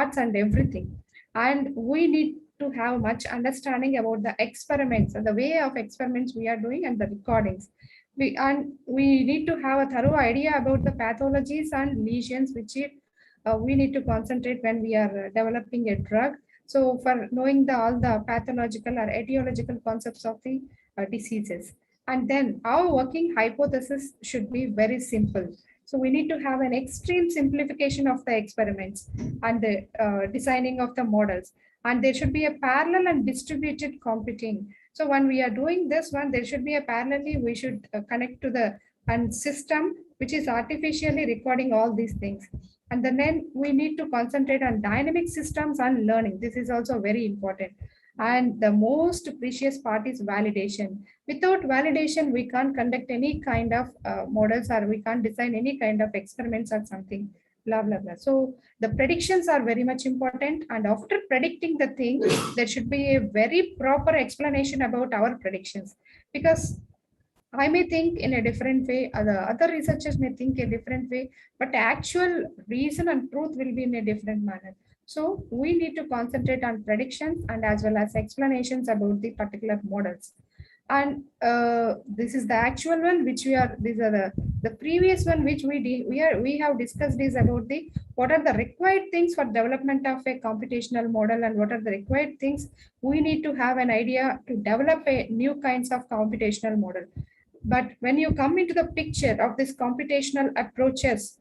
charts and everything. And we need to have much understanding about the experiments and the way of experiments we are doing and the recordings. We need to have a thorough idea about the pathologies and lesions which we need to concentrate when we are developing a drug. So for knowing all the pathological or etiological concepts of the diseases. And then our working hypothesis should be very simple. So we need to have an extreme simplification of the experiments and the designing of the models. And there should be a parallel and distributed computing. So when we are doing this one, there should be a parallelly, we should connect to the system which is artificially recording all these things. And then we need to concentrate on dynamic systems and learning. This is also very important. And the most precious part is validation. Without validation, we can't conduct any kind of models, or we can't design any kind of experiments or something, blah, blah, blah. So the predictions are very much important. And after predicting the thing, there should be a very proper explanation about our predictions. Because I may think in a different way, other researchers may think a different way, but the actual reason and truth will be in a different manner. So we need to concentrate on predictions and as well as explanations about the particular models. And this is the actual one which these are the previous one which we have discussed is about the what are the required things for development of a computational model, and what are the required things we need to have an idea to develop a new kinds of computational model. But when you come into the picture of this computational approaches,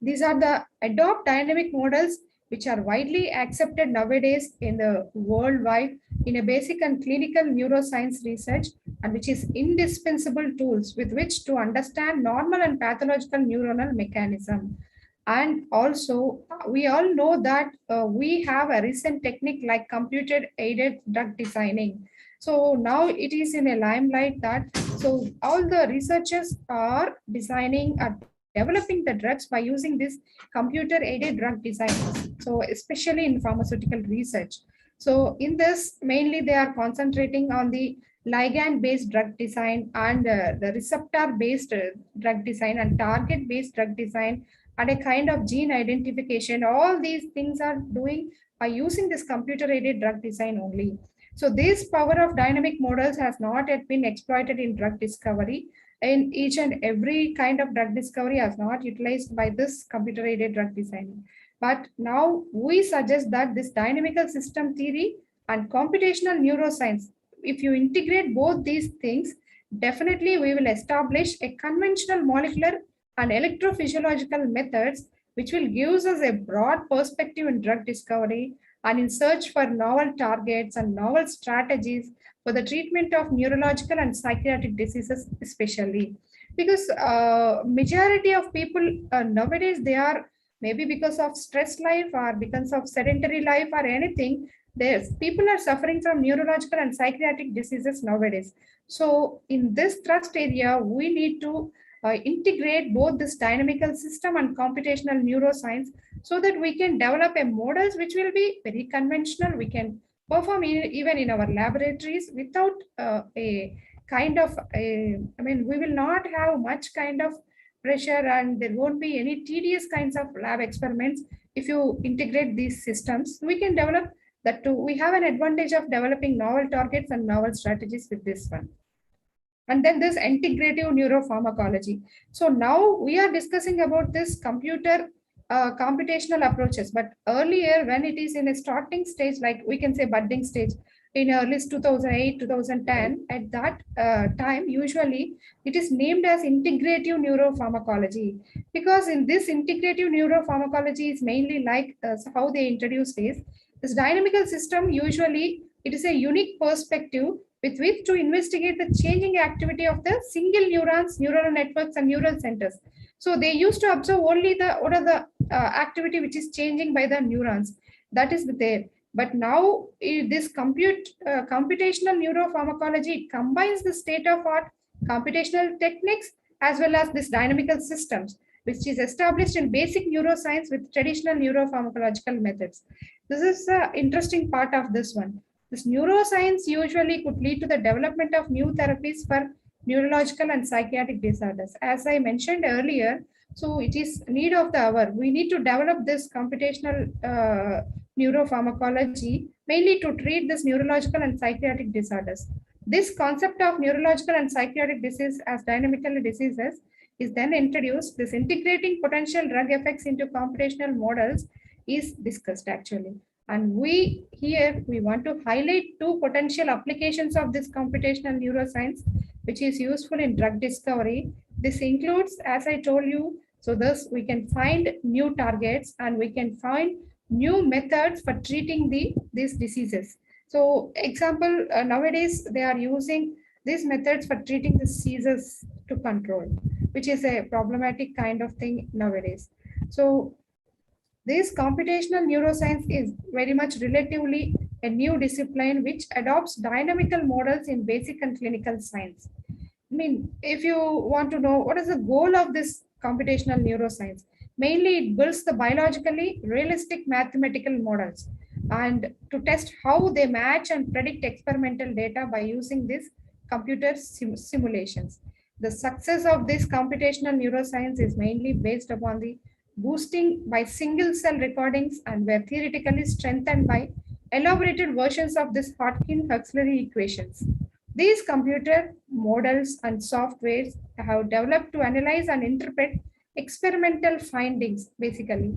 these are the adopt dynamic models which are widely accepted nowadays in the worldwide in a basic and clinical neuroscience research, and which is indispensable tools with which to understand normal and pathological neuronal mechanism. And also, we all know that we have a recent technique like computer-aided drug designing. So now it is in a limelight that so all the researchers are designing or developing the drugs by using this computer-aided drug design. So especially in pharmaceutical research. So in this, mainly they are concentrating on the ligand-based drug design and the receptor-based drug design and target-based drug design and a kind of gene identification. All these things are doing by using this computer-aided drug design only. So this power of dynamic models has not yet been exploited in drug discovery. In each and every kind of drug discovery is not utilized by this computer-aided drug design. But now we suggest that this dynamical system theory and computational neuroscience, if you integrate both these things, definitely we will establish a conventional molecular and electrophysiological methods, which will give us a broad perspective in drug discovery and in search for novel targets and novel strategies for the treatment of neurological and psychiatric diseases, especially. Because majority of people nowadays, they are maybe because of stress life or because of sedentary life or anything, people are suffering from neurological and psychiatric diseases nowadays. So in this thrust area, we need to integrate both this dynamical system and computational neuroscience so that we can develop a models which will be very conventional. We can perform even in our laboratories without a kind of, we will not have much kind of pressure, and there won't be any tedious kinds of lab experiments. If you integrate these systems, we can develop that too. We have an advantage of developing novel targets and novel strategies with this one. And then this integrative neuropharmacology. So now we are discussing about this computational approaches, but earlier when it is in a starting stage, like we can say budding stage, in early 2008, 2010, at that time, usually it is named as integrative neuropharmacology, because in this integrative neuropharmacology is mainly like how they introduce this dynamical system. Usually it is a unique perspective with which to investigate the changing activity of the single neurons, neural networks, and neural centers. So they used to observe only what are the activity which is changing by the neurons. That is there. But now this computational neuropharmacology combines the state-of-art computational techniques as well as this dynamical systems, which is established in basic neuroscience with traditional neuropharmacological methods. This is the interesting part of this one. This neuroscience usually could lead to the development of new therapies for neurological and psychiatric disorders. As I mentioned earlier, So it is need of the hour. We need to develop this computational neuropharmacology mainly to treat this neurological and psychiatric disorders. This concept of neurological and psychiatric disease as dynamical diseases is then introduced. This integrating potential drug effects into computational models is discussed actually. And we want to highlight two potential applications of this computational neuroscience, which is useful in drug discovery. This includes, as I told you, so thus we can find new targets and we can find new methods for treating these diseases. So example, nowadays they are using these methods for treating the seizures to control, which is a problematic kind of thing nowadays. So this computational neuroscience is very much relatively a new discipline which adopts dynamical models in basic and clinical science. I mean, if you want to know what is the goal of this computational neuroscience, mainly it builds the biologically realistic mathematical models and to test how they match and predict experimental data by using these computer simulations. The success of this computational neuroscience is mainly based upon the boosting by single cell recordings and were theoretically strengthened by elaborated versions of this Hodgkin-Huxley equations. These computer models and softwares have developed to analyze and interpret experimental findings, basically.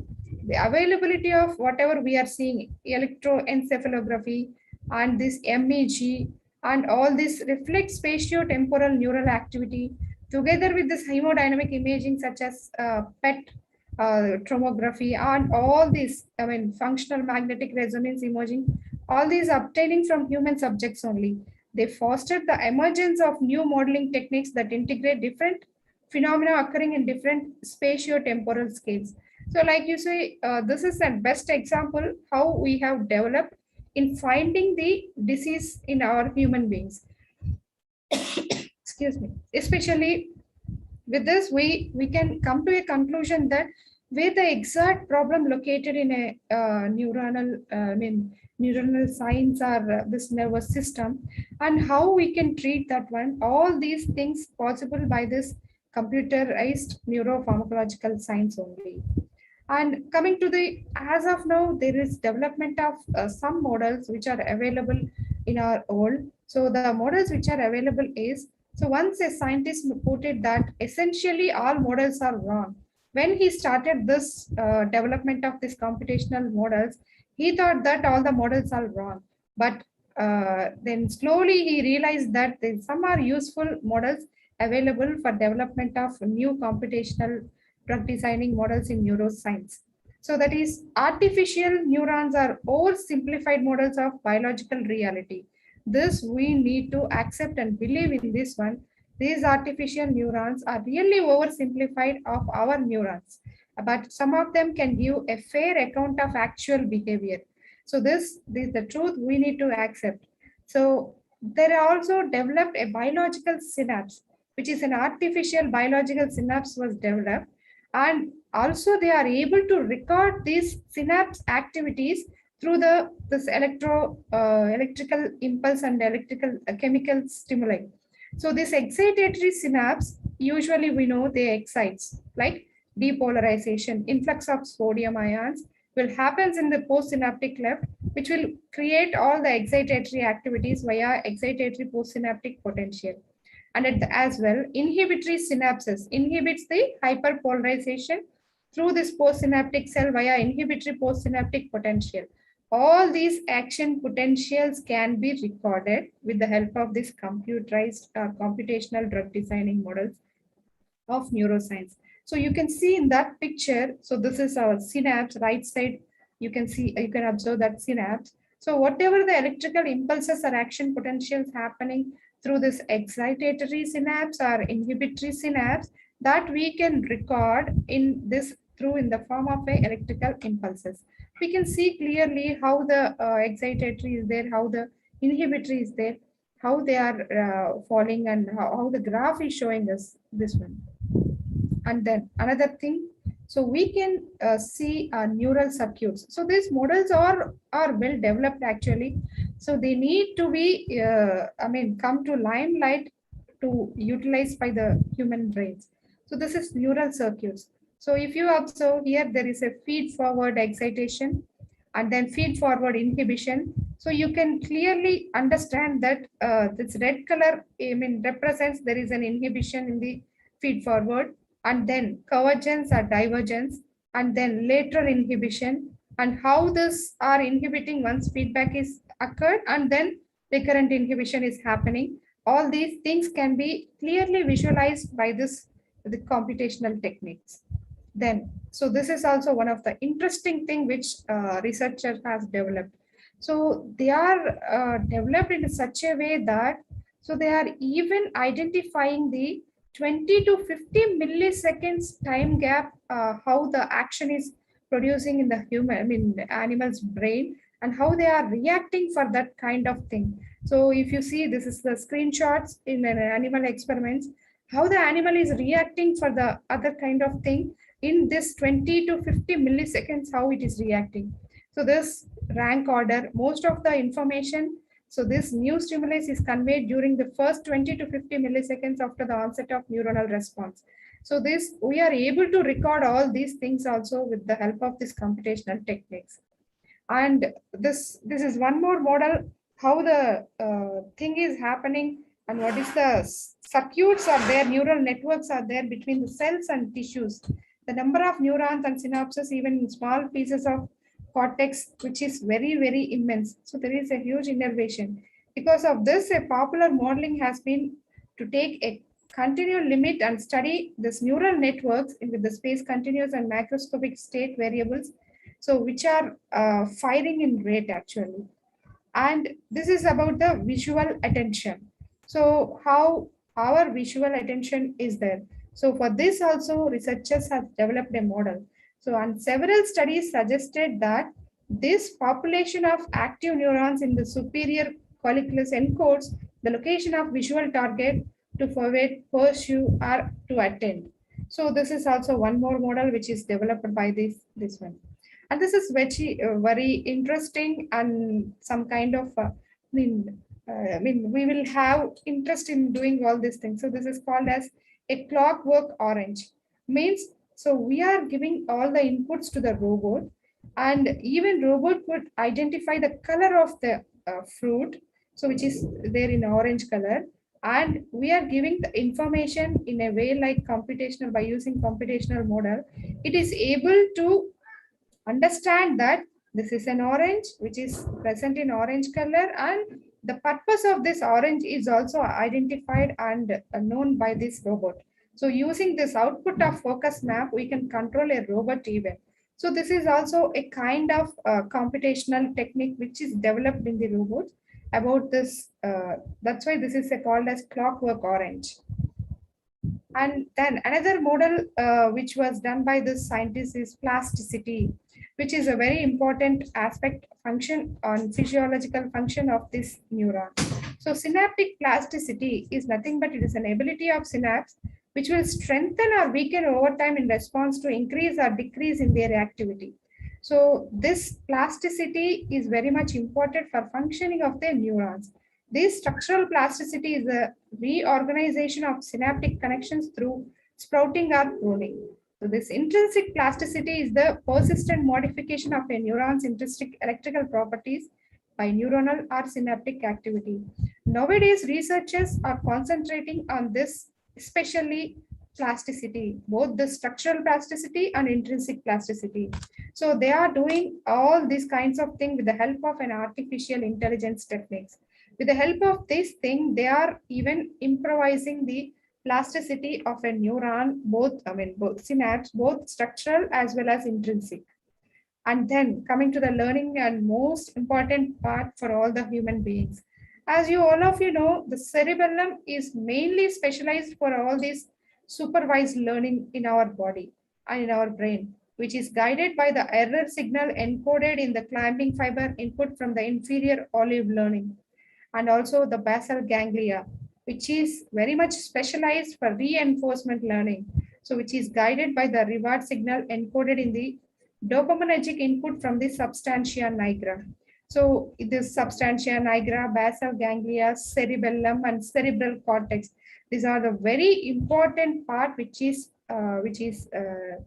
The availability of whatever we are seeing, electroencephalography and this MEG and all this reflects spatiotemporal neural activity together with this hemodynamic imaging such as PET tomography and all these, I mean, functional magnetic resonance imaging, all these obtaining from human subjects only. They fostered the emergence of new modeling techniques that integrate different phenomena occurring in different spatio-temporal scales. So like you say, this is the best example how we have developed in finding the disease in our human beings. Excuse me. Especially with this, we can come to a conclusion that where the exact problem located in a neuronal signs or this nervous system and how we can treat that one, all these things possible by this computerized neuropharmacological science only. And coming to the, as of now, there is development of some models which are available in our world. So the models which are available is, so once a scientist reported that essentially all models are wrong. When he started this development of these computational models, he thought that all the models are wrong. But then slowly he realized that some are useful models available for development of new computational drug designing models in neuroscience. So that is artificial neurons are oversimplified models of biological reality. This we need to accept and believe in this one. These artificial neurons are really oversimplified of our neurons, but some of them can give a fair account of actual behavior. So this is the truth we need to accept. So there are also developed a biological synapse, which is an artificial biological synapse was developed, and also they are able to record these synapse activities through this electrical impulse and electrical chemical stimuli. So this excitatory synapse, usually we know they excites like depolarization, influx of sodium ions will happens in the postsynaptic cleft, which will create all the excitatory activities via excitatory postsynaptic potential. And as well, inhibitory synapses inhibits the hyperpolarization through this postsynaptic cell via inhibitory postsynaptic potential. All these action potentials can be recorded with the help of this computerized computational drug designing models of neuroscience. So you can see in that picture, so this is our synapse, right side, you can see, you can observe that synapse. So whatever the electrical impulses or action potentials happening through this excitatory synapse or inhibitory synapse, that we can record in this through in the form of a electrical impulses. We can see clearly how the excitatory is there, how the inhibitory is there, how they are falling, and how the graph is showing us this one. And then another thing, so we can see neural circuits. So these models are well developed actually. So they need to be, come to limelight to utilize by the human brains. So this is neural circuits. So if you observe here, there is a feed forward excitation and then feed forward inhibition. So you can clearly understand that this red color, I mean, represents there is an inhibition in the feed forward, and then convergence or divergence, and then lateral inhibition, and how this are inhibiting once feedback is occurred, and then recurrent inhibition is happening. All these things can be clearly visualized by this the computational techniques. Then, so this is also one of the interesting thing which researcher has developed. So they are developed in such a way that, so they are even identifying the 20 to 50 milliseconds time gap, how the action is producing in the human, I mean, the animal's brain, and how they are reacting for that kind of thing. So if you see, this is the screenshots in an animal experiments, how the animal is reacting for the other kind of thing in this 20 to 50 milliseconds, how it is reacting. So this rank order, most of the information, so this new stimulus is conveyed during the first 20 to 50 milliseconds after the onset of neuronal response. So this, we are able to record all these things also with the help of this computational techniques. And this is one more model, how the thing is happening and what is the circuits are there, neural networks are there between the cells and tissues. The number of neurons and synapses, even in small pieces of cortex, which is very, very immense. So there is a huge innervation. Because of this, a popular modeling has been to take a continual limit and study this neural networks with the space continuous and macroscopic state variables, so which are firing in rate actually. And this is about the visual attention. So how our visual attention is there. So for this also researchers have developed a model. So and several studies suggested that this population of active neurons in the superior colliculus encodes the location of visual target to forward, pursue, or to attend. So this is also one more model which is developed by this one. And this is very interesting and some kind of I mean, we will have interest in doing all these things. So this is called as a clockwork orange. Means, so we are giving all the inputs to the robot, and even robot could identify the color of the fruit, so which is there in orange color, and we are giving the information in a way like computational, by using computational model. It is able to understand that this is an orange which is present in orange color, and the purpose of this orange is also identified and known by this robot. So using this output of focus map, we can control a robot even. So this is also a kind of computational technique which is developed in the robot about this. That's why this is called as clockwork orange. And then another model which was done by this scientist is plasticity, which is a very important aspect function on physiological function of this neuron. So synaptic plasticity is nothing but it is an ability of synapse which will strengthen or weaken over time in response to increase or decrease in their activity. So this plasticity is very much important for functioning of the neurons. This structural plasticity is a reorganization of synaptic connections through sprouting or pruning. So this intrinsic plasticity is the persistent modification of a neuron's intrinsic electrical properties by neuronal or synaptic activity. Nowadays, researchers are concentrating on this, especially plasticity, both the structural plasticity and intrinsic plasticity. So they are doing all these kinds of things with the help of an artificial intelligence techniques. With the help of this thing, they are even improvising the plasticity of a neuron, both, I mean, both synapse, both structural as well as intrinsic. And then coming to the learning and most important part for all the human beings. As you all of you know, the cerebellum is mainly specialized for all these supervised learning in our body and in our brain, which is guided by the error signal encoded in the clamping fiber input from the inferior olive learning, and also the basal ganglia, which is very much specialized for reinforcement learning. So which is guided by the reward signal encoded in the dopaminergic input from the substantia nigra. So this substantia nigra, basal ganglia, cerebellum, and cerebral cortex, these are the very important part which is which is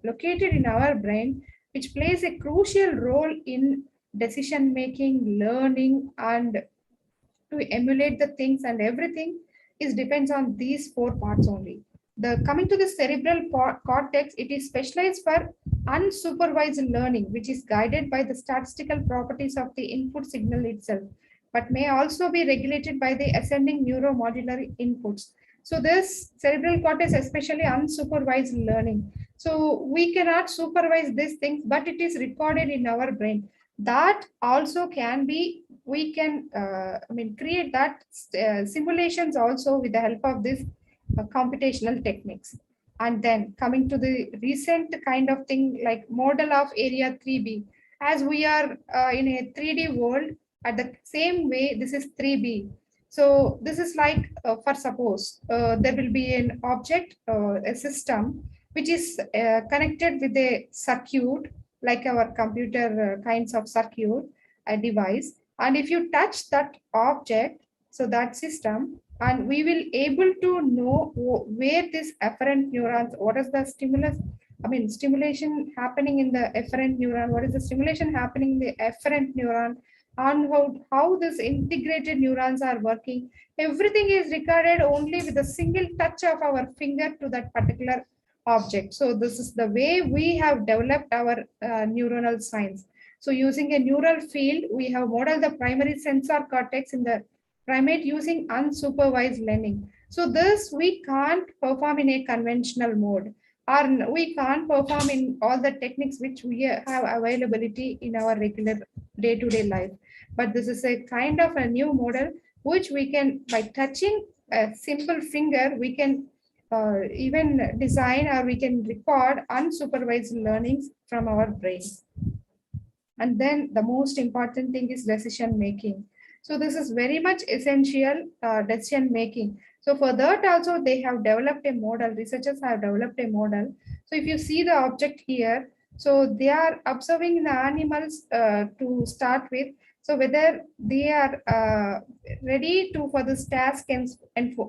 located in our brain, which plays a crucial role in decision making, learning, and to emulate the things and everything is depends on these four parts only. The coming to the cerebral cortex, it is specialized for unsupervised learning, which is guided by the statistical properties of the input signal itself, but may also be regulated by the ascending neuromodular inputs. So this cerebral cortex, especially unsupervised learning. So we cannot supervise these things, but it is recorded in our brain. That also can be, we can create that simulations also with the help of this computational techniques. And then coming to the recent kind of thing like model of area 3B, as we are in a 3D world, at the same way this is 3B. So this is like for suppose there will be an object, a system which is connected with a circuit, like our computer kinds of circuit, a device. And if you touch that object, so that system, and we will able to know where this afferent neurons, what is the stimulus, stimulation happening in the afferent neuron, what is the stimulation happening in the afferent neuron, and how this integrated neurons are working. Everything is recorded only with a single touch of our finger to that particular object. So this is the way we have developed our neuronal science. So using a neural field, we have modeled the primary sensor cortex in the primate using unsupervised learning. So this we can't perform in a conventional mode, or we can't perform in all the techniques which we have availability in our regular day-to-day life. But this is a kind of a new model which we can, by touching a simple finger, we can even design or we can record unsupervised learnings from our brain. And then the most important thing is decision making. So this is very much essential, decision making. So for that also they have developed a model, researchers have developed a model. So if you see the object here, so they are observing the animals to start with. So whether they are ready to for this task and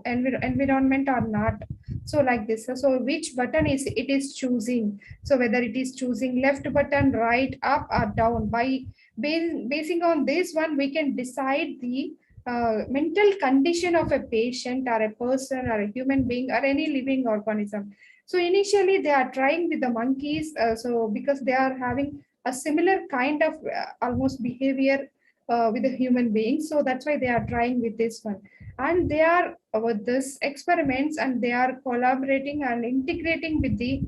environment or not. So like this, so which button is it is choosing. So whether it is choosing left button, right, up or down, by basing on this one, we can decide the mental condition of a patient or a person or a human being or any living organism. So initially they are trying with the monkeys, so because they are having a similar kind of almost behavior with the human beings. So that's why they are trying with this one. And they are with this experiments, and they are collaborating and integrating with the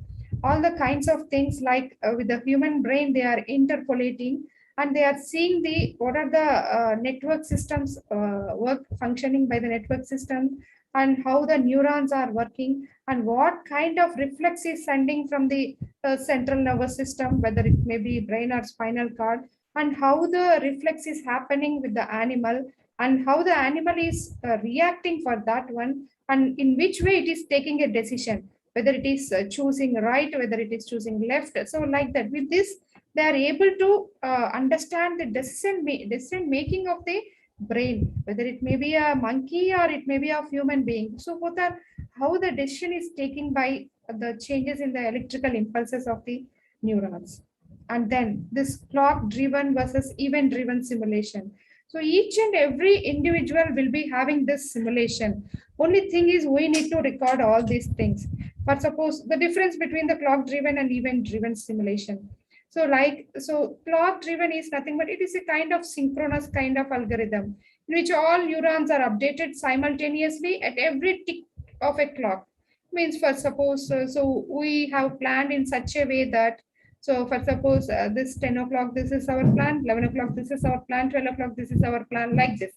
all the kinds of things like with the human brain, they are interpolating, and they are seeing the what are the network systems work functioning by the network system, and how the neurons are working, and what kind of reflex is sending from the central nervous system, whether it may be brain or spinal cord, and how the reflex is happening with the animal, and how the animal is reacting for that one, and in which way it is taking a decision, whether it is choosing right, whether it is choosing left. So like that, with this they are able to understand the decision making of the brain, whether it may be a monkey or it may be a human being. So both are how the decision is taken by the changes in the electrical impulses of the neurons. And then this clock driven versus event driven simulation. So each and every individual will be having this simulation. Only thing is we need to record all these things. But suppose the difference between the clock driven and event driven simulation. So clock driven is nothing but it is a kind of synchronous kind of algorithm in which all neurons are updated simultaneously at every tick of a clock. Means for suppose, so we have planned in such a way that, so for suppose this 10 o'clock, this is our plan, 11 o'clock, this is our plan, 12 o'clock, this is our plan, like this.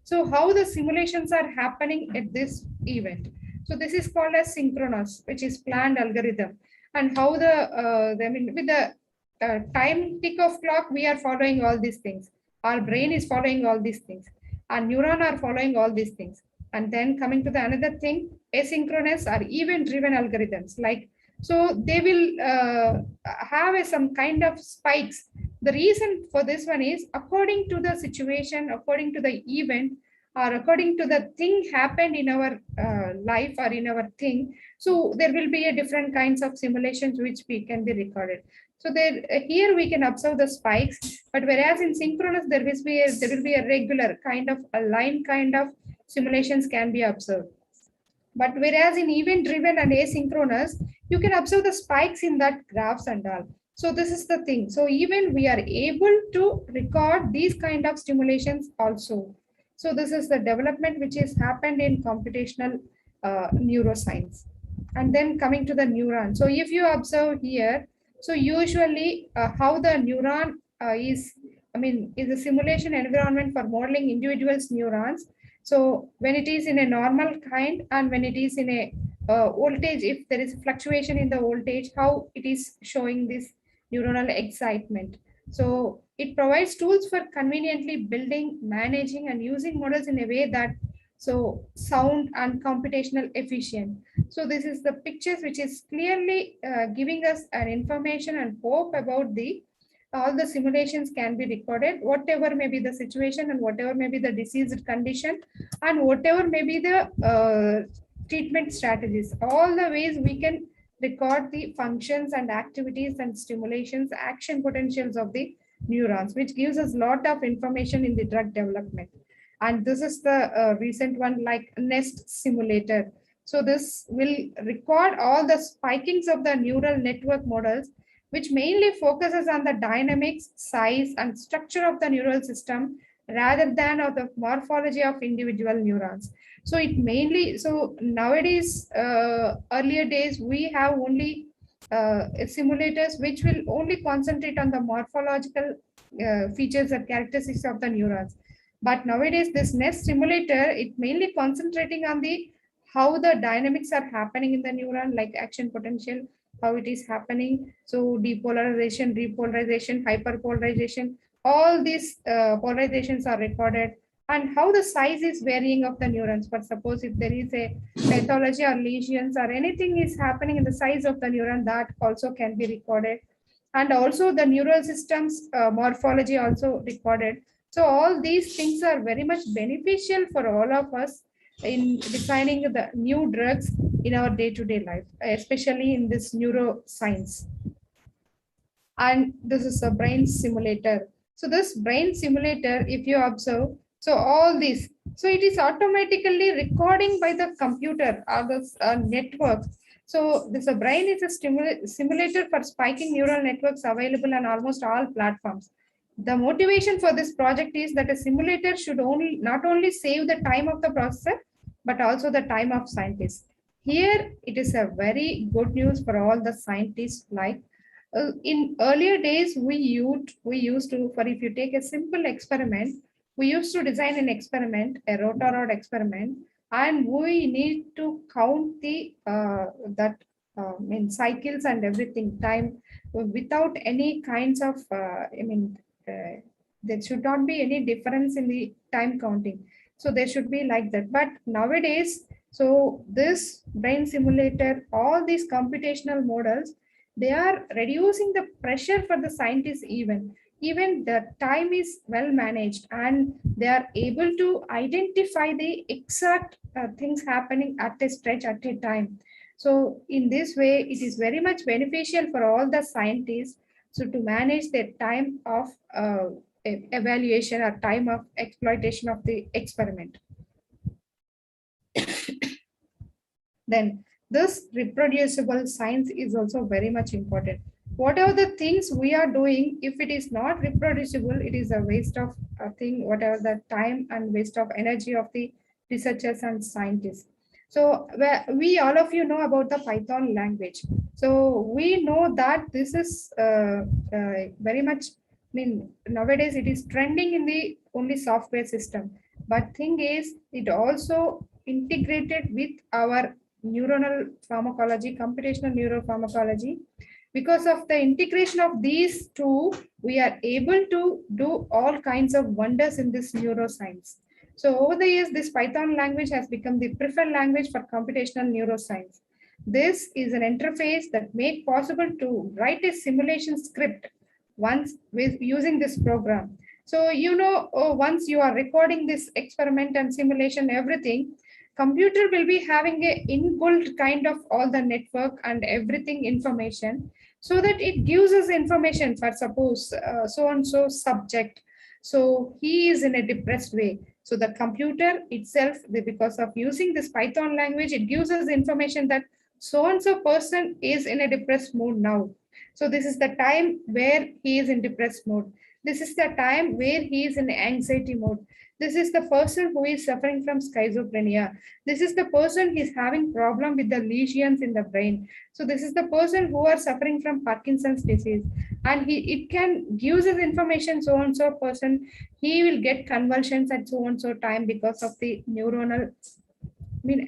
So how the simulations are happening at this event. So this is called as synchronous, which is planned algorithm. And how with the time tick of clock, we are following all these things. Our brain is following all these things. Our neuron are following all these things. And then coming to the another thing, asynchronous or event-driven algorithms. Like, so they will have some kind of spikes. The reason for this one is according to the situation, according to the event, or according to the thing happened in our life or in our thing. So there will be a different kinds of simulations which we can be recorded. So there here we can observe the spikes, but whereas in synchronous there will be a regular kind of a line kind of simulations can be observed. But whereas in event driven and asynchronous, you can observe the spikes in that graphs and all. So this is the thing. So even we are able to record these kind of stimulations also. So this is the development which has happened in computational neuroscience. And then coming to the neuron. So if you observe here, so usually how the neuron is a simulation environment for modeling individuals' neurons. So when it is in a normal kind and when it is in a voltage, if there is fluctuation in the voltage, how it is showing this neuronal excitement. So it provides tools for conveniently building, managing, and using models in a way that so sound and computational efficient. So this is the pictures which is clearly giving us an information and hope about the all the simulations can be recorded, whatever may be the situation and whatever may be the diseased condition and whatever may be the treatment strategies. All the ways we can record the functions and activities and stimulations, action potentials of the neurons, which gives us a lot of information in the drug development. And this is the recent one like Nest simulator. So this will record all the spikings of the neural network models, which mainly focuses on the dynamics, size, and structure of the neural system rather than of the morphology of individual neurons. So it mainly, so nowadays, earlier days, we have only simulators which will only concentrate on the morphological features and characteristics of the neurons. But nowadays, this Nest simulator, it mainly concentrating on the how the dynamics are happening in the neuron, like action potential, how it is happening. So depolarization, repolarization, hyperpolarization, all these polarizations are recorded, and how the size is varying of the neurons. But suppose if there is a pathology or lesions or anything is happening in the size of the neuron, that also can be recorded. And also the neural systems morphology also recorded. So all these things are very much beneficial for all of us in designing the new drugs in our day-to-day life, especially in this neuroscience. And this is a brain simulator. So this brain simulator, if you observe, so all this, so it is automatically recording by the computer or the network. So this brain is a simulator for spiking neural networks available on almost all platforms. The motivation for this project is that a simulator should not only save the time of the processor, but also the time of scientists. Here, it is a very good news for all the scientists. Like in earlier days, we used to, for if you take a simple experiment, we used to design an experiment, a rotor rod experiment, and we need to count the cycles and everything time without any kinds of there should not be any difference in the time counting. So there should be like that. But nowadays, so this brain simulator, all these computational models, they are reducing the pressure for the scientists even the time is well managed, and they are able to identify the exact things happening at a stretch at a time. So in this way, it is very much beneficial for all the scientists so to manage their time of evaluation or time of exploitation of the experiment. Then this reproducible science is also very much important. Whatever the things we are doing, if it is not reproducible, it is a waste of a thing, whatever the time and waste of energy of the researchers and scientists. So we all of you know about the Python language. So we know that this is very much, nowadays it is trending in the only software system. But thing is, it also integrated with our neuronal pharmacology, computational neuropharmacology. Because of the integration of these two, we are able to do all kinds of wonders in this neuroscience. So over the years, this Python language has become the preferred language for computational neuroscience. This is an interface that makes possible to write a simulation script once with using this program. So, once you are recording this experiment and simulation, everything, computer will be having a inbuilt kind of all the network and everything information, so that it gives us information for suppose so and so subject. So he is in a depressed way. So the computer itself, because of using this Python language, it gives us information that so and so person is in a depressed mood now. So this is the time where he is in depressed mode. This is the time where he is in anxiety mode. This is the person who is suffering from schizophrenia. This is the person who is having problem with the lesions in the brain. So this is the person who are suffering from Parkinson's disease. And it can gives us information so and so person, he will get convulsions at so and so time because of the neuronal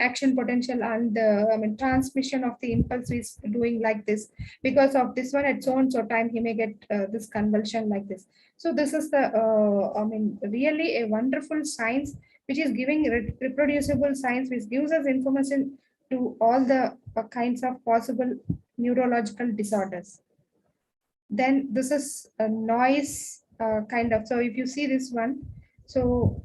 action potential and transmission of the impulse is doing like this. Because of this one at so and so time he may get this convulsion like this. So this is the really a wonderful science which is giving reproducible science which gives us information to all the kinds of possible neurological disorders. Then this is a noise kind of. So if you see this one, so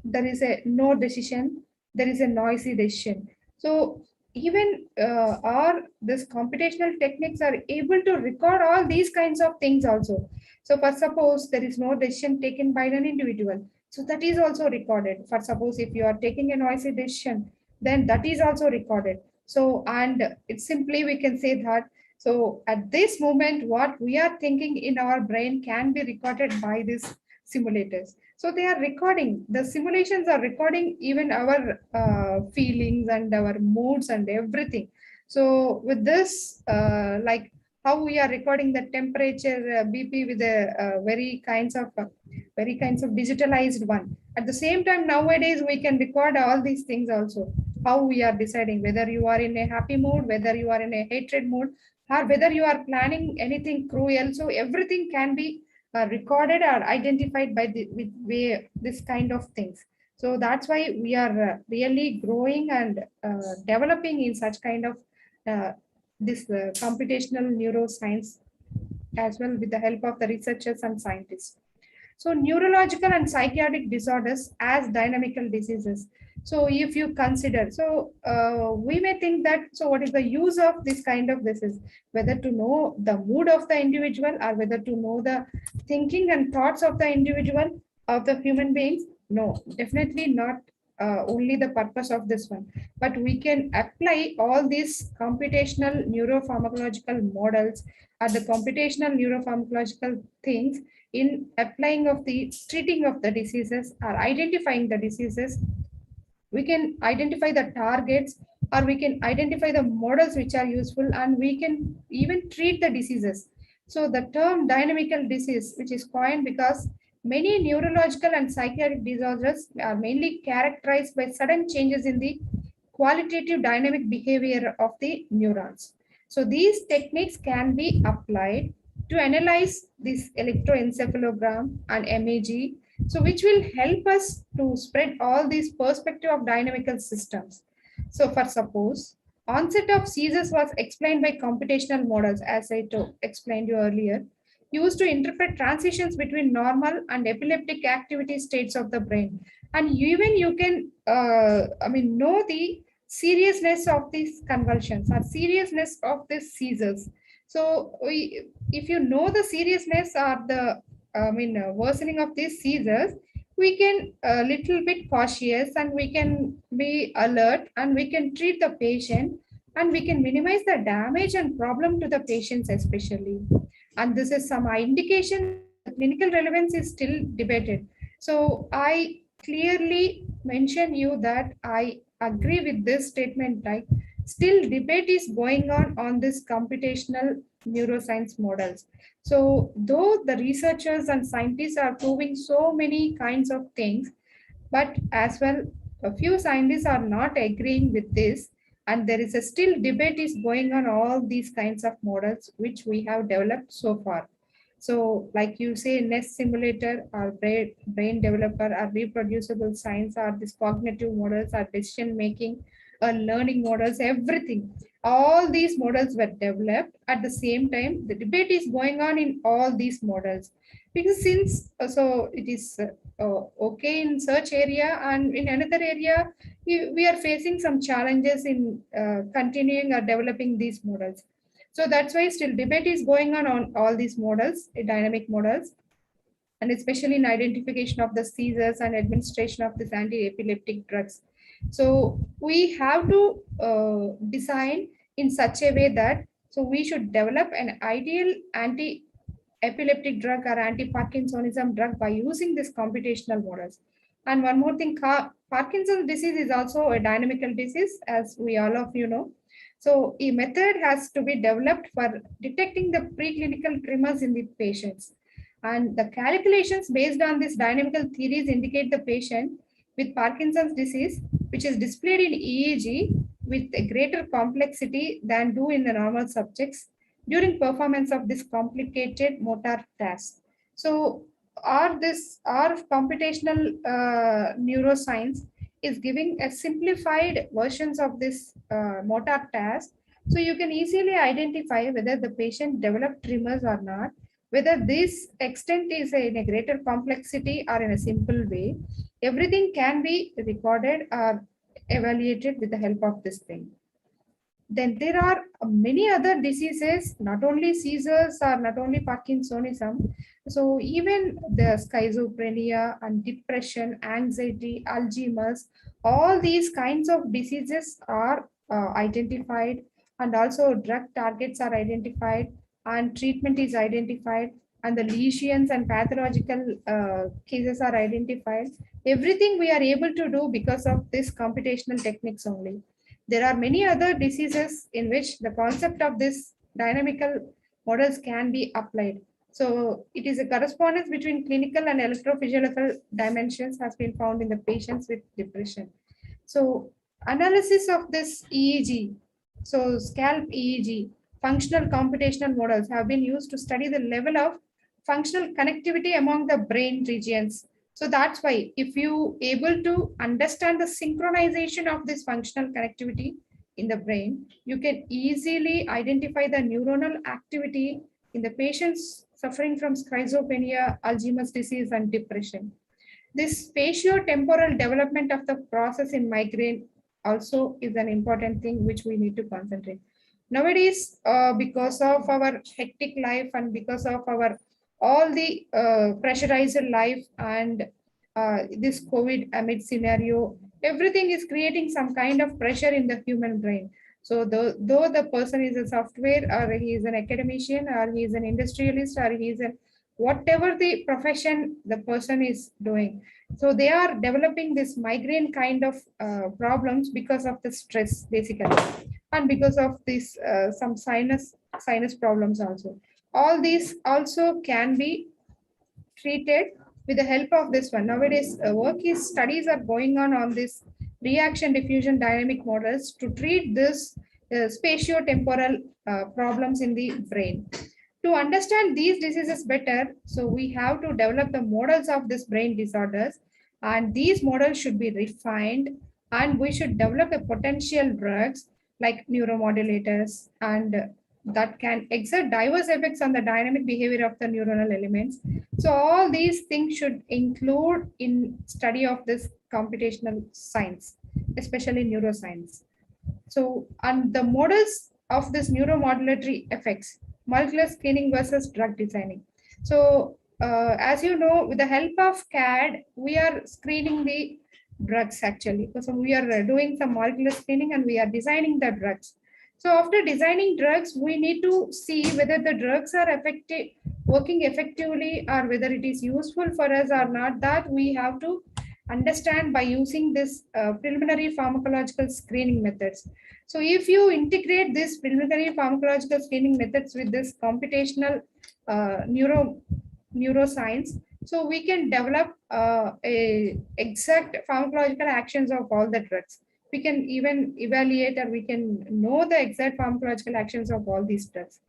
there is a no decision, there is a noisy decision. So even our this computational techniques are able to record all these kinds of things also. So for suppose there is no decision taken by an individual, so that is also recorded. For suppose if you are taking a noisy decision, then that is also recorded. So and it's simply we can say that, so at this moment, what we are thinking in our brain can be recorded by these simulators. So they are recording, the simulations are recording even our feelings and our moods and everything. So with this, like how we are recording the temperature BP with a very kinds of digitalized one. At the same time, nowadays we can record all these things also. How we are deciding whether you are in a happy mood, whether you are in a hatred mood, or whether you are planning anything cruel. So everything can be recorded or identified by with way, this kind of things. So that's why we are really growing and developing in such kind of this computational neuroscience as well with the help of the researchers and scientists. So neurological and psychiatric disorders as dynamical diseases. So if you consider, so we may think that, so what is the use of this kind of disease? Whether to know the mood of the individual or whether to know the thinking and thoughts of the individual, of the human beings? No, definitely not only the purpose of this one. But we can apply all these computational neuropharmacological models or the computational neuropharmacological things in applying of the treating of the diseases or identifying the diseases. We can identify the targets or we can identify the models which are useful, and we can even treat the diseases. So the term dynamical disease, which is coined because many neurological and psychiatric disorders are mainly characterized by sudden changes in the qualitative dynamic behavior of the neurons. So these techniques can be applied to analyze this electroencephalogram and MEG, so which will help us to spread all these perspective of dynamical systems. So for suppose, onset of seizures was explained by computational models, as I explained you earlier, used to interpret transitions between normal and epileptic activity states of the brain. And even you can, know the seriousness of these convulsions or seriousness of these seizures. So if you know the seriousness or the worsening of these seizures, we can a little bit cautious and we can be alert and we can treat the patient and we can minimize the damage and problem to the patients especially. And this is some indication that the clinical relevance is still debated. So I clearly mention you that I agree with this statement, like still debate is going on this computational neuroscience models. So though the researchers and scientists are proving so many kinds of things, but as well, a few scientists are not agreeing with this, and there is a still debate is going on all these kinds of models which we have developed so far. So like you say, nest simulator or brain developer or reproducible science or this cognitive models or decision making or learning models, everything. All these models were developed at the same time. The debate is going on in all these models Because since so it is okay in search area, and in another area we are facing some challenges in continuing or developing these models. So that's why still debate is going on all these models, dynamic models, and especially in identification of the seizures and administration of these anti-epileptic drugs. So we have to design in such a way that so we should develop an ideal anti-epileptic drug or anti-Parkinsonism drug by using these computational models. And one more thing, Parkinson's disease is also a dynamical disease, as we all of you know. So a method has to be developed for detecting the preclinical tremors in the patients. And the calculations based on these dynamical theories indicate the patient with Parkinson's disease, which is displayed in EEG with a greater complexity than do in the normal subjects during performance of this complicated motor task. So, our computational neuroscience is giving a simplified versions of this motor task. So you can easily identify whether the patient developed tremors or not, whether this extent is in a greater complexity or in a simple way. Everything can be recorded or evaluated with the help of this thing. Then there are many other diseases, not only seizures or not only Parkinsonism. So even the schizophrenia and depression, anxiety, Alzheimer's, all these kinds of diseases are identified, and also drug targets are identified, and treatment is identified, and the lesions and pathological cases are identified. Everything we are able to do because of this computational techniques only. There are many other diseases in which the concept of this dynamical models can be applied. So it is a correspondence between clinical and electrophysiological dimensions has been found in the patients with depression. So analysis of this EEG, so scalp EEG, functional computational models have been used to study the level of functional connectivity among the brain regions. So that's why if you able to understand the synchronization of this functional connectivity in the brain, you can easily identify the neuronal activity in the patients suffering from schizophrenia, Alzheimer's disease, and depression. This spatio-temporal development of the process in migraine also is an important thing which we need to concentrate. Nowadays, because of our hectic life and because of our all the pressurized life and this COVID amid scenario, everything is creating some kind of pressure in the human brain. So though the person is a software, or he is an academician, or he is an industrialist, or he is a whatever the profession the person is doing, so they are developing this migraine kind of problems because of the stress basically, and because of this some sinus problems also. All these also can be treated with the help of this one. Nowadays, studies are going on this reaction diffusion dynamic models to treat this spatio-temporal problems in the brain. To understand these diseases better, so we have to develop the models of this brain disorders, and these models should be refined, and we should develop the potential drugs like neuromodulators, and that can exert diverse effects on the dynamic behavior of the neuronal elements. So all these things should include in study of this computational science, especially neuroscience. So, and the models of this neuromodulatory effects, molecular screening versus drug designing. So, as you know, with the help of CAD, we are screening the drugs actually. So we are doing some molecular screening and we are designing the drugs. So after designing drugs, we need to see whether the drugs are working effectively, or whether it is useful for us or not. That we have to understand by using this preliminary pharmacological screening methods. So if you integrate this preliminary pharmacological screening methods with this computational neuroscience, so we can develop a exact pharmacological actions of all the drugs. We can even evaluate, or we can know the exact pharmacological actions of all these drugs.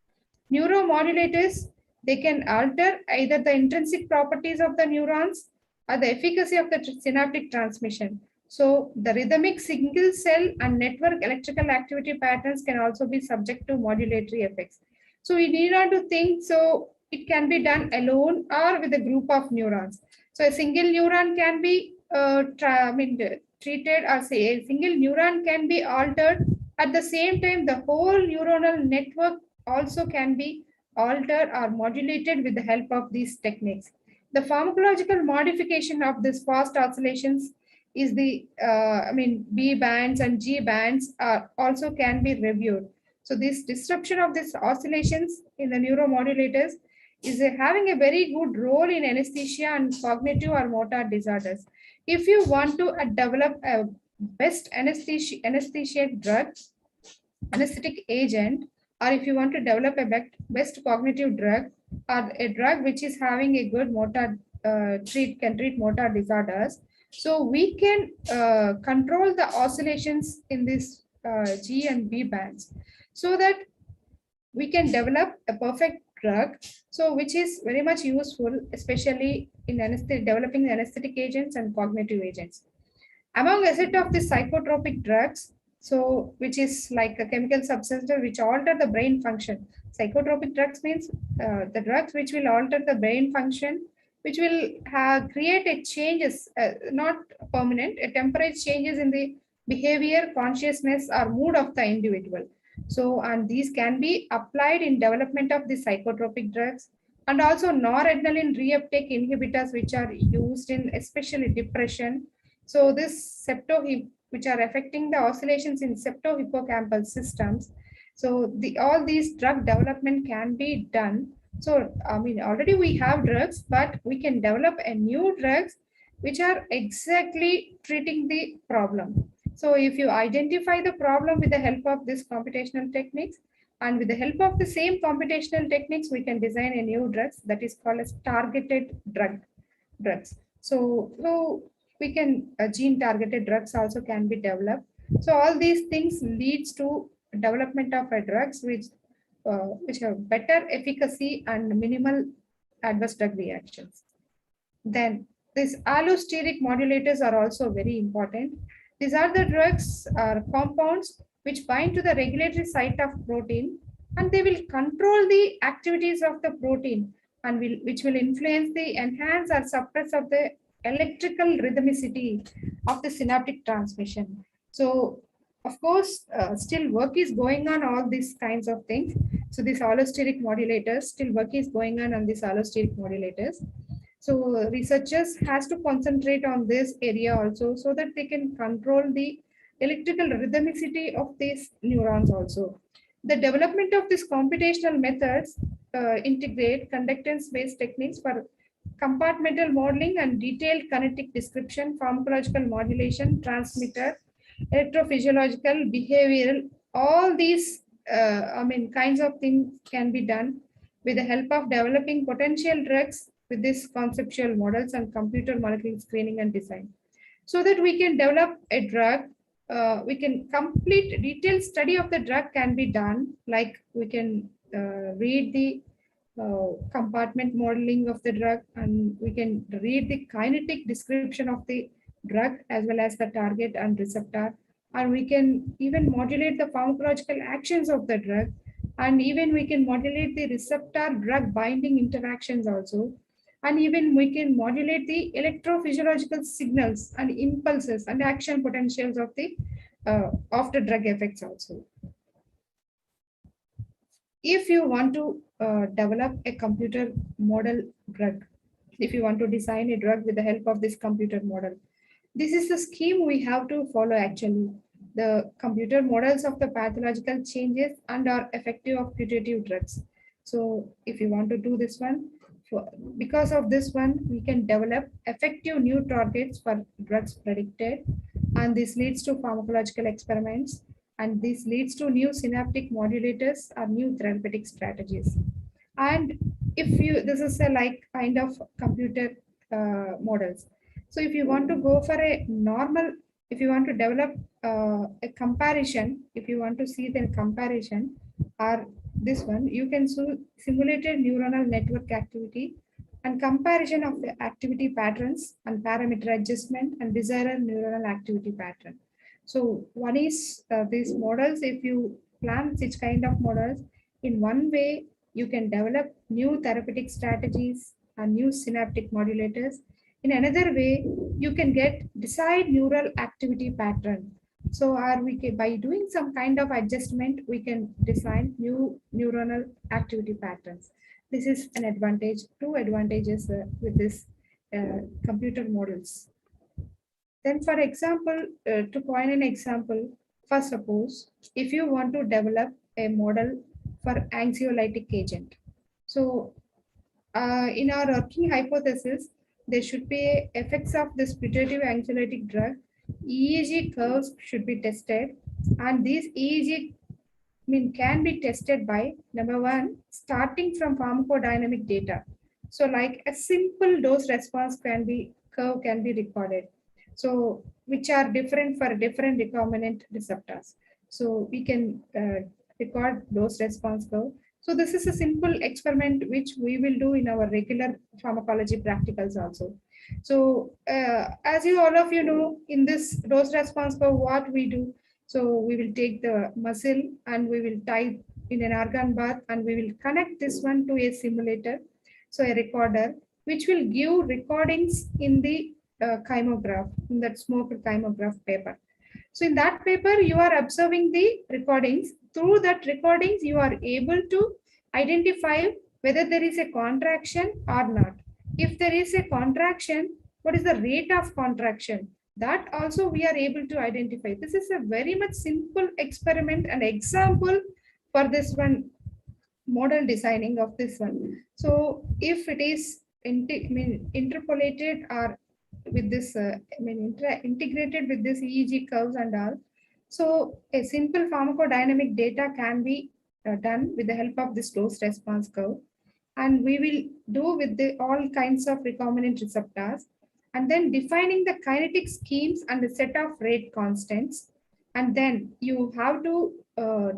Neuromodulators, they can alter either the intrinsic properties of the neurons or the efficacy of the synaptic transmission. So the rhythmic single cell and network electrical activity patterns can also be subject to modulatory effects. So we need not to think, so it can be done alone or with a group of neurons. So a single neuron can be treated, or say a single neuron can be altered. At the same time, the whole neuronal network also can be altered or modulated with the help of these techniques. The pharmacological modification of these fast oscillations is the, B bands and G bands are also can be reviewed. So this disruption of these oscillations in the neuromodulators is having a very good role in anesthesia and cognitive or motor disorders. If you want to develop a best anesthesia drug, anesthetic agent, or if you want to develop a best cognitive drug, or a drug which is having a good motor can treat motor disorders, so we can control the oscillations in this G and B bands, so that we can develop a perfect drug, so which is very much useful, especially in developing anesthetic agents and cognitive agents. Among a set of the psychotropic drugs, so which is like a chemical substance which alter the brain function. Psychotropic drugs means the drugs which will alter the brain function, which will create a changes, not permanent, a temporary changes in the behavior, consciousness, or mood of the individual. So, and these can be applied in development of the psychotropic drugs, and also noradrenaline reuptake inhibitors, which are used in especially depression. So this which are affecting the oscillations in septohippocampal systems. So all these drug development can be done. So already we have drugs, but we can develop a new drugs which are exactly treating the problem. So if you identify the problem with the help of this computational techniques, and with the help of the same computational techniques, we can design a new drugs that is called as targeted drugs. So we can gene targeted drugs also can be developed. So all these things leads to development of a drugs which have better efficacy and minimal adverse drug reactions. Then these allosteric modulators are also very important. These are the drugs or compounds which bind to the regulatory site of protein, and they will control the activities of the protein, and which will influence the enhance or suppress of the electrical rhythmicity of the synaptic transmission. So of course, still work is going on all these kinds of things. So these allosteric modulators, still work is going on these allosteric modulators. So researchers has to concentrate on this area also, so that they can control the electrical rhythmicity of these neurons also. The development of these computational methods integrate conductance-based techniques for compartmental modeling and detailed kinetic description, pharmacological modulation, transmitter, electrophysiological, behavioral, all these kinds of things can be done with the help of developing potential drugs with these conceptual models and computer molecular screening and design. So that we can develop a drug, we can complete detailed study of the drug can be done, like we can read the compartment modeling of the drug, and we can read the kinetic description of the drug as well as the target and receptor, and we can even modulate the pharmacological actions of the drug, and even we can modulate the receptor drug binding interactions also, and even we can modulate the electrophysiological signals and impulses and action potentials of the drug effects also. If you want to develop a computer model drug, if you want to design a drug with the help of this computer model, this is the scheme we have to follow actually. The computer models of the pathological changes and are effective of putative drugs. So if you want to do this one, because of this one, we can develop effective new targets for drugs predicted, and this leads to pharmacological experiments, and this leads to new synaptic modulators or new therapeutic strategies. And this is a like kind of computer models. So if you want to go for a normal, if you want to develop a comparison, if you want to see the comparison or this one, you can simulated neuronal network activity and comparison of the activity patterns and parameter adjustment and desired neuronal activity pattern. So one is these models, if you plan such kind of models, in one way, You can develop new therapeutic strategies and new synaptic modulators. In another way, you can get decide neural activity pattern. So, by doing some kind of adjustment, we can design new neuronal activity patterns. This is an advantage, two advantages with this computer models. Then, for example, to coin an example, first suppose if you want to develop a model for anxiolytic agent. So, in our working hypothesis, there should be effects of this putative anxiolytic drug. EEG curves should be tested, and these EEG can be tested by number one, starting from pharmacodynamic data. So like a simple dose response curve can be recorded. So which are different for different recombinant receptors. So we can record dose response curve. So this is a simple experiment which we will do in our regular pharmacology practicals also. So as you all of you know, in this dose response curve, what we do, so we will take the muscle and we will tie in an argon bath and we will connect this one to a simulator, so a recorder, which will give recordings in the chymograph, in that smoked chymograph paper. So in that paper, you are observing the recordings. Through that recordings, you are able to identify whether there is a contraction or not. If there is a contraction, what is the rate of contraction? That also we are able to identify. This is a very much simple experiment and example for this one model designing of this one. So if it is interpolated or with this, integrated with this EEG curves and all, so a simple pharmacodynamic data can be done with the help of this dose response curve. And we will do with the all kinds of recombinant receptors, and then defining the kinetic schemes and the set of rate constants. And then you have to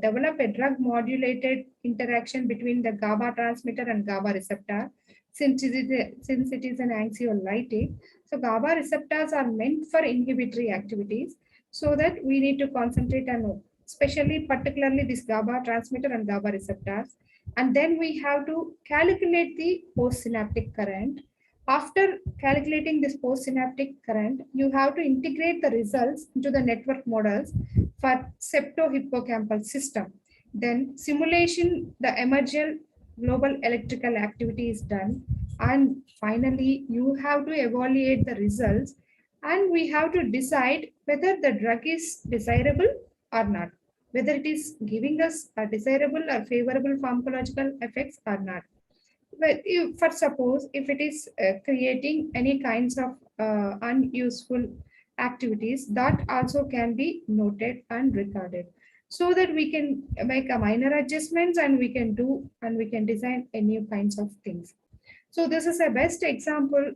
develop a drug modulated interaction between the GABA transmitter and GABA receptor, since it is an anxiolytic. So GABA receptors are meant for inhibitory activities, so that we need to concentrate on especially particularly this GABA transmitter and GABA receptors. And then we have to calculate the postsynaptic current. After calculating this postsynaptic current, you have to integrate the results into the network models for septohippocampal system. Then simulation, the emergent global electrical activity is done. And finally, you have to evaluate the results, and we have to decide whether the drug is desirable or not, whether it is giving us a desirable or favorable pharmacological effects or not. But if, for suppose, if it is creating any kinds of unuseful activities, that also can be noted and recorded, so that we can make a minor adjustments and we can do and we can design a new kinds of things. So this is a best example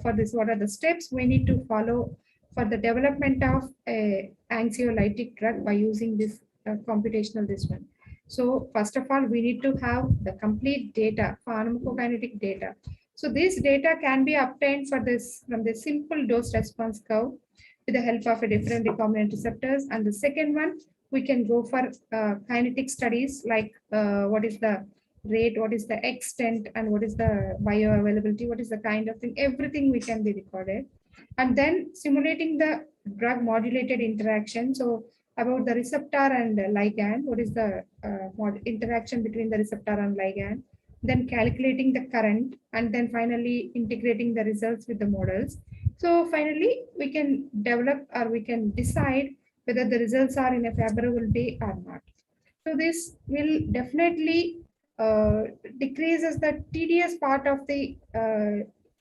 for this. What are the steps we need to follow for the development of a anxiolytic drug by using this computational this one. So first of all, we need to have the complete data, pharmacokinetic data. So this data can be obtained for this from the simple dose response curve with the help of a different recombinant receptors. And the second one, we can go for kinetic studies like what is the rate, what is the extent, and what is the bioavailability, what is the kind of thing, everything we can be recorded. And then simulating the drug modulated interaction. So about the receptor and ligand, what is the interaction between the receptor and ligand, then calculating the current, and then finally integrating the results with the models. So finally, we can develop or we can decide whether the results are in a favorable way or not. So this will definitely decreases the tedious part of the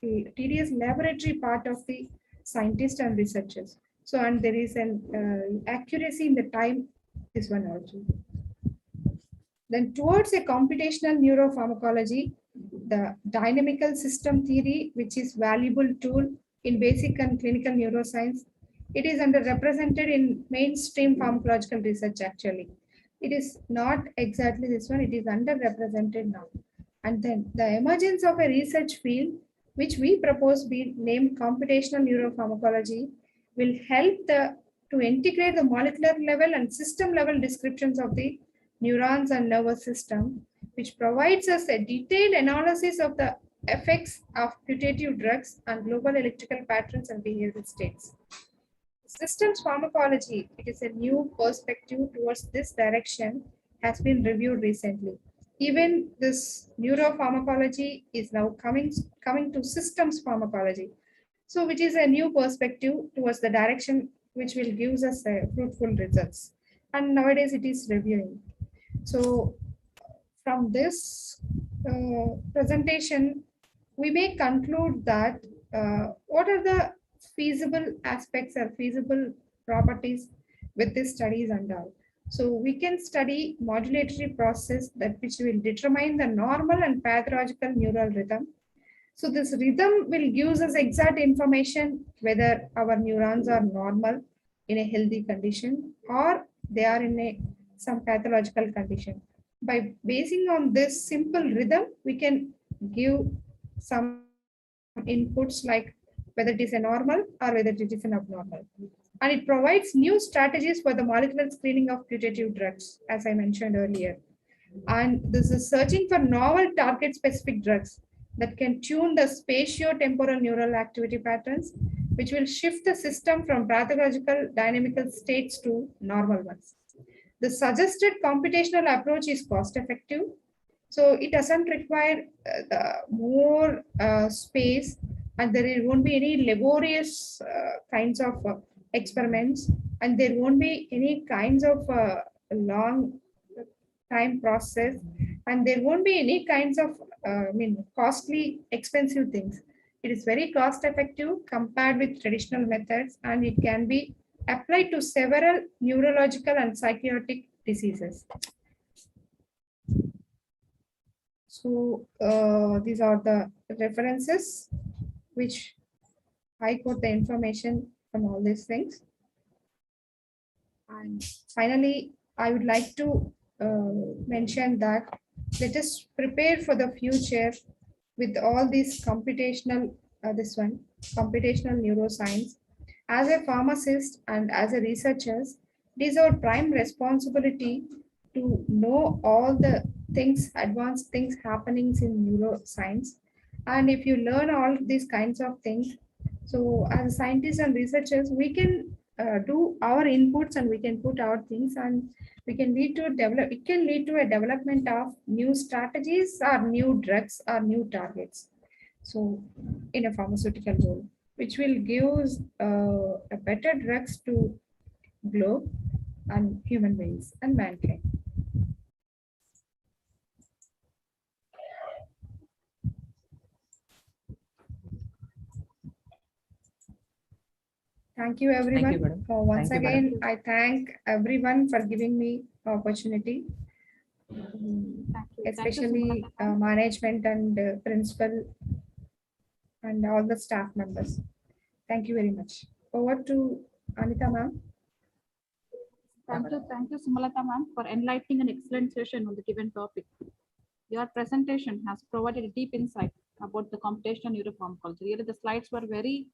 tedious laboratory part of the scientists and researchers. So, and there is an accuracy in the time, this one also. Then towards a computational neuropharmacology, the dynamical system theory, which is valuable tool in basic and clinical neuroscience, it is underrepresented in mainstream pharmacological research actually. It is not exactly this one, it is underrepresented now. And then the emergence of a research field, which we propose be named computational neuropharmacology, will help to integrate the molecular level and system level descriptions of the neurons and nervous system which provides us a detailed analysis of the effects of putative drugs on global electrical patterns and behavioral states. Systems pharmacology, it is a new perspective towards this direction, has been reviewed recently. Even this neuropharmacology is now coming to systems pharmacology. So which is a new perspective towards the direction which will give us fruitful results. And nowadays it is reviewing. So from this presentation, we may conclude that what are the feasible aspects or feasible properties with these studies and all. So we can study modulatory process that which will determine the normal and pathological neural rhythm. So this rhythm will give us exact information whether our neurons are normal in a healthy condition or they are in some pathological condition. By basing on this simple rhythm, we can give some inputs like whether it is a normal or whether it is an abnormal. And it provides new strategies for the molecular screening of putative drugs, as I mentioned earlier. And this is searching for novel target-specific drugs that can tune the spatio-temporal neural activity patterns, which will shift the system from pathological dynamical states to normal ones. The suggested computational approach is cost-effective, so it doesn't require more space, and there won't be any laborious kinds of experiments, and there won't be any kinds of long time process, and there won't be any kinds of costly, expensive things. It is very cost effective compared with traditional methods, and it can be applied to several neurological and psychiatric diseases. So these are the references which I got the information from all these things. And finally, I would like to mention that let us prepare for the future with all these computational, computational neuroscience. As a pharmacist and as a researchers, it is our prime responsibility to know all the things, advanced things happenings in neuroscience. And if you learn all these kinds of things, so as scientists and researchers, we can do our inputs and we can put our things, and we can lead to it can lead to a development of new strategies or new drugs or new targets. So in a pharmaceutical role, which will give a better drugs to globe and human beings and mankind. Thank you, everyone. Thank you, madam. Once Thank you, again, madam. I thank everyone for giving me opportunity, especially management and principal and all the staff members. Thank you very much. Over to Anita ma'am. Thank you, Sumalata ma'am, for enlightening an excellent session on the given topic. Your presentation has provided a deep insight about the computational neuropharmacology. Really, the slides were very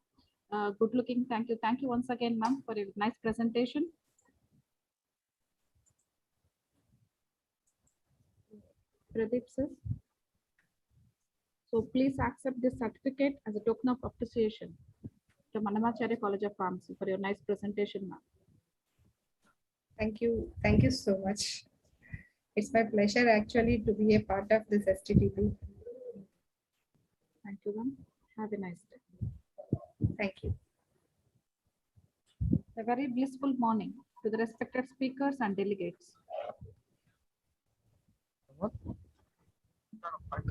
good looking. Thank you. Thank you once again, ma'am, for a nice presentation. Pradeep sir. So please accept this certificate as a token of appreciation to Annamacharya College of Pharmacy for your nice presentation, ma'am. Thank you. Thank you so much. It's my pleasure actually to be a part of this STTP. Thank you, ma'am. Have a nice day. Thank you. A very blissful morning to the respected speakers and delegates.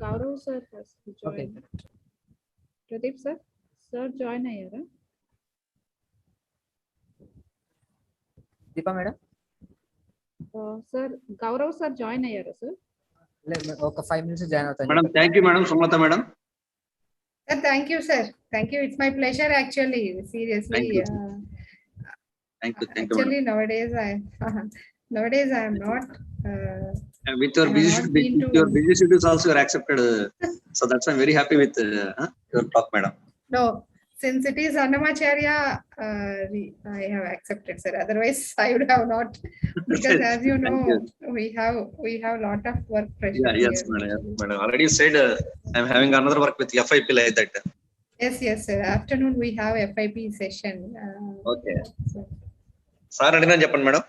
Gaurav sir has joined. Okay. Pradeep sir, sir join here. Deepa madam. Sir, Gaurav sir join here, sir. Okay, 5 minutes join out. Madam, thank you, madam. Sumata madam. Thank you, sir. Thank you. It's my pleasure actually. Seriously. Thank you. Thank you. Actually, nowadays I am not. With your busy schedules also are accepted. So that's why I'm very happy with your talk, madam. No, Since it is Annamacharya, I have accepted, sir. Otherwise, I would have not, because as you know, we have lot of work pressure. Yeah, yes, here. madam. Yes, madam. Already said I'm having another work with FIP like that. Yes, sir. Afternoon we have FIP session. Okay. So, Sir, అడిగినా చెప్పండి madam.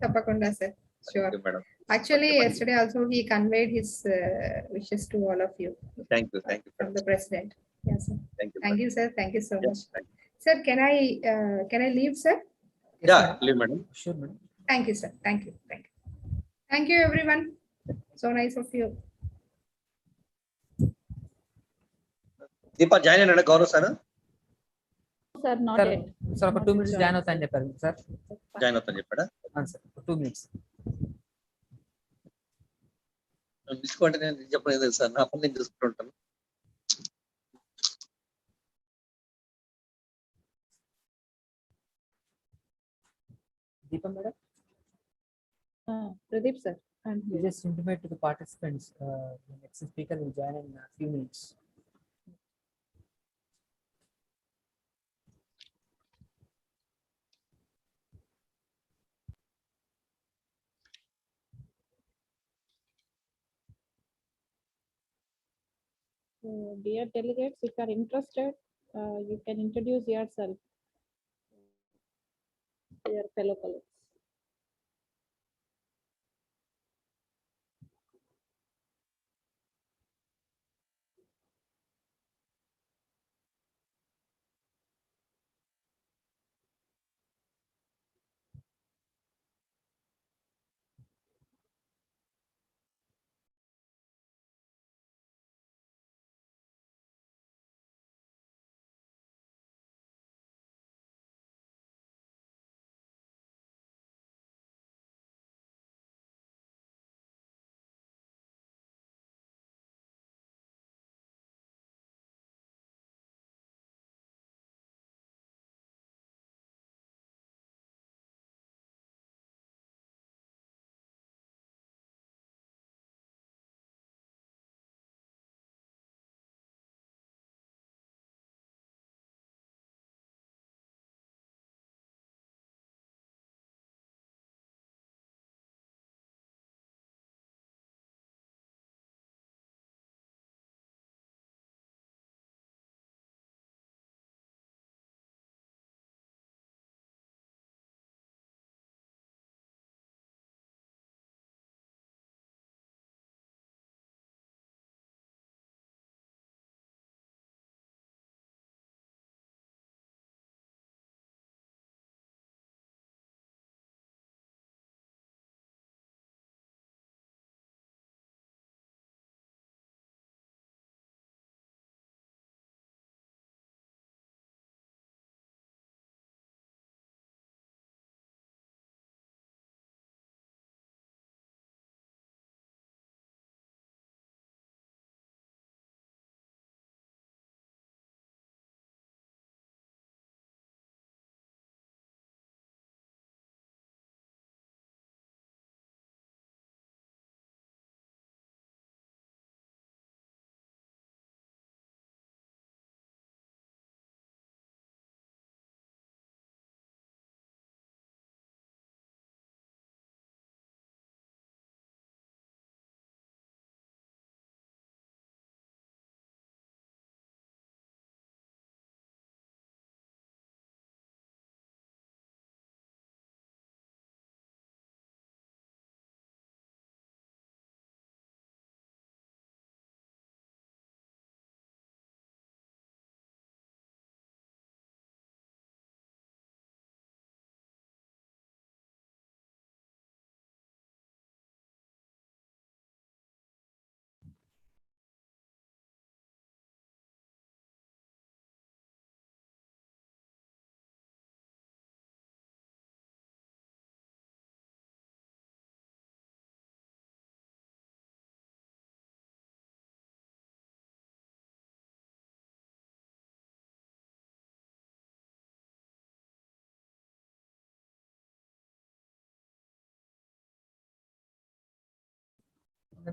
Tapakunda, sir. Sure. Thank you, madam. Actually, yesterday also he conveyed his wishes to all of you. Thank you, From madam. the president. Yes, sir. Thank you. Thank you, sir. Thank you so Yes, much. thank Sir, can I leave, sir? Yes, Yeah, madam. leave, madam. Sure, madam. Thank you, sir. Thank you. Thank you, everyone. So nice of you. Deepa join అయినా Gaurav sir Sir, not Sir, yet. sir, ఒక 2 minutes join అవుతాను చెప్పారు sir. Join అవుతాను చెప్పాడా? అవును sir, 2 minutes. తీసుకోండి, నేను చెప్పలేదు సార్, నా పని నేను చూసుకుంటూ ఉంటాను. Deepa madam, Pradeep, sir. And you just intimate to the participants, the next speaker will join in a few minutes. Dear delegates, if you are interested, you can introduce yourself to your fellow colleagues.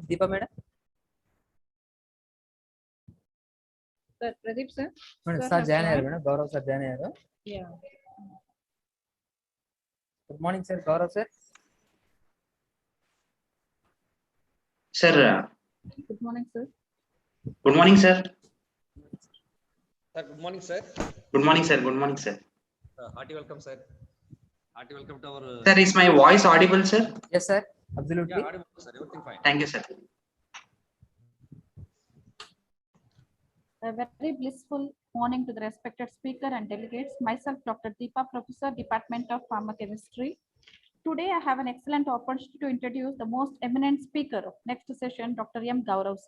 Deepa madam. Sir, Pradeep sir. Madam, Sir sir has join joined. madam. Gaurav sir join ayyaru. Yeah. Good morning, sir. Gaurav sir. Sir, Good morning, sir. good morning, sir. Sir, good morning, sir. Good morning, sir. Good morning, sir. Hearty welcome, sir. Hearty welcome to our. Sir, is my voice audible, sir? Yes, sir. Absolutely. Yeah, audible, sir. Everything fine. Thank you, sir. A very blissful morning to the respected speaker and delegates. Myself, Dr. Deepa, Professor, Department of Pharmacochemistry. Today, I have an excellent opportunity to introduce the most eminent speaker of next session, Dr. M. Gaurav.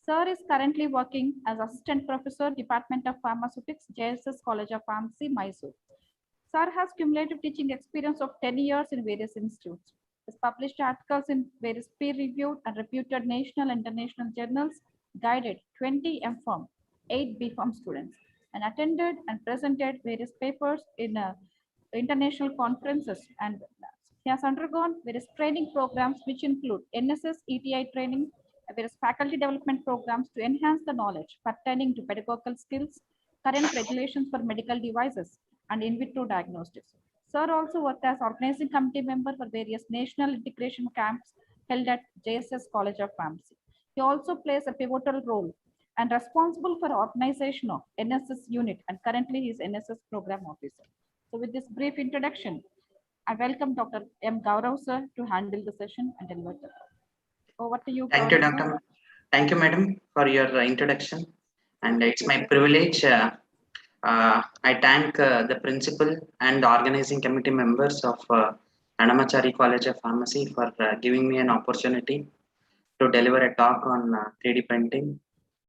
Sir is currently working as Assistant Professor, Department of Pharmaceutics, JSS College of Pharmacy, Mysore. Sir has cumulative teaching experience of 10 years in various institutes. Has published articles in various peer-reviewed and reputed national and international journals, guided 20 M.Pharm, 8 B.Pharm students, and attended and presented various papers in international conferences. And he has undergone various training programs, which include NSS ETI training, various faculty development programs to enhance the knowledge pertaining to pedagogical skills, current regulations for medical devices, and in vitro diagnostics. Sir also worked as organizing committee member for various national integration camps held at JSS College of Pharmacy. He also plays a pivotal role and responsible for organization of NSS unit, and currently he is NSS program officer. So with this brief introduction, I welcome Dr. M. Gaurav sir to handle the session and deliver the talk. Over to you, Thank you, Gaurav, sir. Doctor. Thank you, madam, for your introduction. And it's my privilege. I thank the principal and organizing committee members of Annamachari College of Pharmacy for giving me an opportunity to deliver a talk on 3D printing.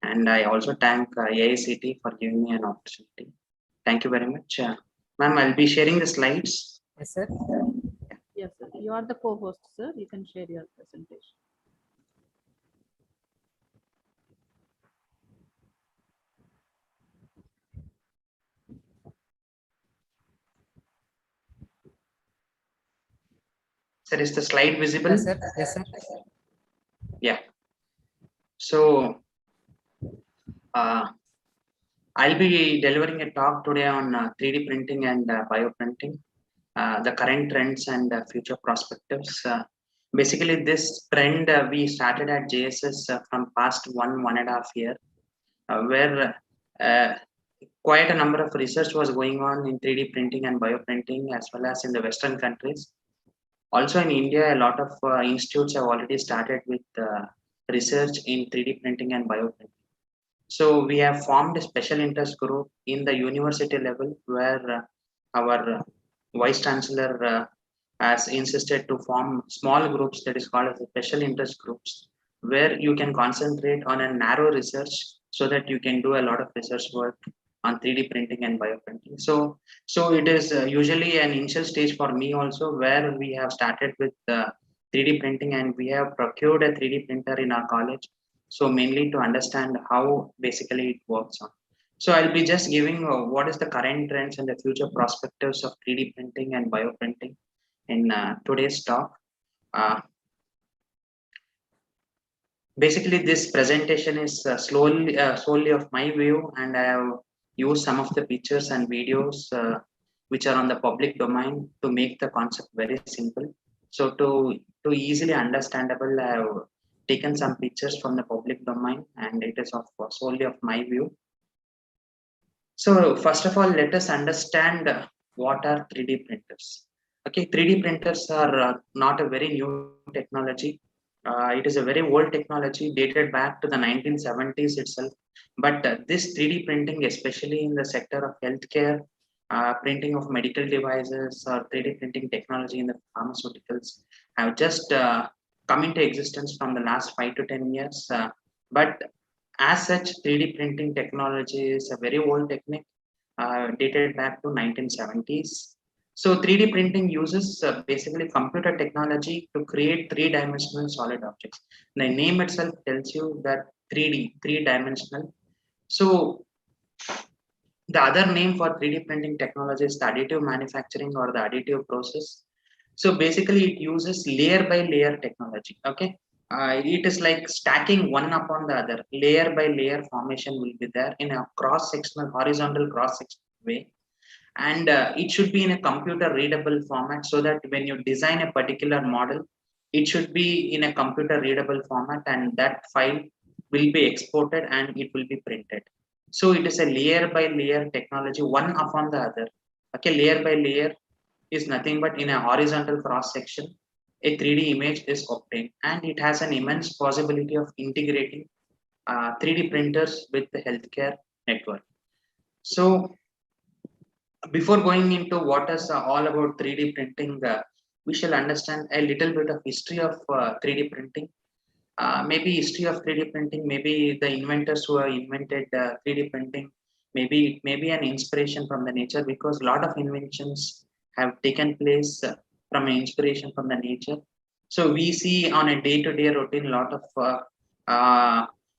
And I also thank AICT for giving me an opportunity. Thank you very much. Ma'am, I'll be sharing the slides. Yes, sir. Yes, sir. You are the co-host, sir. You can share your presentation. Sir, is the slide visible? Yes, sir. Yes, sir. Yeah. So, I'll be delivering a talk today on 3D printing and bioprinting, the current trends and future perspectives. Basically, this trend we started at JSS from past 1.5 year, where quite a number of research was going on in 3D printing and bioprinting, as well as in the Western countries. Also in India, a lot of institutes have already started with research in 3D printing and bioprinting. So we have formed a special interest group in the university level, where our vice chancellor has insisted to form small groups, that is called as special interest groups, where you can concentrate on a narrow research so that you can do a lot of research work on 3D printing and bioprinting. So it is usually an initial stage for me also, where we have started with 3D printing, and we have procured a 3D printer in our college. So mainly to understand how basically it works on. So I'll be just giving what is the current trends and the future perspectives of 3D printing and bioprinting in today's talk. Basically, this presentation is solely of my view, and I have used some of the pictures and videos which are on the public domain to make the concept very simple. So to easily understandable, I have taken some pictures from the public domain, and it is of solely of my view. So first of all, let us understand what are 3D printers. Okay, 3D printers are not a very new technology. It is a very old technology dated back to the 1970s itself. But this 3D printing, especially in the sector of healthcare, printing of medical devices, or 3D printing technology in the pharmaceuticals, have just come into existence from the last 5 to 10 years. But as such, 3D printing technology is a very old technique dated back to 1970s. So 3D printing uses basically computer technology to create three-dimensional solid objects. The name itself tells you that 3D, three-dimensional. So the other name for 3D printing technology is the additive manufacturing or the additive process. So basically it uses layer by layer technology. Okay. it is like stacking one upon the other, layer by layer formation will be there in a cross-sectional, horizontal cross-sectional way. And it should be in a computer readable format, so that when you design a particular model, it should be in a computer readable format, and that file will be exported and it will be printed. So it is a layer by layer technology, one upon the other. Okay, layer by layer is nothing but in a horizontal cross section, a 3D image is obtained, and it has an immense possibility of integrating 3D printers with the healthcare network. So before going into what is all about 3D printing, we shall understand a little bit of history of 3D printing. Maybe history of 3D printing, maybe the inventors who have invented 3D printing, maybe it may be an inspiration from the nature, because a lot of inventions have taken place from an inspiration from the nature. So we see on a day-to-day routine a lot of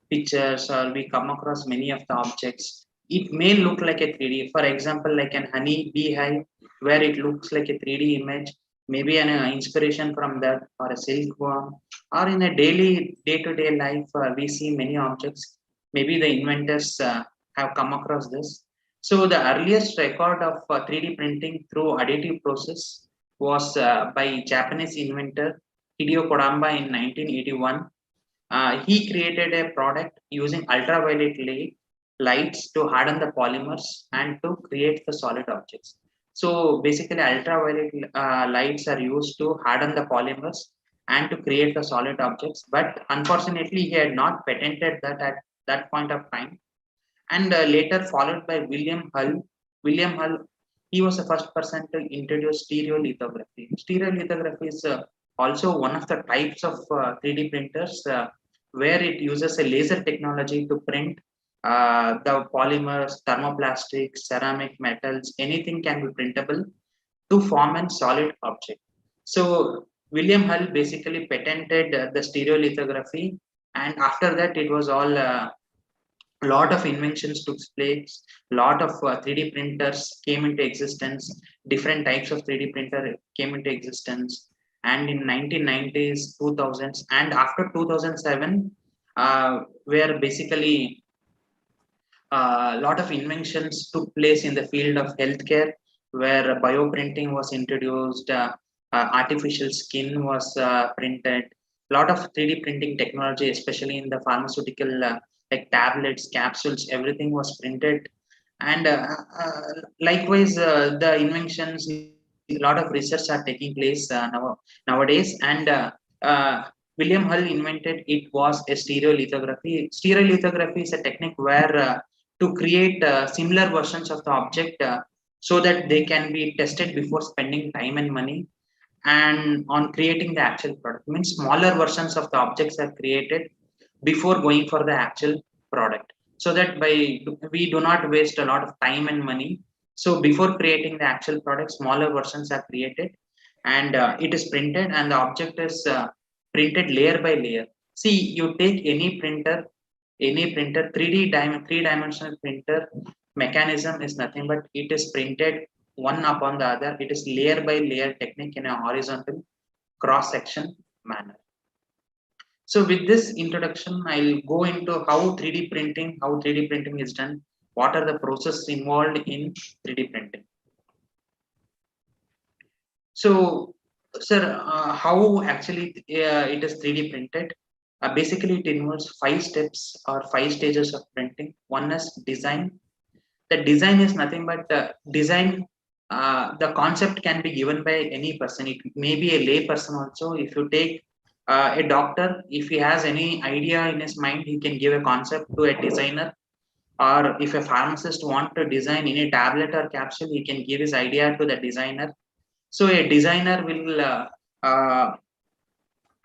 pictures, or we come across many of the objects. It may look like a 3D. For example, like an honey beehive, where it looks like a 3D image, maybe an inspiration from that, or a silkworm, or in a daily day-to-day life, we see many objects. Maybe the inventors have come across this. So the earliest record of 3D printing through additive process was by Japanese inventor Hideo Kodamba in 1981. He created a product using ultraviolet lights to harden the polymers and to create the solid objects. So basically, ultraviolet lights are used to harden the polymers and to create the solid objects. But unfortunately, he had not patented that at that point of time. And later followed by William Hull. William Hull, he was the first person to introduce stereolithography. Stereolithography is also one of the types of 3D printers where it uses a laser technology to print the polymers, thermoplastics, ceramic metals, anything can be printable to form a solid object. So William Hull basically patented the stereolithography, and after that it was all lot of inventions took place, lot of 3D printers came into existence, different types of 3D printer came into existence, and in 1990s, 2000s, and after 2007, where basically a lot of inventions took place in the field of healthcare, where bioprinting was introduced, artificial skin was printed. A lot of 3D printing technology, especially in the pharmaceutical, like tablets, capsules, everything was printed. And likewise, the inventions, a lot of research are taking place nowadays. And William Hull invented it was a stereolithography. Stereolithography is a technique where to create similar versions of the object so that they can be tested before spending time and money and on creating the actual product. Means smaller versions of the objects are created before going for the actual product, so that by we do not waste a lot of time and money. So before creating the actual product, smaller versions are created, and it is printed, and the object is printed layer by layer. See, you take any printer, 3D 3 dimensional printer mechanism is nothing but it is printed one upon the other. It is layer by layer technique in a horizontal cross section manner. So with this introduction, I'll go into how 3D printing is done, what are the processes involved in 3D printing. So, sir, how actually it is 3D printed? Basically, it involves 5 steps or 5 stages of printing. One is design. The design is nothing but design. The concept can be given by any person. It may be a lay person also. If you take a doctor, if he has any idea in his mind, he can give a concept to a designer. Or if a pharmacist want to design any tablet or capsule, he can give his idea to the designer. So a designer will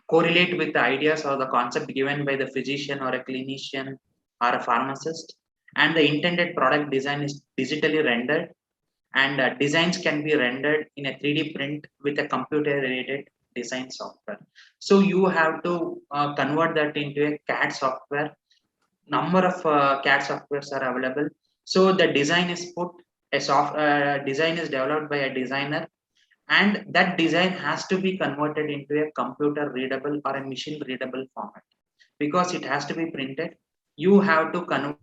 correlate with the ideas or the concept given by the physician or a clinician or a pharmacist, and the intended product design is digitally rendered, and designs can be rendered in a 3D print with a computer-aided design software. So you have to convert that into a CAD software. Number of CAD softwares are available. So the design is put, design is developed by a designer, and that design has to be converted into a computer readable or a machine readable format. Because it has to be printed, you have to convert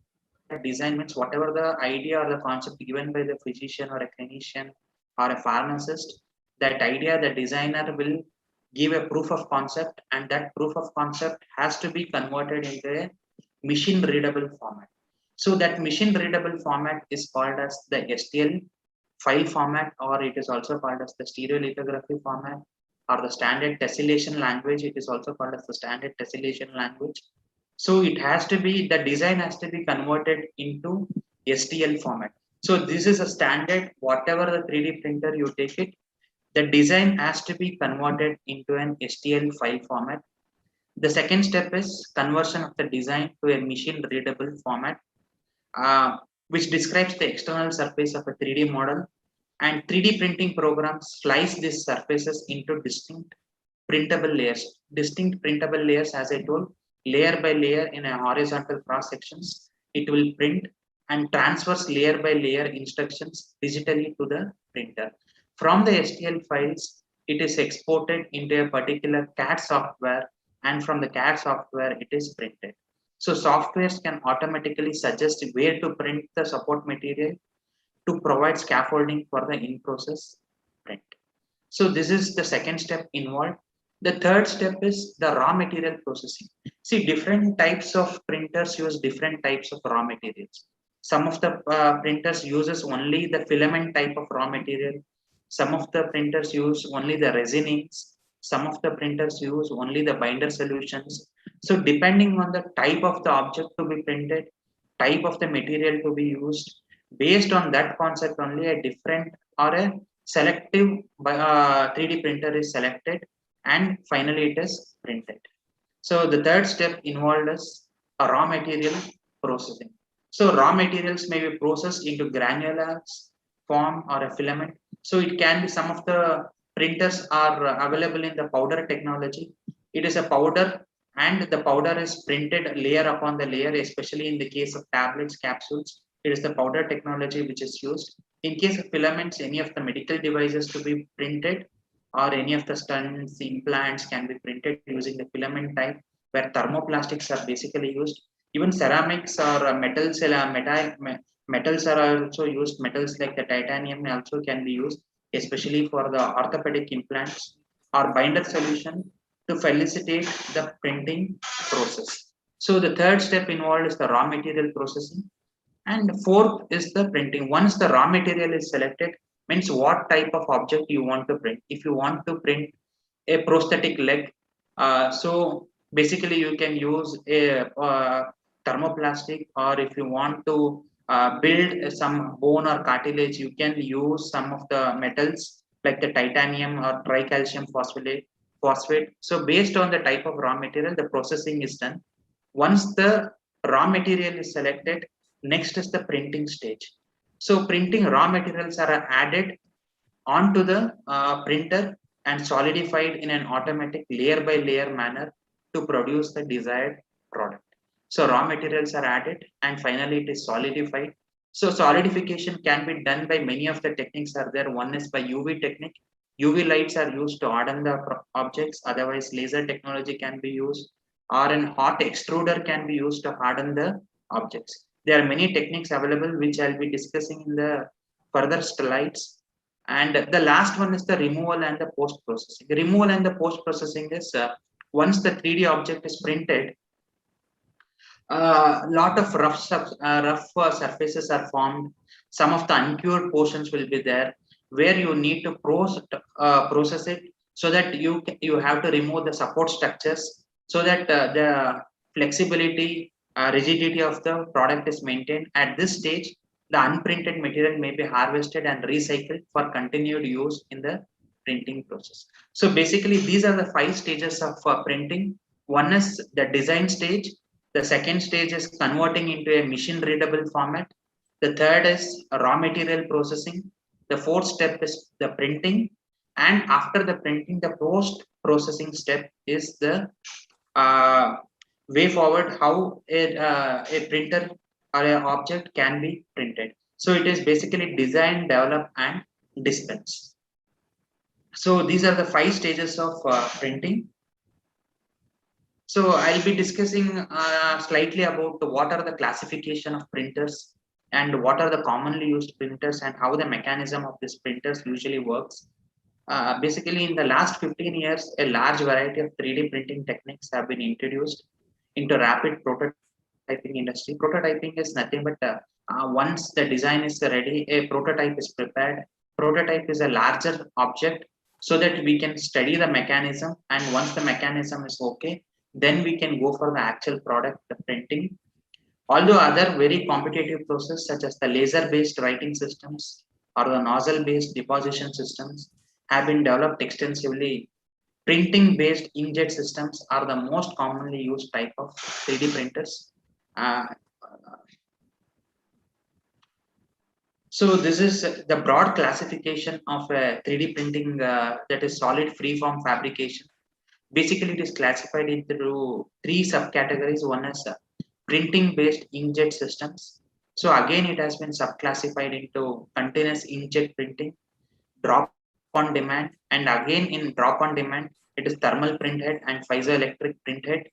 design, means whatever the idea or the concept given by the physician or a clinician or a pharmacist, that idea the designer will give a proof of concept, and that proof of concept has to be converted into a machine readable format. So that machine readable format is called as the STL file format, or it is also called as the stereolithography format, or the standard tessellation language. It is also called as the standard tessellation language. So it has to be, the design has to be converted into STL format. So this is a standard, whatever the 3D printer you take it, the design has to be converted into an STL file format. The second step is conversion of the design to a machine readable format, which describes the external surface of a 3D model, and 3D printing programs slice these surfaces into distinct printable layers. Distinct printable layers, as I told, layer by layer in a horizontal cross sections, it will print and transfers layer by layer instructions digitally to the printer. From the STL files, it is exported into a particular CAD software, and from the CAD software, it is printed. So softwares can automatically suggest where to print the support material to provide scaffolding for the in-process print. So this is the second step involved. The third step is the raw material processing. See, different types of printers use different types of raw materials. Some of the printers uses only the filament type of raw material. Some of the printers use only the resinings. Some of the printers use only the binder solutions. So depending on the type of the object to be printed, type of the material to be used, based on that concept only a different or a selective 3D printer is selected, and finally it is printed. So the third step involved is a raw material processing. So raw materials may be processed into granular form or a filament. So it can be, some of the printers are available in the powder technology. It is a powder, and the powder is printed layer upon the layer, especially in the case of tablets, capsules. It is the powder technology which is used. In case of filaments, any of the medical devices to be printed, or any of the stents, implants can be printed using the filament type, where thermoplastics are basically used. Even ceramics or metals are also used. Metals like the titanium also can be used, especially for the orthopedic implants or binder solution to facilitate the printing process. So the third step involved is the raw material processing. And fourth is the printing. Once the raw material is selected, means what type of object you want to print. If you want to print a prosthetic leg, so basically you can use a thermoplastic, or if you want to build some bone or cartilage, you can use some of the metals like the titanium or tricalcium phosphate. So based on the type of raw material, the processing is done. Once the raw material is selected, next is the printing stage. So printing raw materials are added onto the printer and solidified in an automatic layer by layer manner to produce the desired product. So raw materials are added and finally it is solidified. So solidification can be done by many of the techniques are there. One is by UV technique. UV lights are used to harden the objects. Otherwise, laser technology can be used, or an hot extruder can be used to harden the objects. There are many techniques available which I'll be discussing in the further slides. And the last one is the removal and the post processing. The removal and the post processing is once the 3D object is printed, a lot of rough surfaces are formed. Some of the uncured portions will be there, where you need to process it, so that you have to remove the support structures, so that the flexibility, rigidity of the product is maintained. At this stage, the unprinted material may be harvested and recycled for continued use in the printing process. So basically, these are the 5 stages of printing. One is the design stage. The second stage is converting into a machine readable format. The third is raw material processing. The fourth step is the printing. And after the printing, the post processing step is the way forward how a printer or an object can be printed. So it is basically design, develop, and dispense. So these are the 5 stages of printing. So I'll be discussing slightly about what are the classification of printers and what are the commonly used printers and how the mechanism of these printers usually works. Basically, in the last 15 years, a large variety of 3D printing techniques have been introduced into rapid prototyping industry. Prototyping is nothing but once the design is ready, a prototype is prepared. Prototype is a larger object so that we can study the mechanism, and once the mechanism is okay, then we can go for the actual product, the printing. Although other very competitive processes such as the laser-based writing systems or the nozzle-based deposition systems have been developed extensively, printing-based inkjet systems are the most commonly used type of 3D printers. Uh, so this is the broad classification of a 3D printing that is solid freeform fabrication. Basically, it is classified into 3 subcategories. One is printing based inkjet systems. So again, it has been subclassified into continuous inkjet printing, drop on demand, and again in drop on demand, it is thermal printhead and piezoelectric printhead.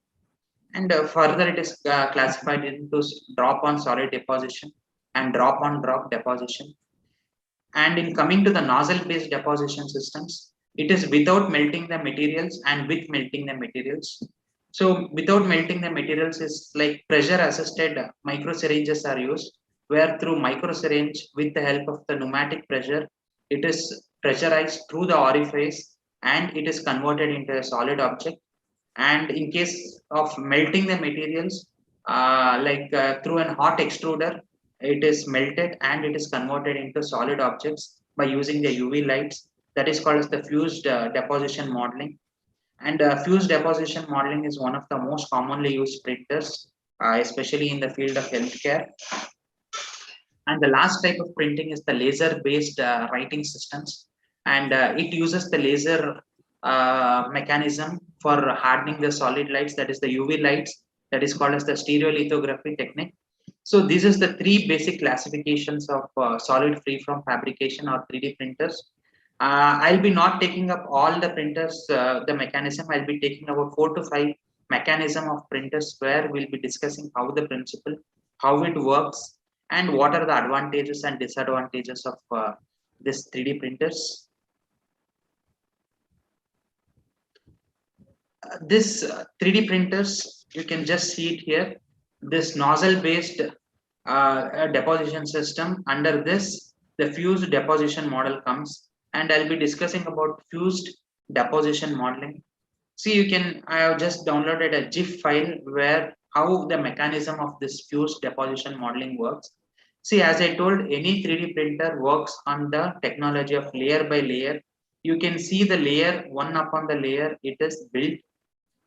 And further, it is classified into drop on solid deposition and drop on drop deposition. And in coming to the nozzle-based deposition systems, it is without melting the materials and with melting the materials. So without melting the materials is like pressure-assisted micro syringes are used, where through micro syringe with the help of the pneumatic pressure, it is pressurized through the orifice and it is converted into a solid object. And in case of melting the materials, through an hot extruder, it is melted and it is converted into solid objects by using the UV lights. That is called as the fused deposition modeling. And fused deposition modeling is one of the most commonly used printers, especially in the field of healthcare. And the last type of printing is the laser-based writing systems, and it uses the laser mechanism for hardening the solid lights, that is the UV lights, that is called as the stereolithography technique. So this is the 3 basic classifications of solid freeform fabrication or 3D printers. I'll be not taking up all the printers, the mechanism. I'll be taking about 4 to 5 mechanism of printers where we'll be discussing how the principle, how it works, and what are the advantages and disadvantages of this 3D printers. This 3D printers, you can just see it here. This nozzle-based deposition system. Under this, the fused deposition model comes, and I'll be discussing about fused deposition modeling. See, you can, I have just downloaded a GIF file where how the mechanism of this fused deposition modeling works. See, as I told, any 3D printer works on the technology of layer by layer. You can see the layer, one upon the layer, it is built.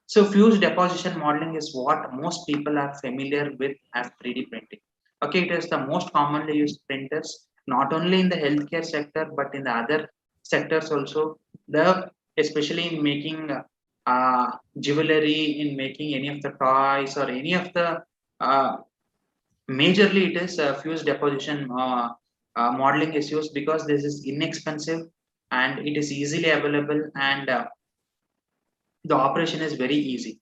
So fused deposition modeling is what most people are familiar with as 3D printing. Okay, it is the most commonly used printers, not only in the healthcare sector, but in the other sectors also. Especially in making jewelry, in making any of the toys or any of the majorly it is fused deposition modeling is used because this is inexpensive and it is easily available, and the operation is very easy.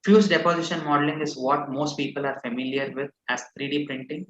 Fused deposition modeling is what most people are familiar with as 3D printing.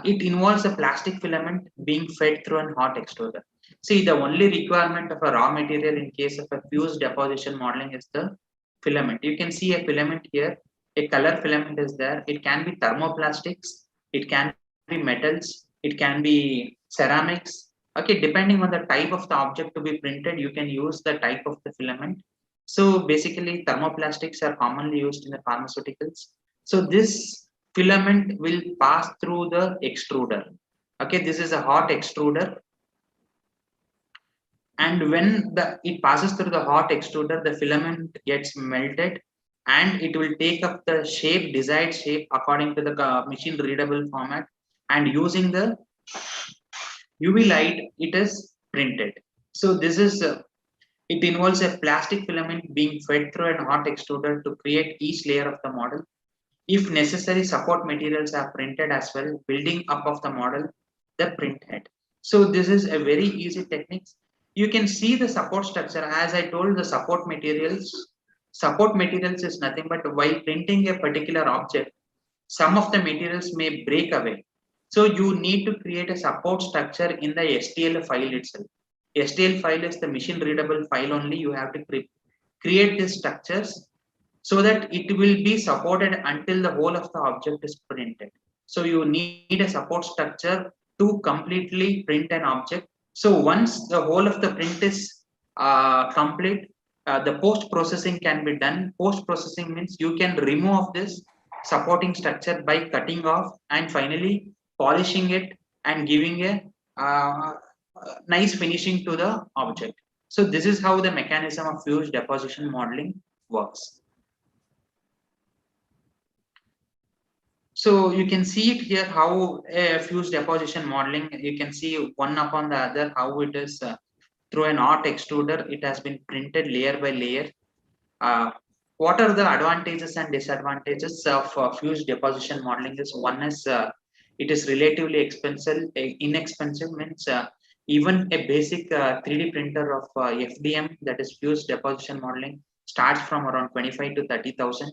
It involves a plastic filament being fed through an hot extruder. See, the only requirement of a raw material in case of a fused deposition modeling is the filament. You can see a filament here, a color filament is there. It can be thermoplastics, it can be metals, it can be ceramics. Okay, depending on the type of the object to be printed, you can use the type of the filament. So basically, thermoplastics are commonly used in the pharmaceuticals. So this filament will pass through the extruder. Okay, this is a hot extruder. And when it passes through the hot extruder, the filament gets melted and it will take up the shape, desired shape according to the machine readable format. And using the UV light, it is printed. So this is it involves a plastic filament being fed through a hot extruder to create each layer of the model. If necessary, support materials are printed as well, building up of the model, the print head. So this is a very easy technique. You can see the support structure. As I told, the support materials is nothing but while printing a particular object, some of the materials may break away. So you need to create a support structure in the STL file itself. STL file is the machine readable file only. You have to create these structures so that it will be supported until the whole of the object is printed. So you need a support structure to completely print an object. So once the whole of the print is complete, the post processing can be done. Post processing means you can remove this supporting structure by cutting off and finally polishing it and giving a nice finishing to the object. So this is how the mechanism of fuse deposition modeling works. So you can see it here how fuse deposition modeling, you can see one upon the other how it is through an art extruder, it has been printed layer by layer. What are the advantages and disadvantages of fuse deposition modeling? Is one is it is relatively expensive. Inexpensive means even a basic 3D printer of FDM, that is fuse deposition modeling, starts from around 25 to 30,000.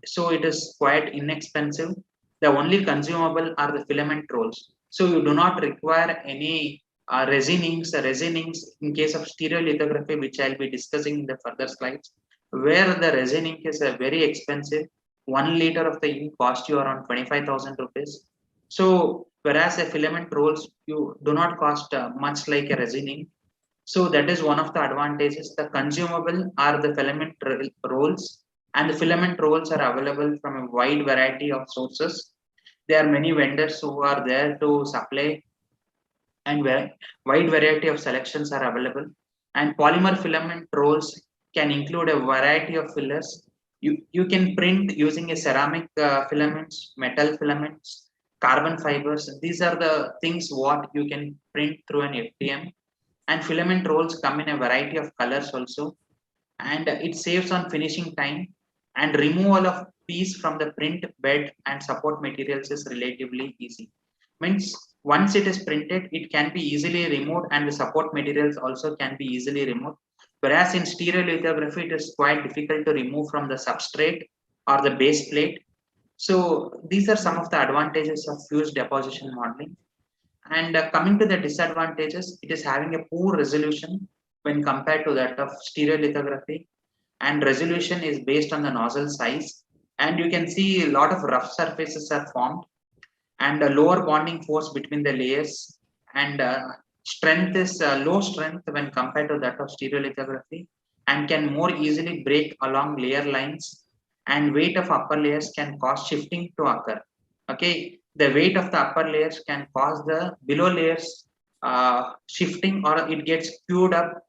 So it is quite inexpensive. The only consumable are the filament rolls. So you do not require any resinings. Resinings in case of stereolithography, which I'll be discussing in the further slides, where the resin ink is very expensive. 1 liter of the ink cost you around 25,000 rupees. So whereas a filament rolls, you do not cost much like a resin ink. So that is one of the advantages. The consumable are the filament rolls, and the filament rolls are available from a wide variety of sources. There are many vendors who are there to supply, and wide variety of selections are available. And polymer filament rolls can include a variety of fillers. You can print using a ceramic filaments, metal filaments, carbon fibers. These are the things what you can print through an FDM. And filament rolls come in a variety of colors also, and it saves on finishing time, and removal of piece from the print bed and support materials is relatively easy. Means once it is printed, it can be easily removed, and the support materials also can be easily removed. Whereas in stereolithography, it is quite difficult to remove from the substrate or the base plate. So these are some of the advantages of fuse deposition modeling. And coming to the disadvantages, it is having a poor resolution when compared to that of stereolithography. And resolution is based on the nozzle size. And you can see a lot of rough surfaces are formed, and a lower bonding force between the layers. And strength is low strength when compared to that of stereolithography, and can more easily break along layer lines. And weight of upper layers can cause shifting to occur. Okay, the weight of the upper layers can cause the below layers shifting, or it gets queued up.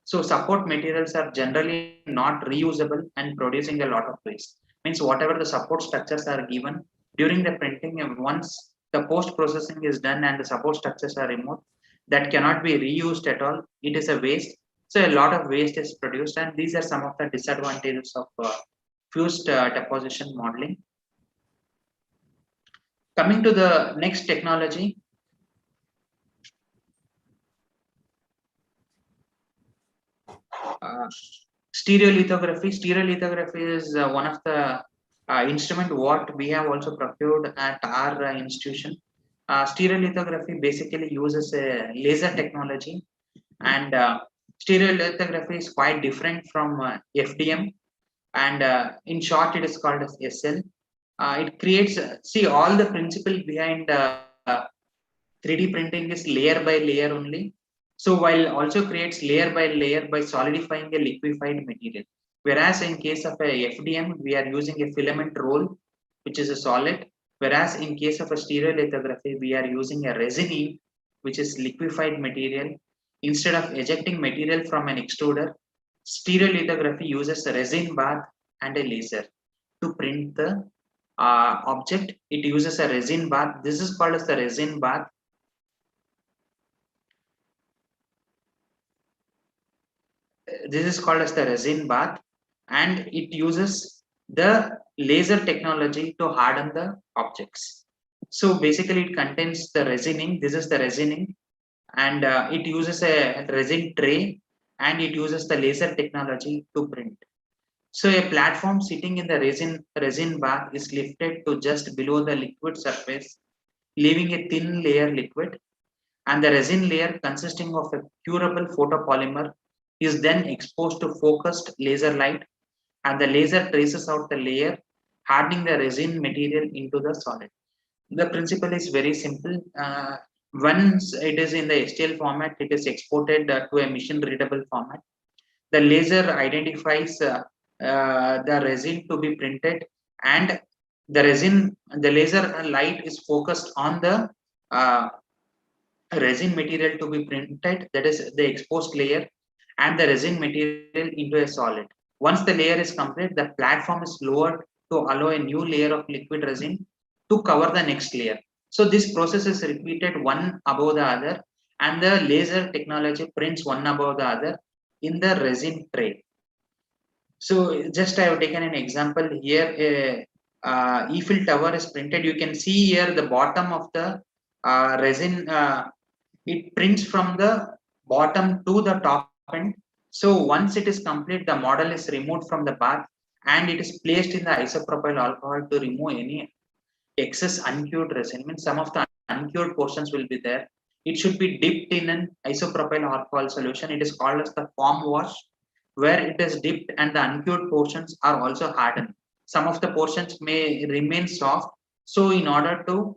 So support materials are generally not reusable and producing a lot of waste. Means whatever the support structures are given during the printing, and once the post processing is done and the support structures are removed, that cannot be reused at all. It is a waste. So a lot of waste is produced, and these are some of the disadvantages of fused deposition modeling. Coming to the next technology, stereolithography. Stereolithography is one of the instrument what we have also procured at our institution. Stereolithography basically uses a laser technology, and stereolithography is quite different from FDM, and in short it is called as SL. It creates, see, all the principle behind 3D printing is layer by layer only. So while also creates layer by layer by solidifying a liquefied material. Whereas in case of a FDM, we are using a filament roll, which is a solid. Whereas in case of a stereolithography, we are using a resin ink, which is liquefied material. Instead of ejecting material from an extruder, stereolithography uses a resin bath and a laser to print the object. It uses a resin bath. This is called as the resin bath. This is called as the resin bath, and it uses the laser technology to harden the objects. So basically it contains the resining. This is the resining, and it uses a resin tray, and it uses the laser technology to print. So a platform sitting in the resin bath is lifted to just below the liquid surface, leaving a thin layer liquid, and the resin layer consisting of a curable photopolymer is then exposed to focused laser light, and the laser traces out the layer, hardening the resin material into the solid. The principle is very simple. Once it is in the STL format, it is exported to a machine readable format. The laser identifies the resin to be printed, and the laser light is focused on the uh, resin material to be printed, that is the exposed layer, and the resin material into a solid. Once the layer is complete, the platform is lowered to allow a new layer of liquid resin to cover the next layer. So this process is repeated one above the other, and the laser technology prints one above the other in the resin tray. So just I have taken an example here. Eiffel Tower is printed. You can see here the bottom of the resin. It prints from the bottom to the top end. So once it is complete, the model is removed from the bath, and it is placed in the isopropyl alcohol to remove any excess uncured resin. Means some of the uncured portions will be there. It should be dipped in an isopropyl alcohol solution. It is called as the foam wash, where it is dipped and the uncured portions are also hardened. Some of the portions may remain soft. So in order to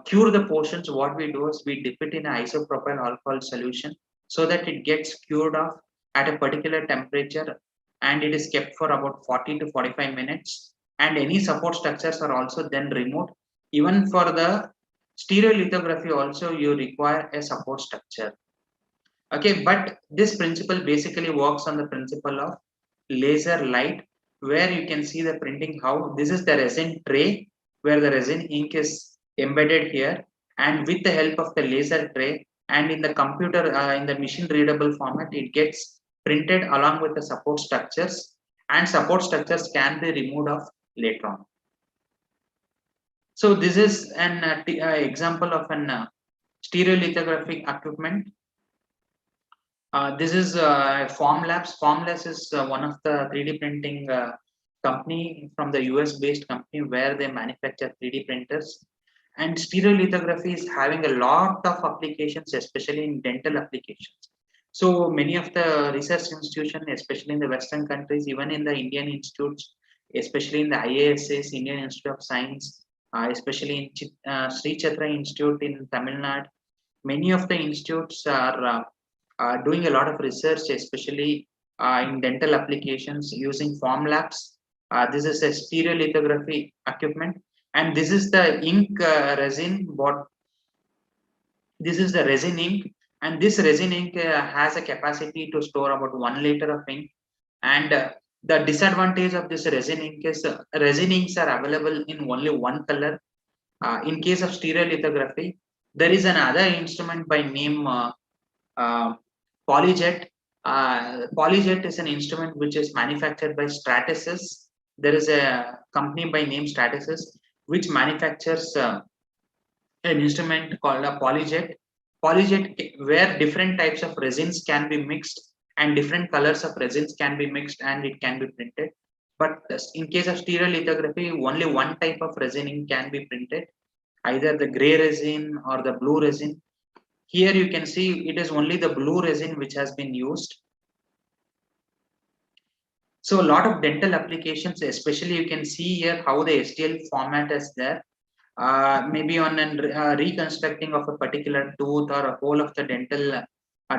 cure the portions, what we do is we dip it in an isopropyl alcohol solution so that it gets cured off at a particular temperature, and it is kept for about 40 to 45 minutes, and any support structures are also then removed. Even for the stereolithography also you require a support structure. Okay, but this principle basically works on the principle of laser light, where you can see the printing how this is the resin tray where the resin ink is embedded here, and with the help of the laser tray and in the computer in the machine readable format, it gets printed along with the support structures, and support structures can be removed off later on. So this is an example of an stereolithographic equipment. This is Formlabs. Formlabs is one of the 3D printing company from the US based company where they manufacture 3D printers. And stereolithography is having a lot of applications, especially in dental applications. So many of the research institutions, especially in the Western countries, even in the Indian institutes, especially in the IASS, Indian Institute of Science, especially in Sri Chitra Institute in Tamil Nadu, many of the institutes are doing a lot of research, especially in dental applications using Formlabs. This is a stereolithography equipment, and this is the ink resin. This is the resin ink, and this resin ink has a capacity to store about 1 liter of ink. And the disadvantage of this resin ink is resin inks are available in only one color. In case of stereolithography, there is another instrument by name Polyjet. Polyjet is an instrument which is manufactured by Stratasys. There is a company by name Stratasys which manufactures an instrument called a Polyjet. Polyjet, where different types of resins can be mixed and different colors of resins can be mixed and it can be printed. But in case of stereolithography, only one type of resin can be printed, either the gray resin or the blue resin. Here you can see it is only the blue resin which has been used. So a lot of dental applications, especially you can see here how the STL format is there. Maybe on reconstructing of a particular tooth or a whole of the dental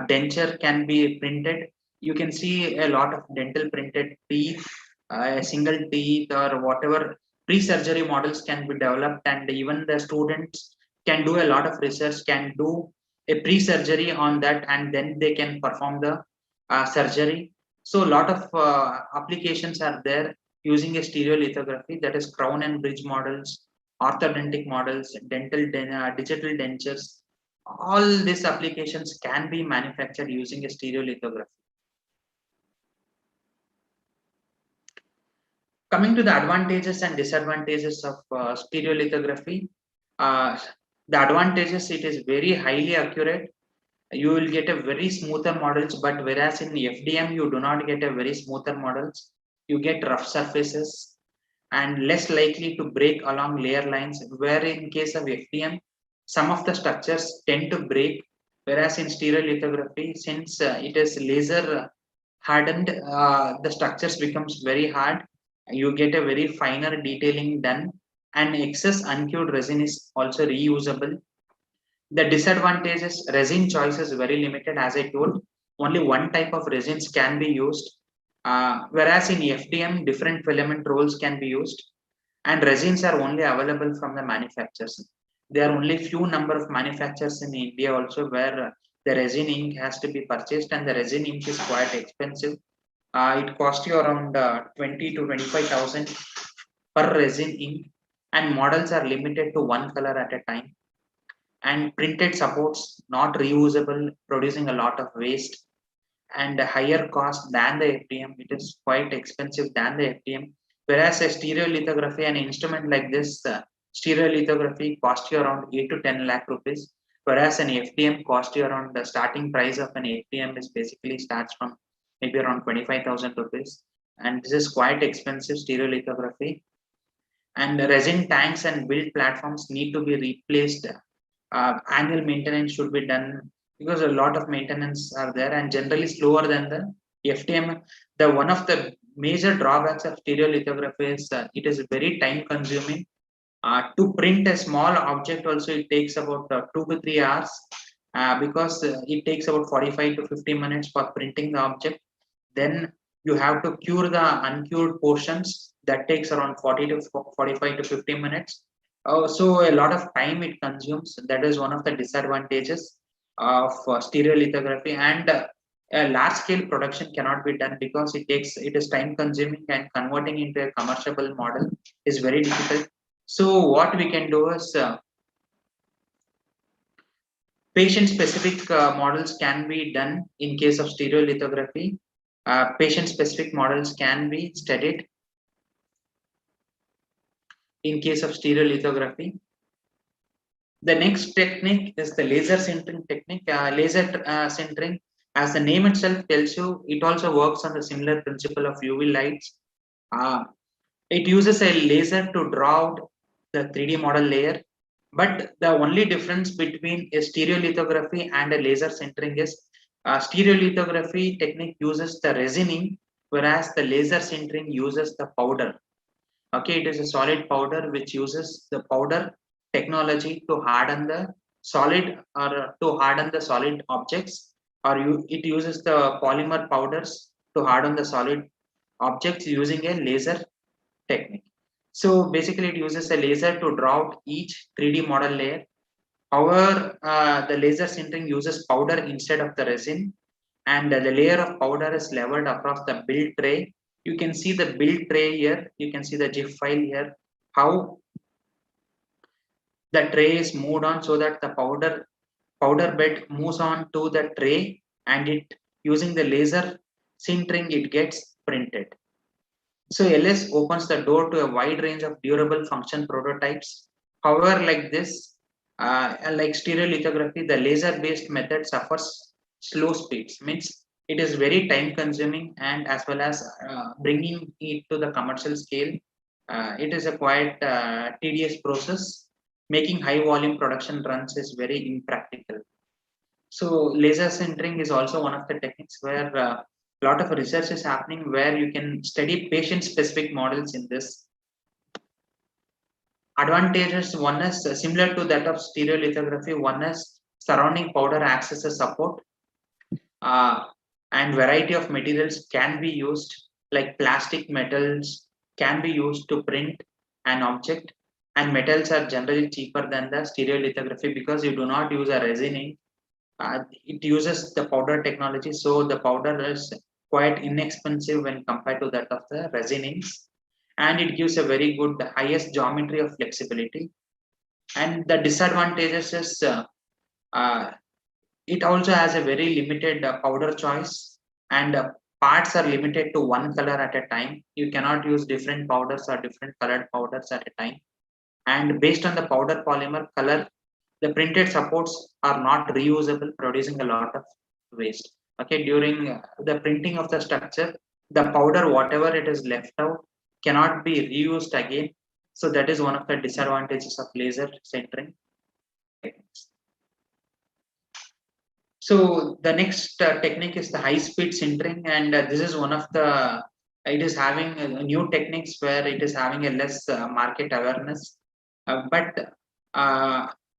denture can be printed. You can see a lot of dental printed teeth, a single teeth or whatever pre-surgery models can be developed, and even the students can do a lot of research, can do a pre-surgery on that, and then they can perform the surgery. So a lot of applications are there using a stereolithography, that is crown and bridge models, orthodontic models, digital dentures. All these applications can be manufactured using a stereolithography. Coming to the advantages and disadvantages of stereolithography, The advantages, it is very highly accurate. You will get a very smoother models, but whereas in FDM, you do not get a very smoother models. You get rough surfaces and less likely to break along layer lines, where in case of FDM, some of the structures tend to break, whereas in stereolithography, since it is laser hardened, the structures becomes very hard. You get a very finer detailing done, and excess uncured resin is also reusable. The disadvantages, resin choice is very limited. As I told, only one type of resins can be used. Whereas in FDM, different filament rolls can be used, and resins are only available from the manufacturers. There are only few number of manufacturers in India also where the resin ink has to be purchased, and the resin ink is quite expensive. It costs you around 20 to 25,000 per resin ink, and models are limited to one color at a time, and printed supports not reusable, producing a lot of waste and a higher cost than the FDM. It is quite expensive than the FDM. Whereas a stereolithography, an instrument like this, stereolithography cost you around 8 to 10 lakh rupees. Whereas an FDM cost you around, the starting price of an FDM is basically starts from maybe around 25,000 rupees. And this is quite expensive stereolithography. And resin tanks and build platforms need to be replaced. Annual maintenance should be done because a lot of maintenance are there, and generally slower than the FTM. The one of the major drawbacks of stereolithography is it is very time consuming. To print a small object also, it takes about 2 to 3 hours, because it takes about 45 to 50 minutes for printing the object. Then you have to cure the uncured portions, that takes around 40 to 45 to 50 minutes. So a lot of time it consumes. That is one of the disadvantages of stereolithography, and a large scale production cannot be done because it is time consuming, and converting into a commercial model is very difficult. So what we can do is, patient specific models can be done in case of stereolithography. Patient specific models can be studied in case of stereolithography. The next technique is the laser sintering technique. Laser sintering, as the name itself tells you, it also works on the similar principle of UV lights. It uses a laser to draw out the 3D model layer. But the only difference between a stereolithography and a laser sintering is, stereolithography technique uses the resining, whereas the laser sintering uses the powder. Okay, it is a solid powder which uses the powder technology to harden the solid, or to harden the solid objects, or it uses the polymer powders to harden the solid objects using a laser technique. So basically, it uses a laser to draw out each 3D model layer. However, the laser sintering uses powder instead of the resin, and the layer of powder is leveled across the build tray. You can see the build tray here. You can see the GIF file here, how the tray is moved on, so that the powder bed moves on to the tray, and it, using the laser sintering, it gets printed. So LS opens the door to a wide range of durable function prototypes. However, like this, like stereolithography, the laser-based method suffers slow speeds. Means it is very time-consuming, and as well as bringing it to the commercial scale, it is a quite tedious process. Making high-volume production runs is very impractical. So laser sintering is also one of the techniques where a lot of research is happening, where you can study patient-specific models in this. Advantages, one is similar to that of stereolithography. One is surrounding powder acts as a support, uh, and variety of materials can be used, like plastic, metals can be used to print an object, and metals are generally cheaper than the stereolithography because you do not use a resin ink. It uses the powder technology, so the powder is quite inexpensive when compared to that of the resin inks, and it gives a very good highest geometry of flexibility. And the disadvantages is, uh, it also has a very limited powder choice, and parts are limited to one color at a time. You cannot use different powders or different colored powders at a time, and based on the powder polymer color, The printed supports are not reusable, producing a lot of waste. Okay, during the printing of the structure, the powder, whatever it is left out, cannot be reused again. So that is one of the disadvantages of laser sintering techniques. So the next technique is the high-speed sintering, and this is one of the. It is having new techniques where it is having a less market awareness, but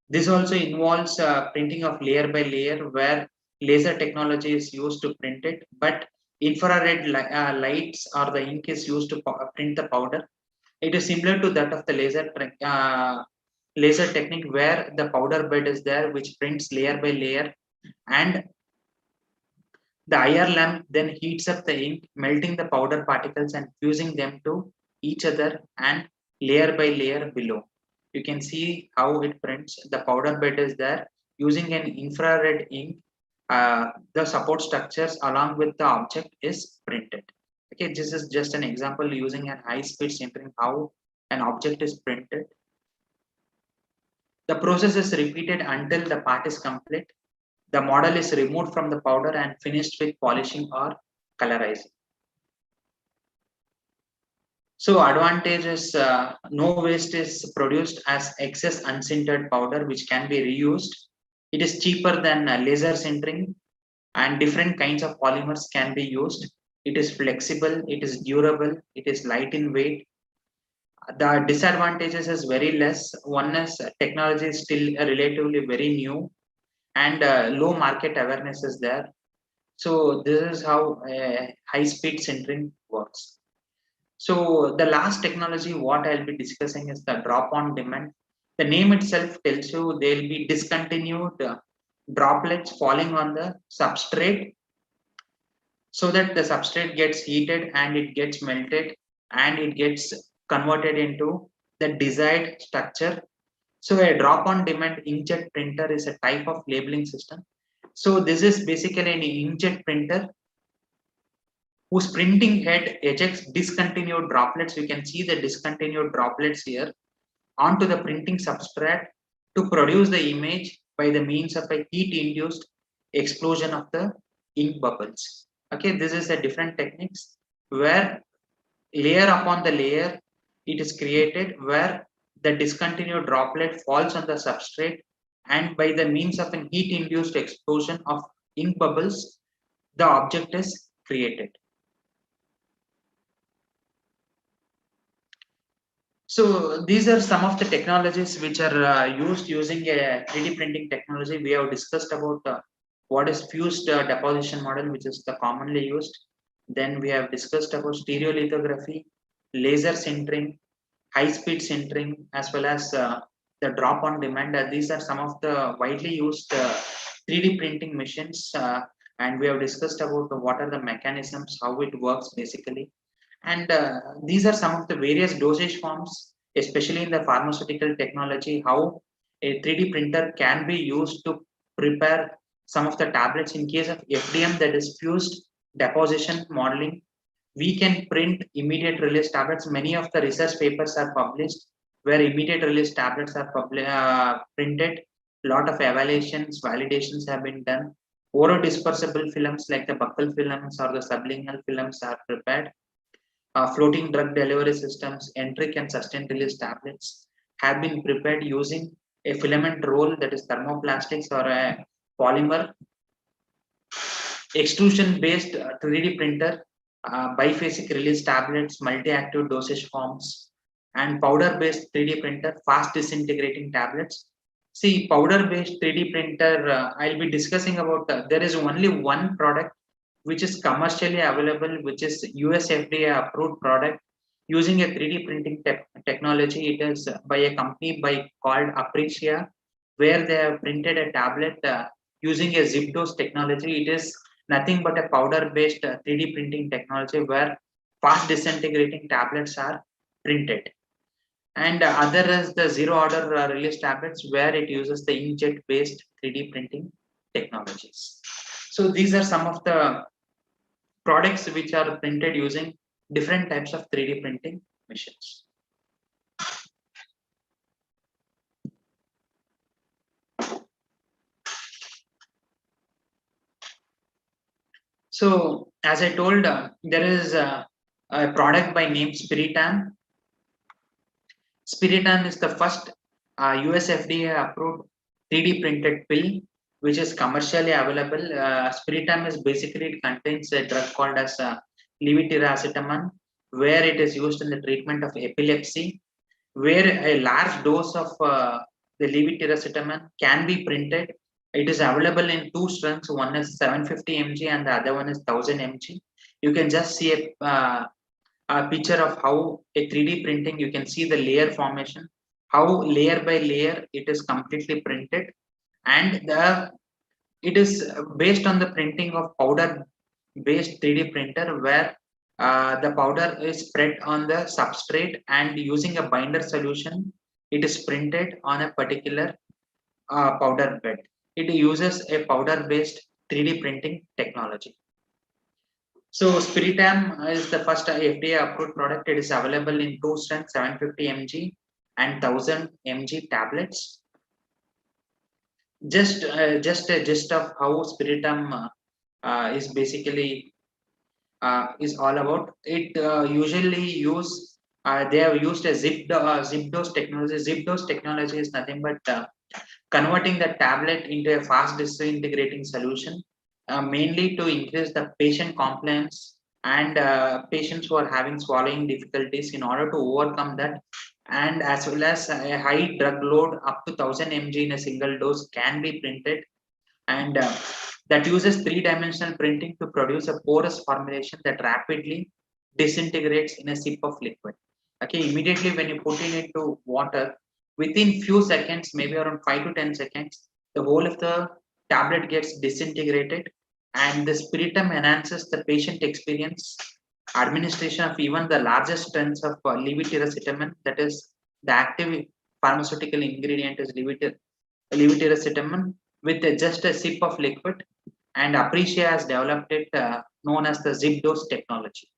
this also involves printing of layer by layer, where laser technology is used to print it, but infrared lights or the ink is used to print the powder. It is similar to that of the laser technique, where the powder bed is there, which prints layer by layer, and the IR lamp then heats up the ink, melting the powder particles and fusing them to each other and layer by layer below. You can see how it prints. The powder bed is there. Using an infrared ink, the support structures along with the object is printed. Okay, this is just an example using a high-speed sintering how an object is printed. The process is repeated until the part is complete. The model is removed from the powder and finished with polishing or colorizing. So advantage is no waste is produced as excess unsintered powder which can be reused. It is cheaper than laser sintering, and different kinds of polymers can be used. It is flexible, it is durable, it is light in weight. The disadvantages is very less. One is technology is still relatively very new, and low market awareness is there. So this is how high-speed sintering works. So the last technology what I'll be discussing is the drop-on demand. The name itself tells you they'll be discontinued droplets falling on the substrate, so that the substrate gets heated and it gets melted and it gets converted into the desired structure. So a drop-on demand inkjet printer is a type of labeling system. So this is basically an inkjet printer whose printing head ejects discontinued droplets. You can see the discontinued droplets here onto the printing substrate to produce the image by the means of a heat-induced explosion of the ink bubbles. Okay, this is a different techniques where layer upon the layer it is created, where the discontinued droplet falls on the substrate, and by the means of an heat-induced explosion of ink bubbles, the object is created. So these are some of the technologies which are used using a 3D printing technology. We have discussed about what is fused deposition model, which is the commonly used. Then we have discussed about stereolithography, laser sintering, high-speed sintering, as well as the drop-on demand. These are some of the widely used 3D printing machines, and we have discussed about what are the mechanisms, how it works basically. And these are some of the various dosage forms, especially in the pharmaceutical technology, how a 3D printer can be used to prepare some of the tablets. In case of FDM, that is fused deposition modeling, we can print immediate release tablets. Many of the research papers are published where immediate release tablets are printed. A lot of evaluations, validations have been done. Orodispersible films like the buccal films or the sublingual films are prepared. Floating drug delivery systems, enteric and sustained release tablets have been prepared using a filament roll, that is thermoplastics or a polymer. Extrusion based 3D printer, biphasic release tablets, multi-active dosage forms, and powder based 3D printer, fast disintegrating tablets. See, powder based 3D printer, I'll be discussing about, there is only one product which is commercially available, which is US FDA approved product using a 3D printing technology. It is by a company called Apricia, where they have printed a tablet using a zip dose technology. It is nothing but a powder based 3D printing technology where fast disintegrating tablets are printed. And other is the zero order release tablets, where it uses the inkjet based 3D printing technologies. So these are some of the products which are printed using different types of 3D printing machines. So as I told, there is a product by name Spiritam. Spiritam is the first US FDA approved 3D printed pill which is commercially available. Spiritam is basically, it contains a drug called as levetiracetam, where it is used in the treatment of epilepsy, where a large dose of the levetiracetam can be printed. It is available in two strengths. One is 750 mg and the other one is 1000 mg. You can just see a picture of how a 3D printing, you can see the layer formation, how layer by layer it is completely printed, and it is based on the printing of powder based 3D printer, where the powder is spread on the substrate and using a binder solution, it is printed on a particular powder bed. It uses a powder based 3D printing technology. So Spiritam is the first FDA approved product. It is available in two strengths, 750 mg and 1000 mg tablets. Just a gist of how Spiritam is basically is all about. It usually use they have used a zip dose technology. Zip dose technology is nothing but converting the tablet into a fast disintegrating solution, mainly to increase the patient compliance and patients who are having swallowing difficulties, in order to overcome that, and as well as a high drug load up to 1000 mg in a single dose can be printed, and that uses three-dimensional printing to produce a porous formulation that rapidly disintegrates in a sip of liquid. Okay, immediately when you put in it to water, within few seconds, maybe around 5 to 10 seconds, the whole of the tablet gets disintegrated, and the Spiritum enhances the patient experience. Administration of even the largest strengths of levetiracetam, that is the active pharmaceutical ingredient is levetiracetam, with just a sip of liquid, and Aprecia has developed it known as the zip dose technology.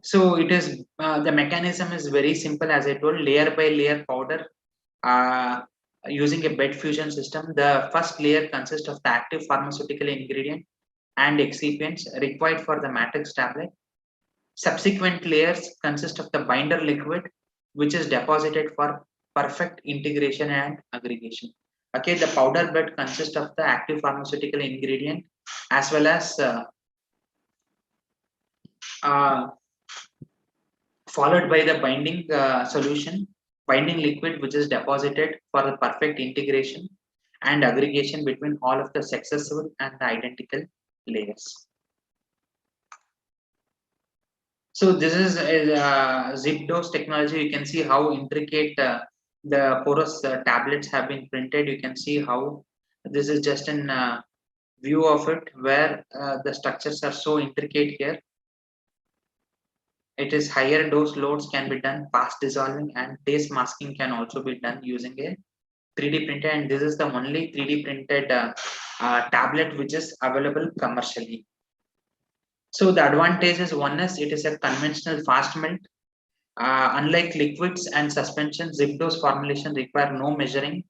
So it is the mechanism is very simple, as I told, layer by layer powder using a bed fusion system. The first layer consists of the active pharmaceutical ingredient and excipients required for the matrix tablet. Subsequent layers consist of the binder liquid, which is deposited for perfect integration and aggregation. Okay, the powder bed consists of the active pharmaceutical ingredient as well as followed by the binding binding liquid, which is deposited for the perfect integration and aggregation between all of the successive and the identical layers. So this is a zip dose technology. You can see how intricate the porous tablets have been printed. You can see how this is just an view of it, where the structures are so intricate here. It is higher dose loads can be done, fast dissolving, and taste masking can also be done using a 3D printer. And this is the only 3D printed tablet which is available commercially. So the advantage is, one is it is a conventional fast melt. Unlike liquids and suspension, zip dose formulation require no measuring,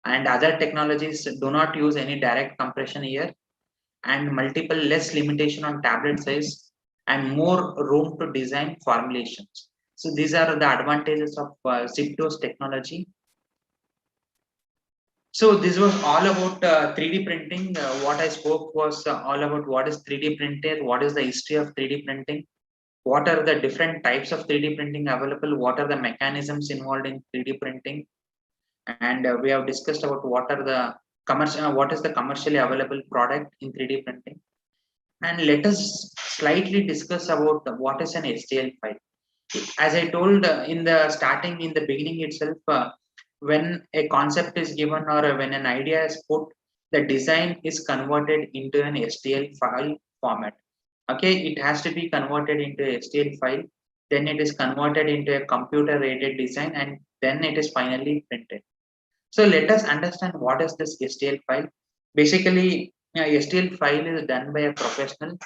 and other technologies do not use any direct compression here, and multiple less limitation on tablet size and more room to design formulations. So these are the advantages of zip dose technology. So this was all about 3D printing. What I spoke was all about what is 3D printed, what is the history of 3D printing, what are the different types of 3D printing available, what are the mechanisms involved in 3D printing, and we have discussed about what are the what is the commercially available product in 3D printing. And let us slightly discuss about what is an STL file. As I told in the starting, in the beginning itself, when a concept is given or when an idea is put, the design is converted into an STL file format. Okay, it has to be converted into a STL file, then it is converted into a computer aided design, and then it is finally printed. So let us understand what is this STL file. Basically, STL file is done by a professional.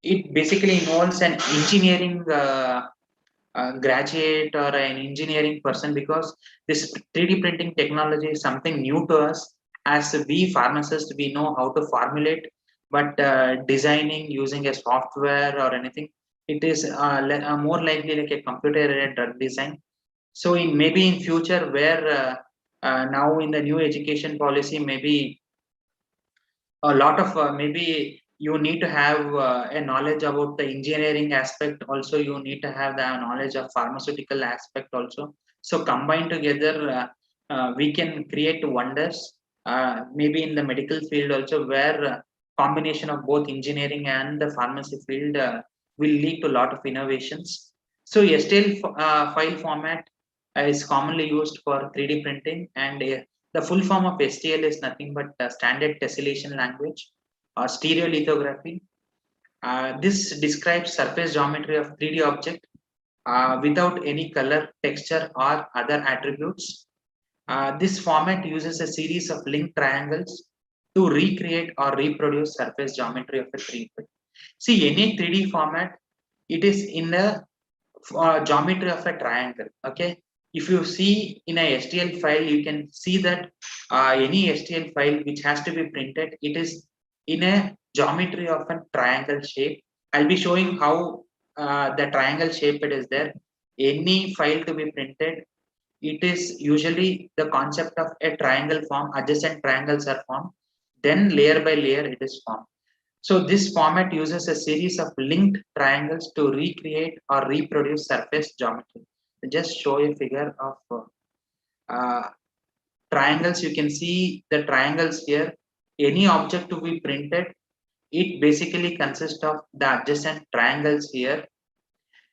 It basically involves an engineering graduate or an engineering person, because this 3D printing technology is something new to us. As we pharmacists, we know how to formulate, but designing using a software or anything, it is more likely like a computer-aided drug design. So in maybe in future where now in the new education policy, maybe a lot of maybe you need to have a knowledge about the engineering aspect. Also, you need to have the knowledge of pharmaceutical aspect also. So combined together, we can create wonders. Maybe in the medical field also, where combination of both engineering and the pharmacy field will lead to a lot of innovations. So STL file format is commonly used for 3D printing, and the full form of STL is nothing but standard tessellation language or stereolithography. This describes surface geometry of 3D object without any color, texture, or other attributes. This format uses a series of linked triangles to recreate or reproduce surface geometry of a 3D. See, any 3D format, it is in the geometry of a triangle. Okay, if you see in a STL file, you can see that any STL file which has to be printed, it is in a geometry of a triangle shape. I'll be showing how the triangle shape it is there. Any file to be printed, it is usually the concept of a triangle form, adjacent triangles are formed, then layer by layer it is formed. So this format uses a series of linked triangles to recreate or reproduce surface geometry. Just show a figure of triangles. You can see the triangles here. Any object to be printed, it basically consists of the adjacent triangles here.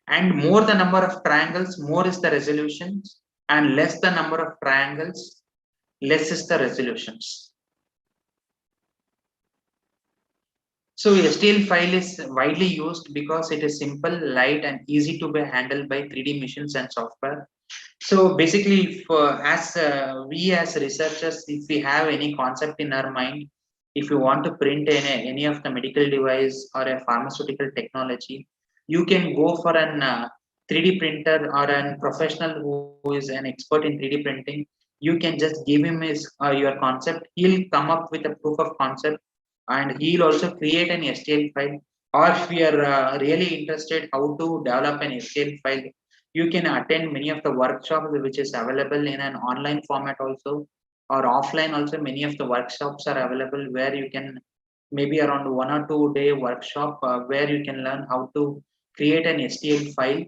And more the number of triangles, more is the resolutions, and less the number of triangles, less is the resolutions. So STL file is widely used because it is simple, light, and easy to be handled by 3D machines and software. So basically, if, as we as researchers, if we have any concept in our mind, if you want to print any of the medical device or a pharmaceutical technology, you can go for an 3D printer or a professional who is an expert in 3D printing. You can just give him his your concept. He'll come up with a proof of concept, and he'll also create an STL file. Or if we are really interested how to develop an STL file, you can attend many of the workshops which is available in an online format also, or offline also. Many of the workshops are available where you can maybe around 1 or 2 day workshop where you can learn how to create an STL file.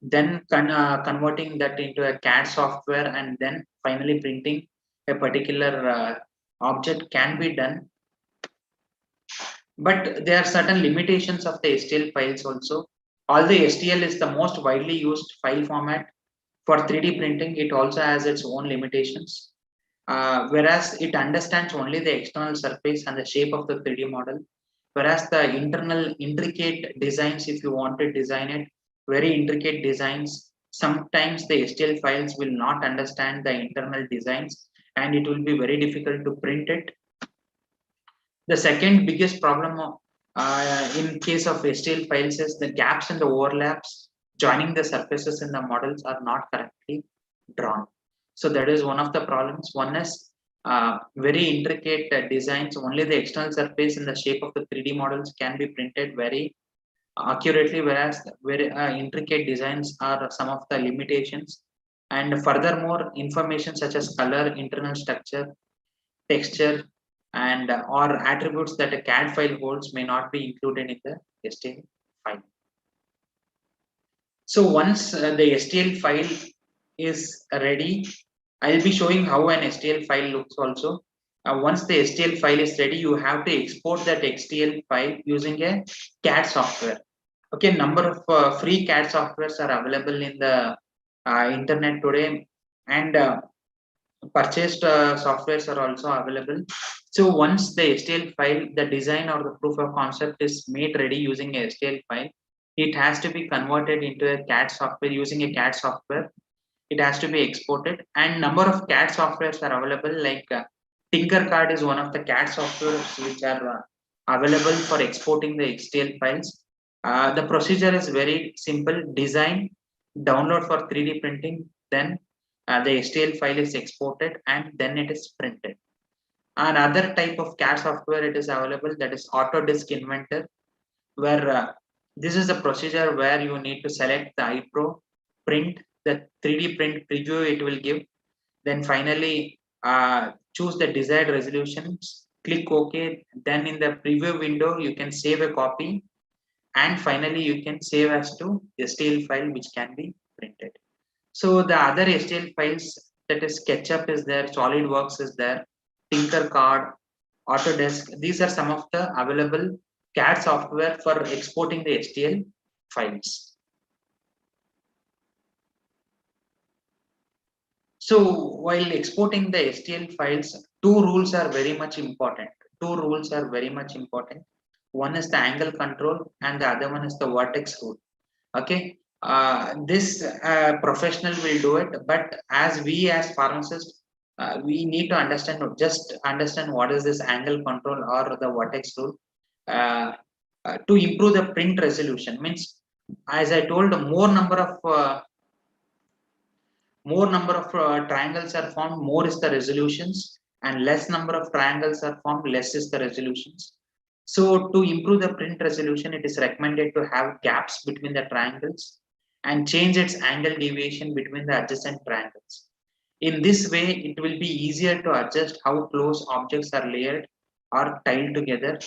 Then converting that into a CAD software, and then finally printing a particular object can be done. But there are certain limitations of the STL files also. Although STL is the most widely used file format for 3D printing, it also has its own limitations. Whereas it understands only the external surface and the shape of the 3D model. Whereas the internal intricate designs, if you want to design it, very intricate designs, sometimes the STL files will not understand the internal designs, and it will be very difficult to print it. The second biggest problem in case of STL files is the gaps and the overlaps joining the surfaces in the models are not correctly drawn. So that is one of the problems. One is very intricate designs. Only the external surface in the shape of the 3D models can be printed very accurately, whereas very intricate designs are some of the limitations. And furthermore, information such as color, internal structure, texture, and or attributes that a CAD file holds may not be included in the STL file. So once the STL file is ready, I'll be showing how an STL file looks also. Once the STL file is ready, you have to export that STL file using a CAD software. Okay, number of free CAD softwares are available in the internet today, and purchased softwares are also available. So once the STL file, the design or the proof of concept is made ready using a STL file, it has to be converted into a CAD software using a CAD software. It has to be exported, and number of CAD softwares are available. Like Tinkercad is one of the CAD softwares which are available for exporting the STL files. The procedure is very simple: design, download for 3D printing, then the STL file is exported, and then it is printed. Another type of CAD software it is available, that is Autodesk Inventor, where this is a procedure where you need to select the iPro, print the 3D print preview it will give, then finally choose the desired resolutions, click OK. Then in the preview window, you can save a copy, and finally you can save as to STL file which can be printed. So the other STL files, that is SketchUp is there, SolidWorks is there, Tinkercad, Autodesk. These are some of the available CAD software for exporting the STL files. So while exporting the STL files, two rules are very much important. One is the angle control and the other one is the vertex rule. Okay. This professional will do it, but as we as pharmacists, we need to understand what is this angle control or the vertex rule to improve the print resolution. Means, as I told, more number of triangles are formed, more is the resolutions, and less number of triangles are formed, less is the resolutions. So to improve the print resolution, it is recommended to have gaps between the triangles and change its angle deviation between the adjacent triangles. In this way, it will be easier to adjust how close objects are layered or tiled together.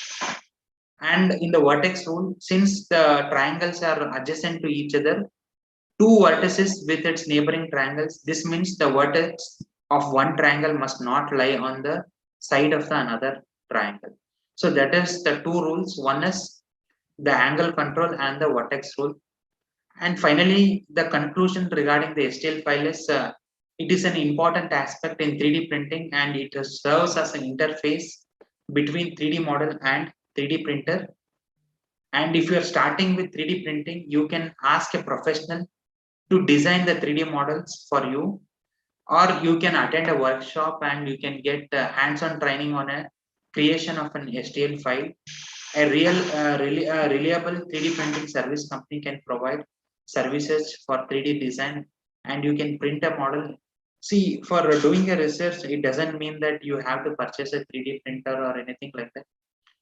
And in the vertex rule, since the triangles are adjacent to each other, two vertices with its neighboring triangles, this means the vertex of one triangle must not lie on the side of the another triangle. So that is the two rules. One is the angle control and the vertex rule. And finally, the conclusion regarding the STL file is it is an important aspect in 3D printing, and it serves as an interface between 3D model and 3D printer. And if you are starting with 3D printing, you can ask a professional to design the 3D models for you, or you can attend a workshop and you can get hands-on training on a creation of an STL file. A reliable 3D printing service company can provide services for 3D design, and you can print a model. See, for doing a research, it doesn't mean that you have to purchase a 3D printer or anything like that.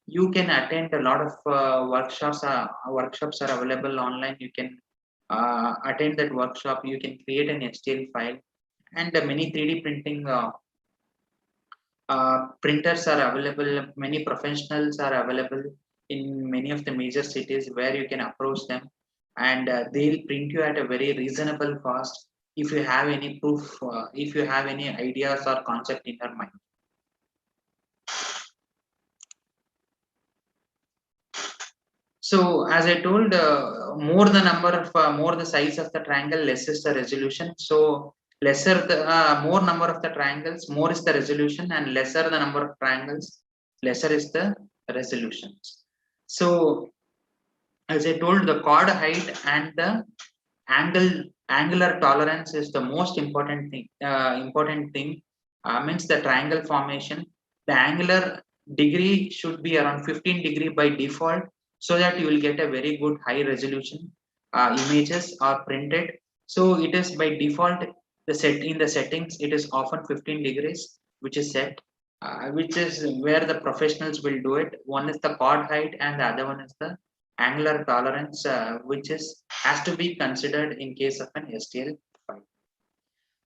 You can attend a lot of workshops. Workshops are available online. You can attend that workshop. You can create an STL file, and many 3D printing printers are available. Many professionals are available in many of the major cities where you can approach them, and they'll print you at a very reasonable cost if you have any proof, if you have any ideas or concept in your mind. So as I told, more the size of the triangle, less is the resolution. So lesser the more number of the triangles, more is the resolution, and lesser the number of triangles, lesser is the resolutions. So as I told, the chord height and the angular tolerance is the most important thing. Means the triangle formation. The angular degree should be around 15 degree by default, so that you will get a very good high resolution images are printed. So it is by default the settings. It is often 15 degrees, which is set, which is where the professionals will do it. One is the chord height, and the other one is the angular tolerance, which has to be considered in case of an STL file.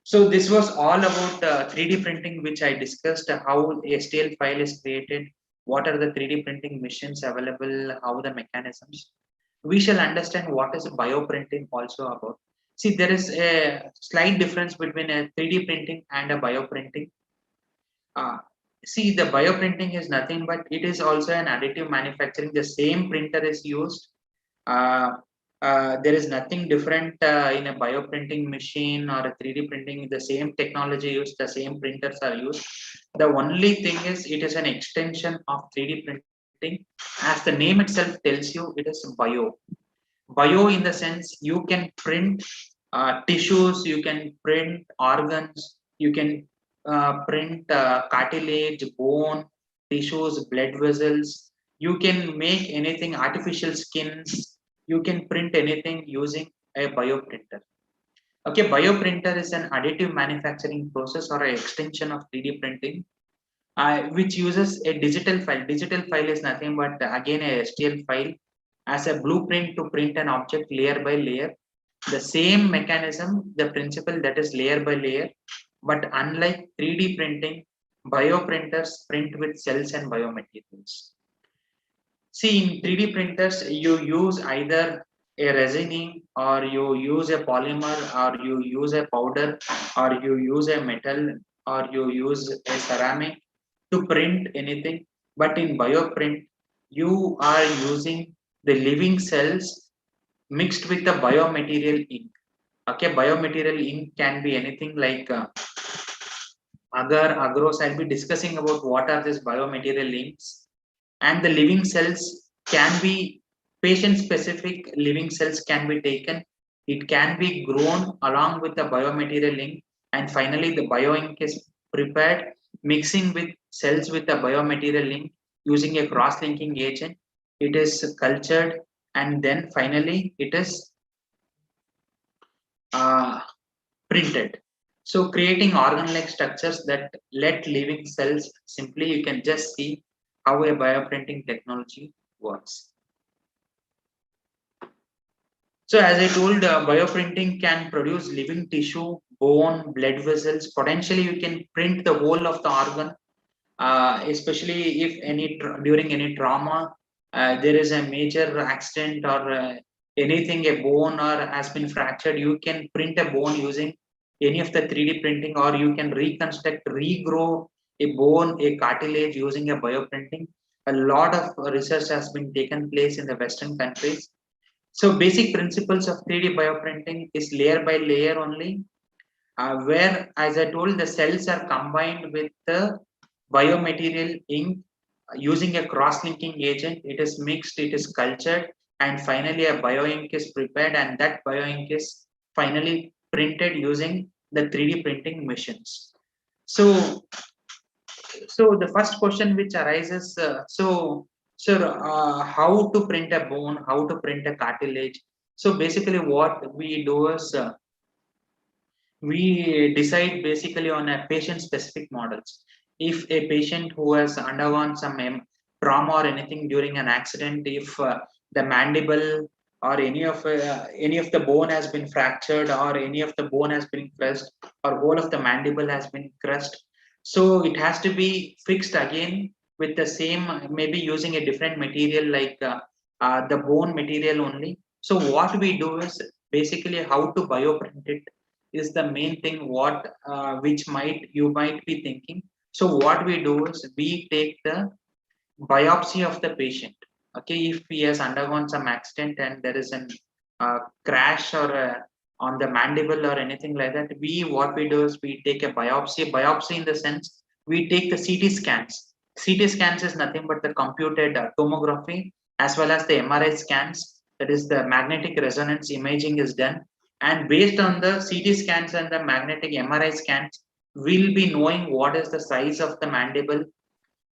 So this was all about 3D printing, which I discussed how STL file is created, what are the 3D printing machines available, how the mechanisms. We shall understand what is bioprinting also about. See, there is a slight difference between a 3D printing and a bioprinting. See, the bioprinting is nothing but it is also an additive manufacturing. The same printer is used. There is nothing different in a bioprinting machine or a 3D printing. The same technology used, the same printers are used. The only thing is it is an extension of 3D printing. As the name itself tells you, it is bio. Bio in the sense you can print tissues, you can print organs, you can print cartilage, bone, tissues, blood vessels. You can make anything, artificial skins. You can print anything using a bioprinter. Okay, bioprinter is an additive manufacturing process or an extension of 3D printing. which uses a digital file. Digital file is nothing but again a STL file as a blueprint to print an object layer by layer. The same mechanism, the principle, that is layer by layer, but unlike 3D printing, bioprinters print with cells and biomaterials. See, in 3D printers, you use either a resining, or you use a polymer, or you use a powder, or you use a metal, or you use a ceramic to print anything. But in bioprint, you are using the living cells mixed with the biomaterial ink. Okay, biomaterial ink can be anything like agar, agros. I'll be discussing about what are these biomaterial inks. And the living cells can be patient specific living cells can be taken. It can be grown along with the biomaterial ink, and finally the bio ink is prepared mixing with cells with the biomaterial ink using a cross-linking agent. It is cultured, and then finally it is printed. So creating organ-like structures that let living cells, simply you can just see how a bioprinting technology works. So as I told, bioprinting can produce living tissue, bone, blood vessels. Potentially you can print the whole of the organ, especially if during any trauma, there is a major accident, or anything, a bone or has been fractured, you can print a bone using any of the 3D printing, or you can reconstruct, regrow a bone, a cartilage using a bioprinting. A lot of research has been taken place in the Western countries. So basic principles of 3D bioprinting is layer by layer only, where, as I told, the cells are combined with the biomaterial ink using a cross-linking agent. It is mixed, it is cultured, and finally a bio ink is prepared, and that bio ink is finally printed using the 3D printing machines. So the first question which arises, how to print a bone, how to print a cartilage? So basically what we do is, we decide basically on a patient specific models. If a patient who has undergone some trauma or anything during an accident, if the mandible or any of the bone has been fractured, or any of the bone has been crushed, or whole of the mandible has been crushed, so it has to be fixed again with the same, maybe using a different material like the bone material only. So what we do is basically how to bioprint it is the main thing, what which you might be thinking. So what we do is we take the biopsy of the patient. Okay, if he has undergone some accident and there is an crash or on the mandible or anything like that, what we do is we take a biopsy in the sense we take the CT scans. CT scans is nothing but the computed tomography, as well as the MRI scans, that is the magnetic resonance imaging is done, and based on the CT scans and the magnetic MRI scans, we'll be knowing what is the size of the mandible,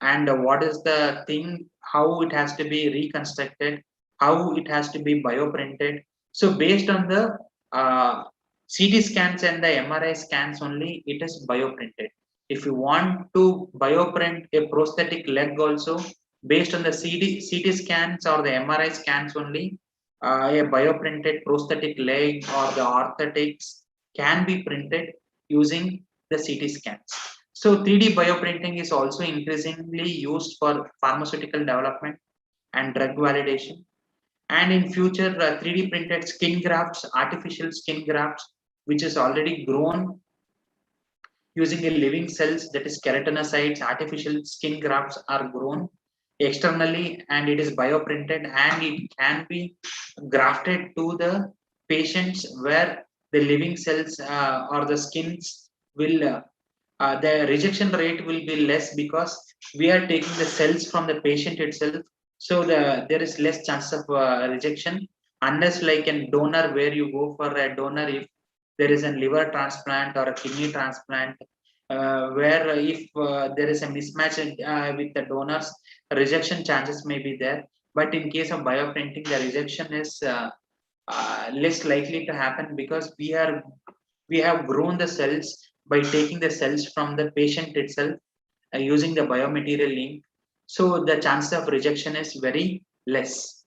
and what is the thing, how it has to be reconstructed, how it has to be bioprinted. So based on the CT scans and the MRI scans only, it is bioprinted. If you want to bioprint a prosthetic leg also, based on the CT scans or the MRI scans only, a bioprinted prosthetic leg or the orthotics can be printed using the CT scans. So 3D bioprinting is also increasingly used for pharmaceutical development and drug validation. And in future, 3D printed skin grafts, artificial skin grafts, which is already grown using a living cells, that is keratinocytes, artificial skin grafts are grown externally, and it is bioprinted, and it can be grafted to the patients, where the living cells or the skins will the rejection rate will be less, because we are taking the cells from the patient itself. So there is less chance of rejection, unless like a donor, where you go for a donor if there is a liver transplant or a kidney transplant, where if there is a mismatch with the donors, rejection chances may be there. But in case of bioprinting, the rejection is less likely to happen, because we have grown the cells by taking the cells from the patient itself, using the biomaterial ink. So the chance of rejection is very less.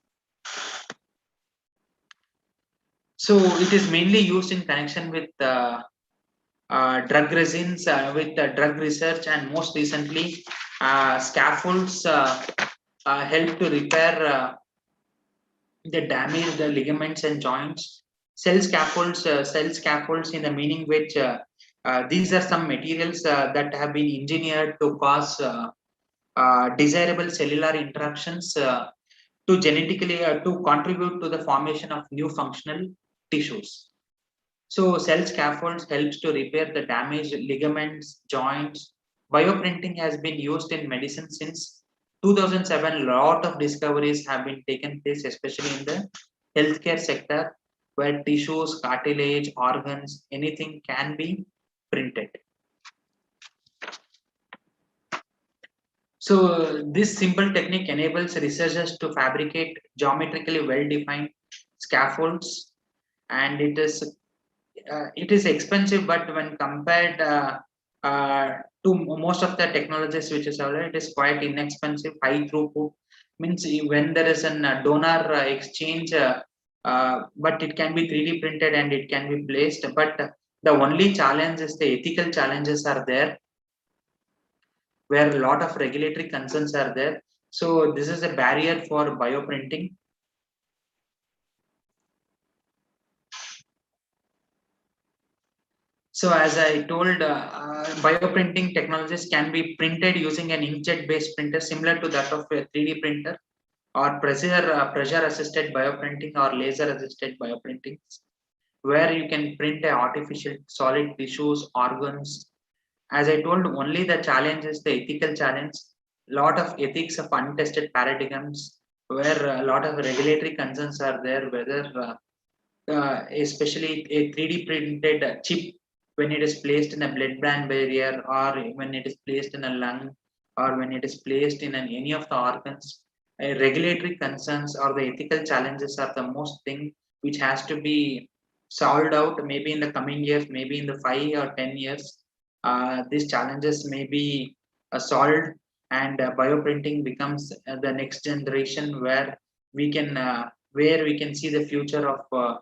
So it is mainly used in connection with drug resins, with drug research, and most recently scaffolds help to repair the damaged ligaments and joints. Cell scaffolds in the meaning which these are some materials that have been engineered to cause desirable cellular interactions to genetically to contribute to the formation of new functional tissues. So cell scaffolds helps to repair the damaged ligaments, joints. Bioprinting has been used in medicine since 2007. A lot of discoveries have been taken place, especially in the healthcare sector, where tissues, cartilage, organs, anything can be printed. So this simple technique enables researchers to fabricate geometrically well-defined scaffolds, and it is expensive, but when compared to most of the technologies which is available, it is quite inexpensive. High throughput means when there is an donor exchange, but it can be 3D printed and it can be placed. But the only challenge is the ethical challenges are there, where a lot of regulatory concerns are there. So this is a barrier for bioprinting. So as I told, bioprinting technologies can be printed using an inkjet based printer similar to that of a 3D printer, or pressure assisted bioprinting or laser assisted bioprinting, where you can print a artificial solid tissues, organs. As I told, only the challenge is the ethical challenge. Lot of ethics of untested paradigms, where a lot of regulatory concerns are there, whether especially a 3D printed chip, when it is placed in a blood-brain barrier, or when it is placed in a lung, or when it is placed in any of the organs, regulatory concerns or the ethical challenges are the most thing which has to be solved out, maybe in the coming years, maybe in the 5 or 10 years. These challenges may be solved, and bioprinting becomes the next generation where we can see the future of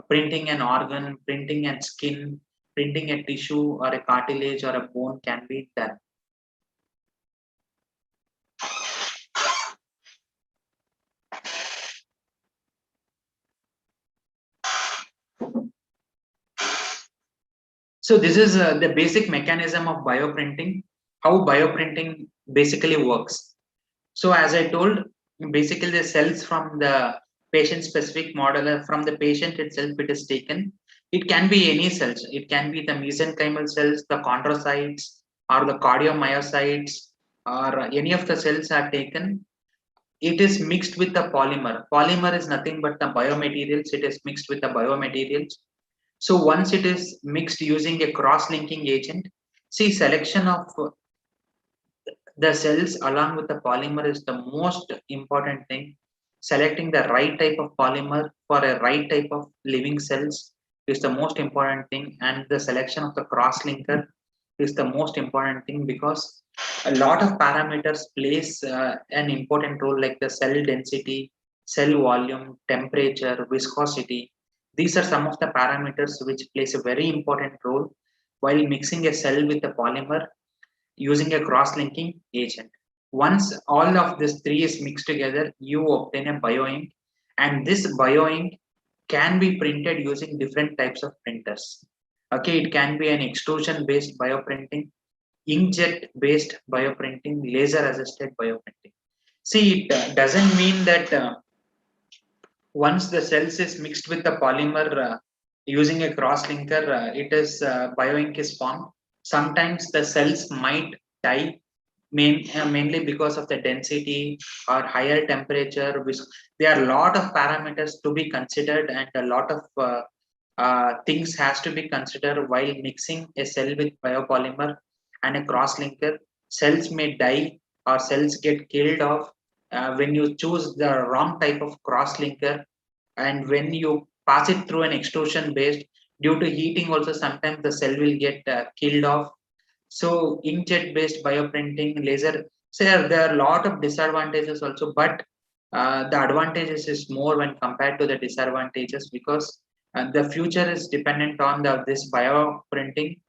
printing an organ, printing a skin, printing a tissue or a cartilage or a bone can be done. So this is the basic mechanism of bioprinting, how bioprinting basically works. So as I told, basically the cells from the patient specific model, from the patient itself it is taken. It can be any cells. It can be the mesenchymal cells, the chondrocytes, or the cardiomyocytes, or any of the cells are taken. It is mixed with the polymer. Polymer is nothing but the biomaterials. It is mixed with the biomaterials. So once it is mixed using a cross-linking agent, see, selection of the cells along with the polymer is the most important thing. Selecting the right type of polymer for a right type of living cells is the most important thing, and the selection of the cross-linker is the most important thing, because a lot of parameters plays an important role, like the cell density, cell volume, temperature, viscosity. These are some of the parameters which plays a very important role while mixing a cell with a polymer using a cross-linking agent. Once all of this three is mixed together, you obtain a bioink, and this bioink can be printed using different types of printers. Okay, it can be an extrusion-based bioprinting, inkjet-based bioprinting, laser-assisted bioprinting. See, it doesn't mean that once the cells is mixed with the polymer using a cross-linker, it is bioink is formed. Sometimes the cells might die mainly because of the density or higher temperature. There are a lot of parameters to be considered, and a lot of things has to be considered while mixing a cell with biopolymer and a cross-linker. Cells may die or cells get killed off when you choose the wrong type of cross-linker, and when you pass it through an extrusion based, due to heating also sometimes the cell will get killed off. So inkjet based bioprinting, laser. So there are a lot of disadvantages also, but the advantages is more when compared to the disadvantages, because the future is dependent on this bioprinting.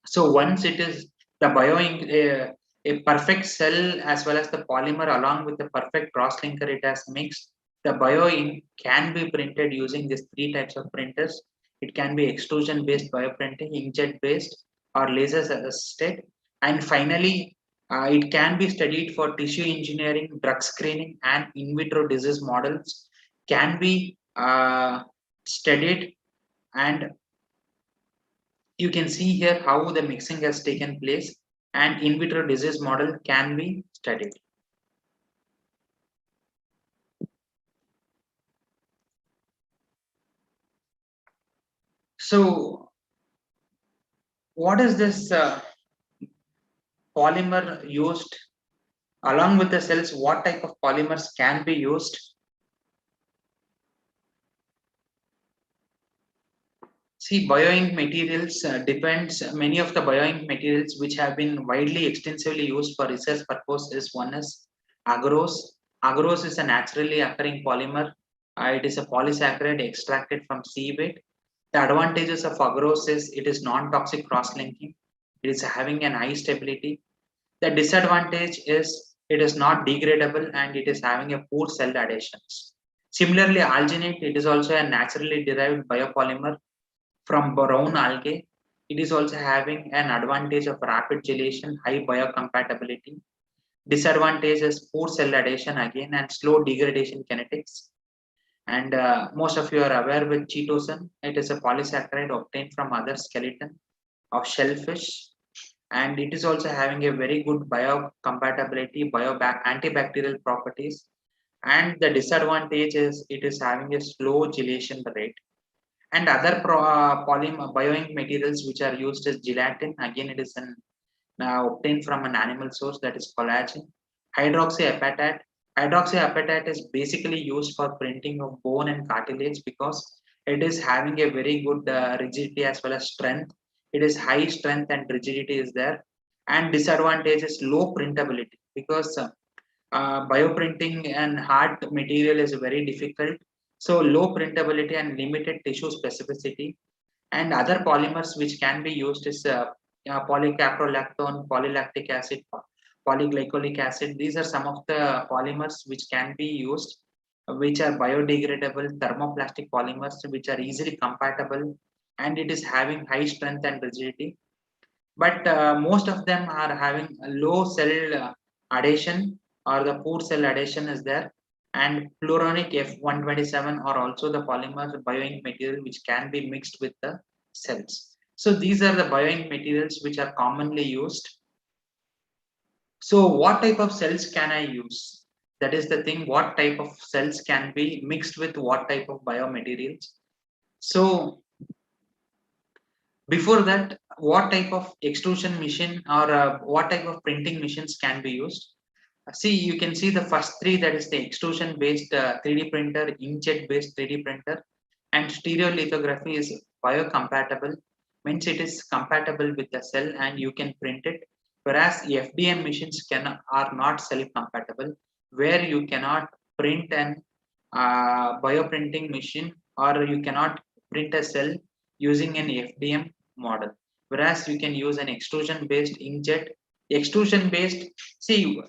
So once it is the a perfect cell as well as the polymer along with the perfect cross-linker it has mixed, the bio ink can be printed using these three types of printers. It can be extrusion-based bioprinting, inkjet-based, or laser assisted. And finally, it can be studied for tissue engineering, drug screening, and in vitro disease models can be studied. And you can see here how the mixing has taken place, and in vitro disease model can be studied. So what is this polymer used along with the cells? What type of polymers can be used? See, bioink materials depends. Many of the bioink materials which have been widely extensively used for research purpose is one is agarose. Agarose is a naturally occurring polymer. It is a polysaccharide extracted from seaweed. The advantages of agarose is it is non-toxic cross-linking. It is having an high stability. The disadvantage is it is not degradable and it is having a poor cell adhesions. Similarly, alginate, it is also a naturally derived biopolymer from brown algae. It is also having an advantage of rapid gelation, high biocompatibility. Disadvantage is poor cell adhesion again and slow degradation kinetics. And most of you are aware with chitosan. It is a polysaccharide obtained from other skeleton of shellfish, and it is also having a very good biocompatibility, antibacterial properties. And the disadvantage is it is having a slow gelation rate. And other polymer bioink materials which are used as gelatin. Again, it is obtained from an animal source, that is collagen. Hydroxyapatite. Hydroxyapatite is basically used for printing of bone and cartilage because it is having a very good rigidity as well as strength. It is high strength and rigidity is there. And disadvantage is low printability because bioprinting and hard material is very difficult. So low printability and limited tissue specificity. And other polymers which can be used is polycaprolactone, polylactic acid, polyglycolic acid. These are some of the polymers which can be used, which are biodegradable thermoplastic polymers, which are easily compatible, and it is having high strength and rigidity. But most of them are having a low cell adhesion, or the poor cell adhesion is there. And pluronic F127 are also the polymer bioink material which can be mixed with the cells. So these are the bioink materials which are commonly used. So what type of cells can I use? That is the thing, what type of cells can be mixed with what type of biomaterials. So before that, what type of extrusion machine or what type of printing machines can be used? See, you can see the first three, that is the extrusion based 3D printer, inkjet based 3D printer, and stereolithography is biocompatible, means it is compatible with the cell and you can print it. Whereas FDM machines are not cell compatible, where you cannot print an bioprinting machine, or you cannot print a cell using an FDM model. Whereas you can use an extrusion based inkjet. Extrusion based, see,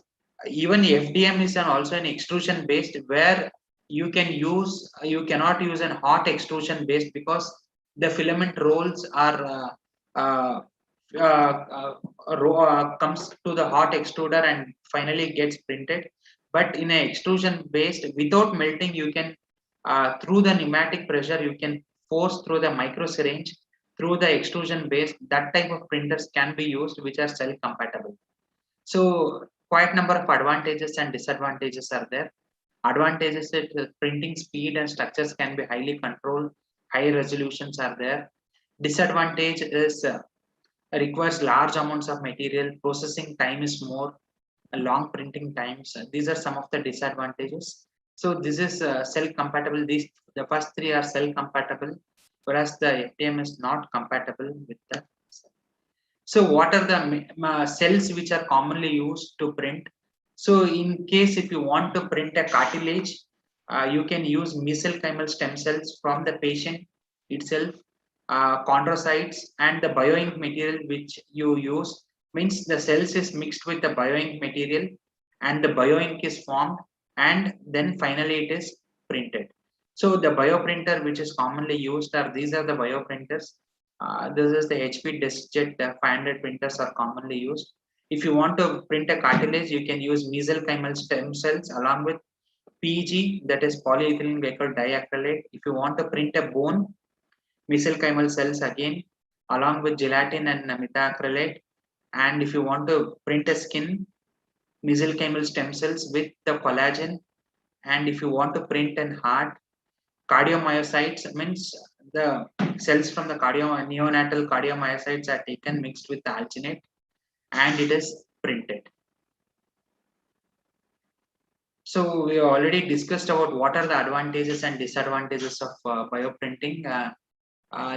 even FDM is also an extrusion based, where you cannot use an hot extrusion based because the filament rolls are comes to the hot extruder and finally gets printed. But in an extrusion based, without melting, you can through the pneumatic pressure you can force through the micro syringe through the extrusion based. That type of printers can be used which are cell compatible. So quite number of advantages and disadvantages are there. Advantages is printing speed and structures can be highly controlled, high resolutions are there. Disadvantage is requires large amounts of material, processing time is more, long printing times. These are some of the disadvantages. So this is cell compatible. These the first three are cell compatible, whereas the FDM is not compatible with the cell. So what are the cells which are commonly used to print? So in case if you want to print a cartilage, you can use mesenchymal stem cells from the patient itself, chondrocytes, and the bioink material which you use means the cells is mixed with the bioink material and the bioink is formed, and then finally it is printed. So the bioprinter which is commonly used are these are the bioprinters. This is the HP DeskJet 500 printers are commonly used. If you want to print a cartilage, you can use mesenchymal stem cells along with PEG, that is polyethylene glycol diacrylate. If you want to print a bone, mesenchymal cells again, along with gelatin and methacrylate. And if you want to print a skin, mesenchymal stem cells with the collagen. And if you want to print an heart, cardiomyocytes means the cells from the neonatal cardiomyocytes are taken mixed with the alginate and it is printed. So we already discussed about what are the advantages and disadvantages of bioprinting.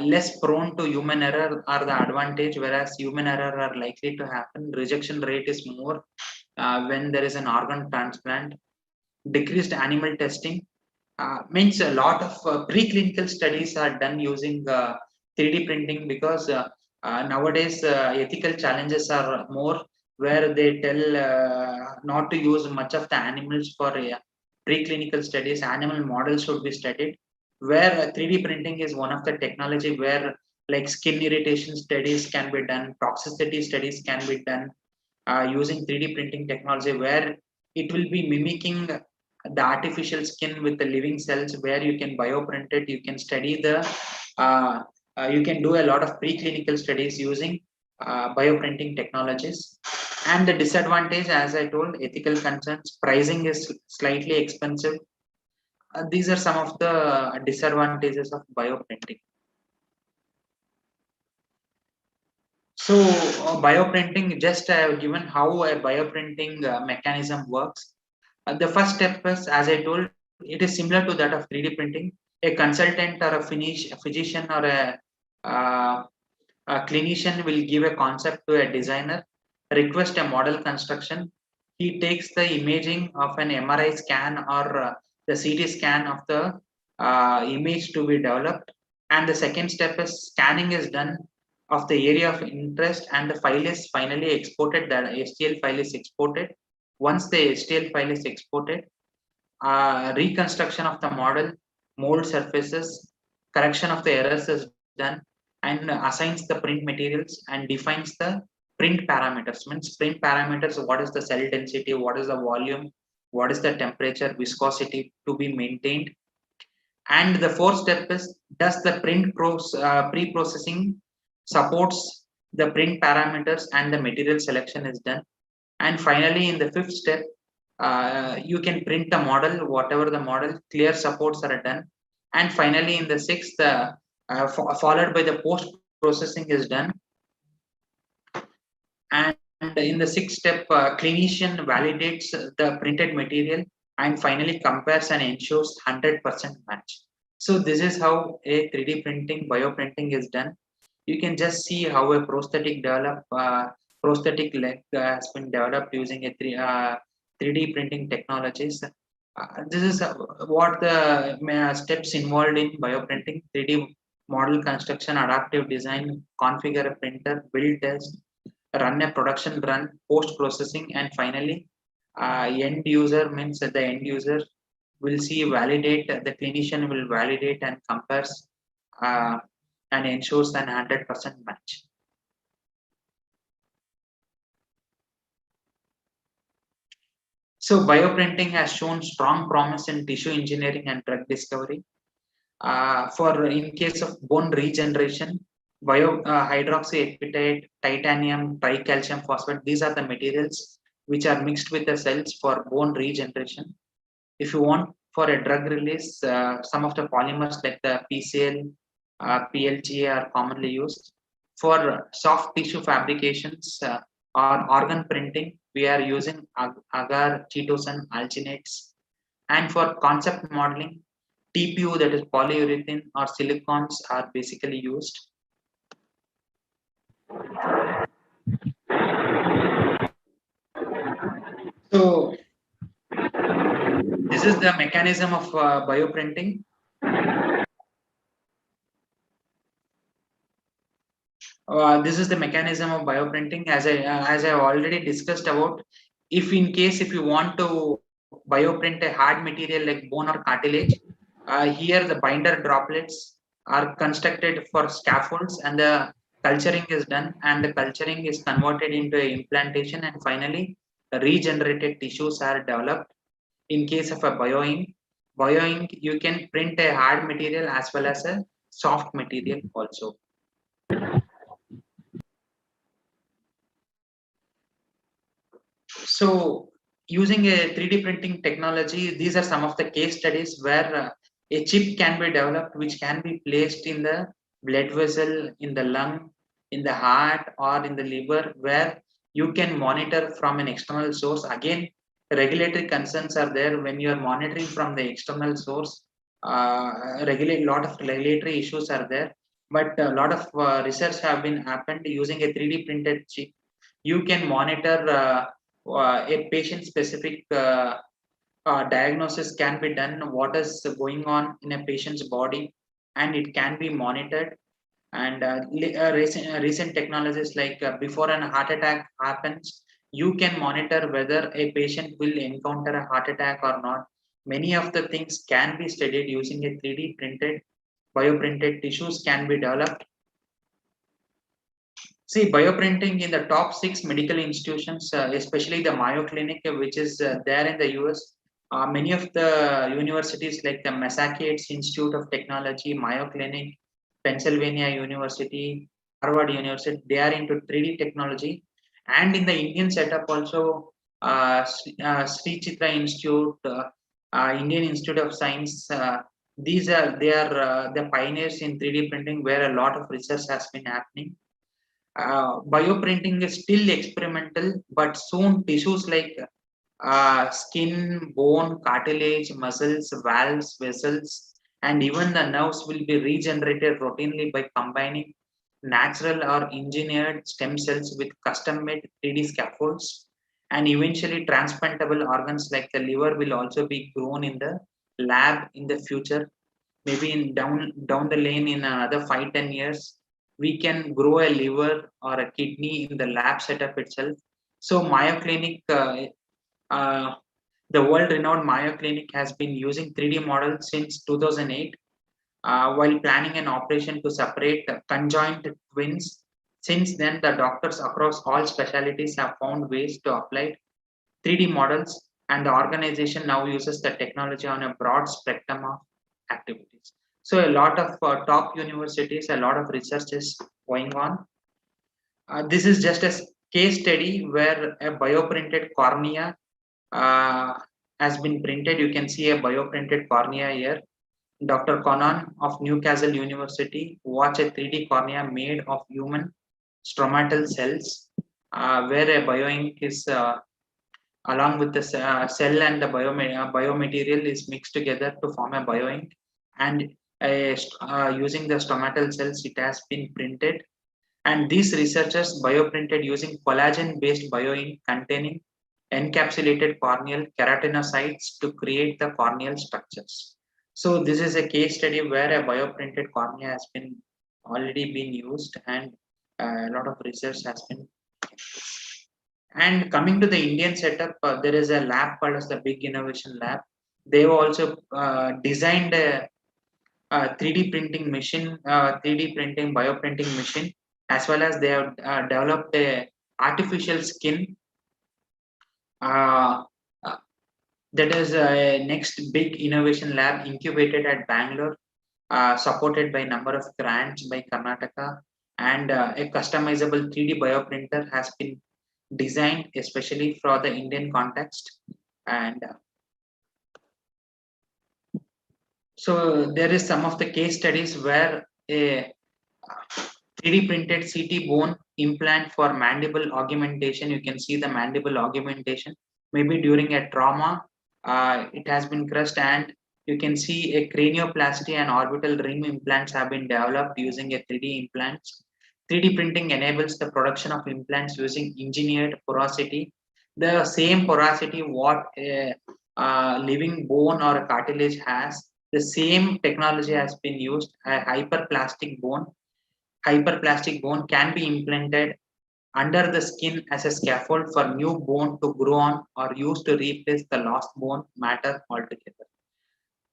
Less prone to human error are the advantage, whereas human error are likely to happen. Rejection rate is more when there is an organ transplant. Decreased animal testing means a lot of preclinical studies are done using 3D printing because nowadays ethical challenges are more, where they tell not to use much of the animals for preclinical studies. Animal models should be studied, where 3D printing is one of the technology where like skin irritation studies can be done, toxicity studies can be done using 3D printing technology, where it will be mimicking the artificial skin with the living cells, where you can bioprint it, you can study the you can do a lot of preclinical studies using bioprinting technologies. And the disadvantage, as I told, ethical concerns, pricing is slightly expensive. These are some of the disadvantages of bioprinting. So bioprinting, just I have given how a bioprinting mechanism works. The first step is, as I told, it is similar to that of 3D printing. A consultant or a physician or uh, a clinician will give a concept to a designer, request a model construction. He takes the imaging of an MRI scan or the CT scan of the image to be developed. And the second step is scanning is done of the area of interest, and the file is finally exported. The STL file is exported. Once the STL file is exported, reconstruction of the model, mold surfaces, correction of the errors is done, and assigns the print materials and defines the print parameters. Means print parameters, what is the cell density, what is the volume, what is the temperature, viscosity to be maintained. And the fourth step is, does the pre-processing supports the print parameters and the material selection is done. And finally, in the fifth step, you can print the model, whatever the model, clear supports are done. And finally, in the sixth, followed by the post processing is done. And in the sixth step, clinician validates the printed material and finally compares and ensures 100% match. So this is how a 3D printing, bioprinting is done. You can just see how a prosthetic prosthetic leg has been developed using a 3D printing technologies. This is what the steps involved in bioprinting: 3D model construction, adaptive design, configure a printer, build test, run a production run, post processing, and finally end user means that the end user will see, validate, the clinician will validate and compares and ensures an 100% match. So bioprinting has shown strong promise in tissue engineering and drug discovery. For in case of bone regeneration, hydroxyapatite, titanium, tricalcium phosphate, these are the materials which are mixed with the cells for bone regeneration. If you want for a drug release, some of the polymers like the PCL, PLGA are commonly used. For soft tissue fabrications or organ printing, we are using agar, chitosan, alginates. And for concept modeling, TPU, that is polyurethane, or silicons are basically used. So this is the mechanism of bioprinting. This is the mechanism of bioprinting, as I already discussed about. If in case if you want to bioprint a hard material like bone or cartilage, here the binder droplets are constructed for scaffolds, and the culturing is done, and the culturing is converted into a implantation, and finally regenerated tissues are developed. In case of a bioink, you can print a hard material as well as a soft material also. So using a 3D printing technology, these are some of the case studies where a chip can be developed which can be placed in the blood vessel, in the lung, in the heart, or in the liver, where you can monitor from an external source. Again, regulatory concerns are there when you are monitoring from the external source. Lot of regulatory issues are there, but a lot of research have been happened using a 3D printed chip. You can monitor a patient specific diagnosis can be done, what is going on in a patient's body, and it can be monitored. And recent technologies like before an heart attack happens, you can monitor whether a patient will encounter a heart attack or not. Many of the things can be studied using a 3D printed bioprinted tissues can be developed. See, bioprinting in the top 6 medical institutions, especially the Mayo Clinic, which is there in the US. Many of the universities like the Massachusetts Institute of Technology, Mayo Clinic, Pennsylvania University, Harvard University, they are into 3D technology. And in the Indian setup also, Sri Chitra Institute, Indian Institute of Science, they are the pioneers in 3D printing, where a lot of research has been happening. Bioprinting is still experimental, but soon tissues like skin, bone, cartilage, muscles, valves, vessels, and even the nerves will be regenerated routinely by combining natural or engineered stem cells with custom-made 3D scaffolds. And eventually, transplantable organs like the liver will also be grown in the lab in the future. Maybe in down the lane in another 5-10 years, we can grow a liver or a kidney in the lab setup itself. So Mayo Clinic, uh, the world-renowned Mayo Clinic has been using 3D models since 2008 while planning an operation to separate conjoined twins. Since then, the doctors across all specialties have found ways to apply 3D models, and the organization now uses the technology on a broad spectrum of activities. So a lot of top universities, a lot of research is going on. This is just a case study where a bioprinted cornea has been printed. You can see a bioprinted cornea here. Dr. Conan of Newcastle University watched a 3D cornea made of human stromatal cells, where a bioink is along with the cell and the biomaterial is mixed together to form a bioink, and using the stromatal cells it has been printed. And these researchers bioprinted using collagen based bioink containing encapsulated corneal keratinocytes to create the corneal structures. So this is a case study where a bioprinted cornea has been already been used, and a lot of research has been. And coming to the Indian setup, there is a lab called as the Big Innovation Lab. They've also designed a 3D printing machine, 3D printing, bioprinting machine, as well as they have developed a artificial skin. Uh, uh, that is a next big innovation lab incubated at Bangalore, supported by a number of grants by Karnataka, and a customizable 3D bioprinter has been designed especially for the Indian context. And so there is some of the case studies where a 3D printed CT bone implant for mandible augmentation. You can see the mandible augmentation. Maybe during a trauma, it has been crushed, and you can see a cranioplasty and orbital rim implants have been developed using a 3D implants. 3D printing enables the production of implants using engineered porosity. The same porosity what a living bone or a cartilage has, the same technology has been used. A hyperplastic bone can be implanted under the skin as a scaffold for new bone to grow on or used to replace the lost bone matter altogether.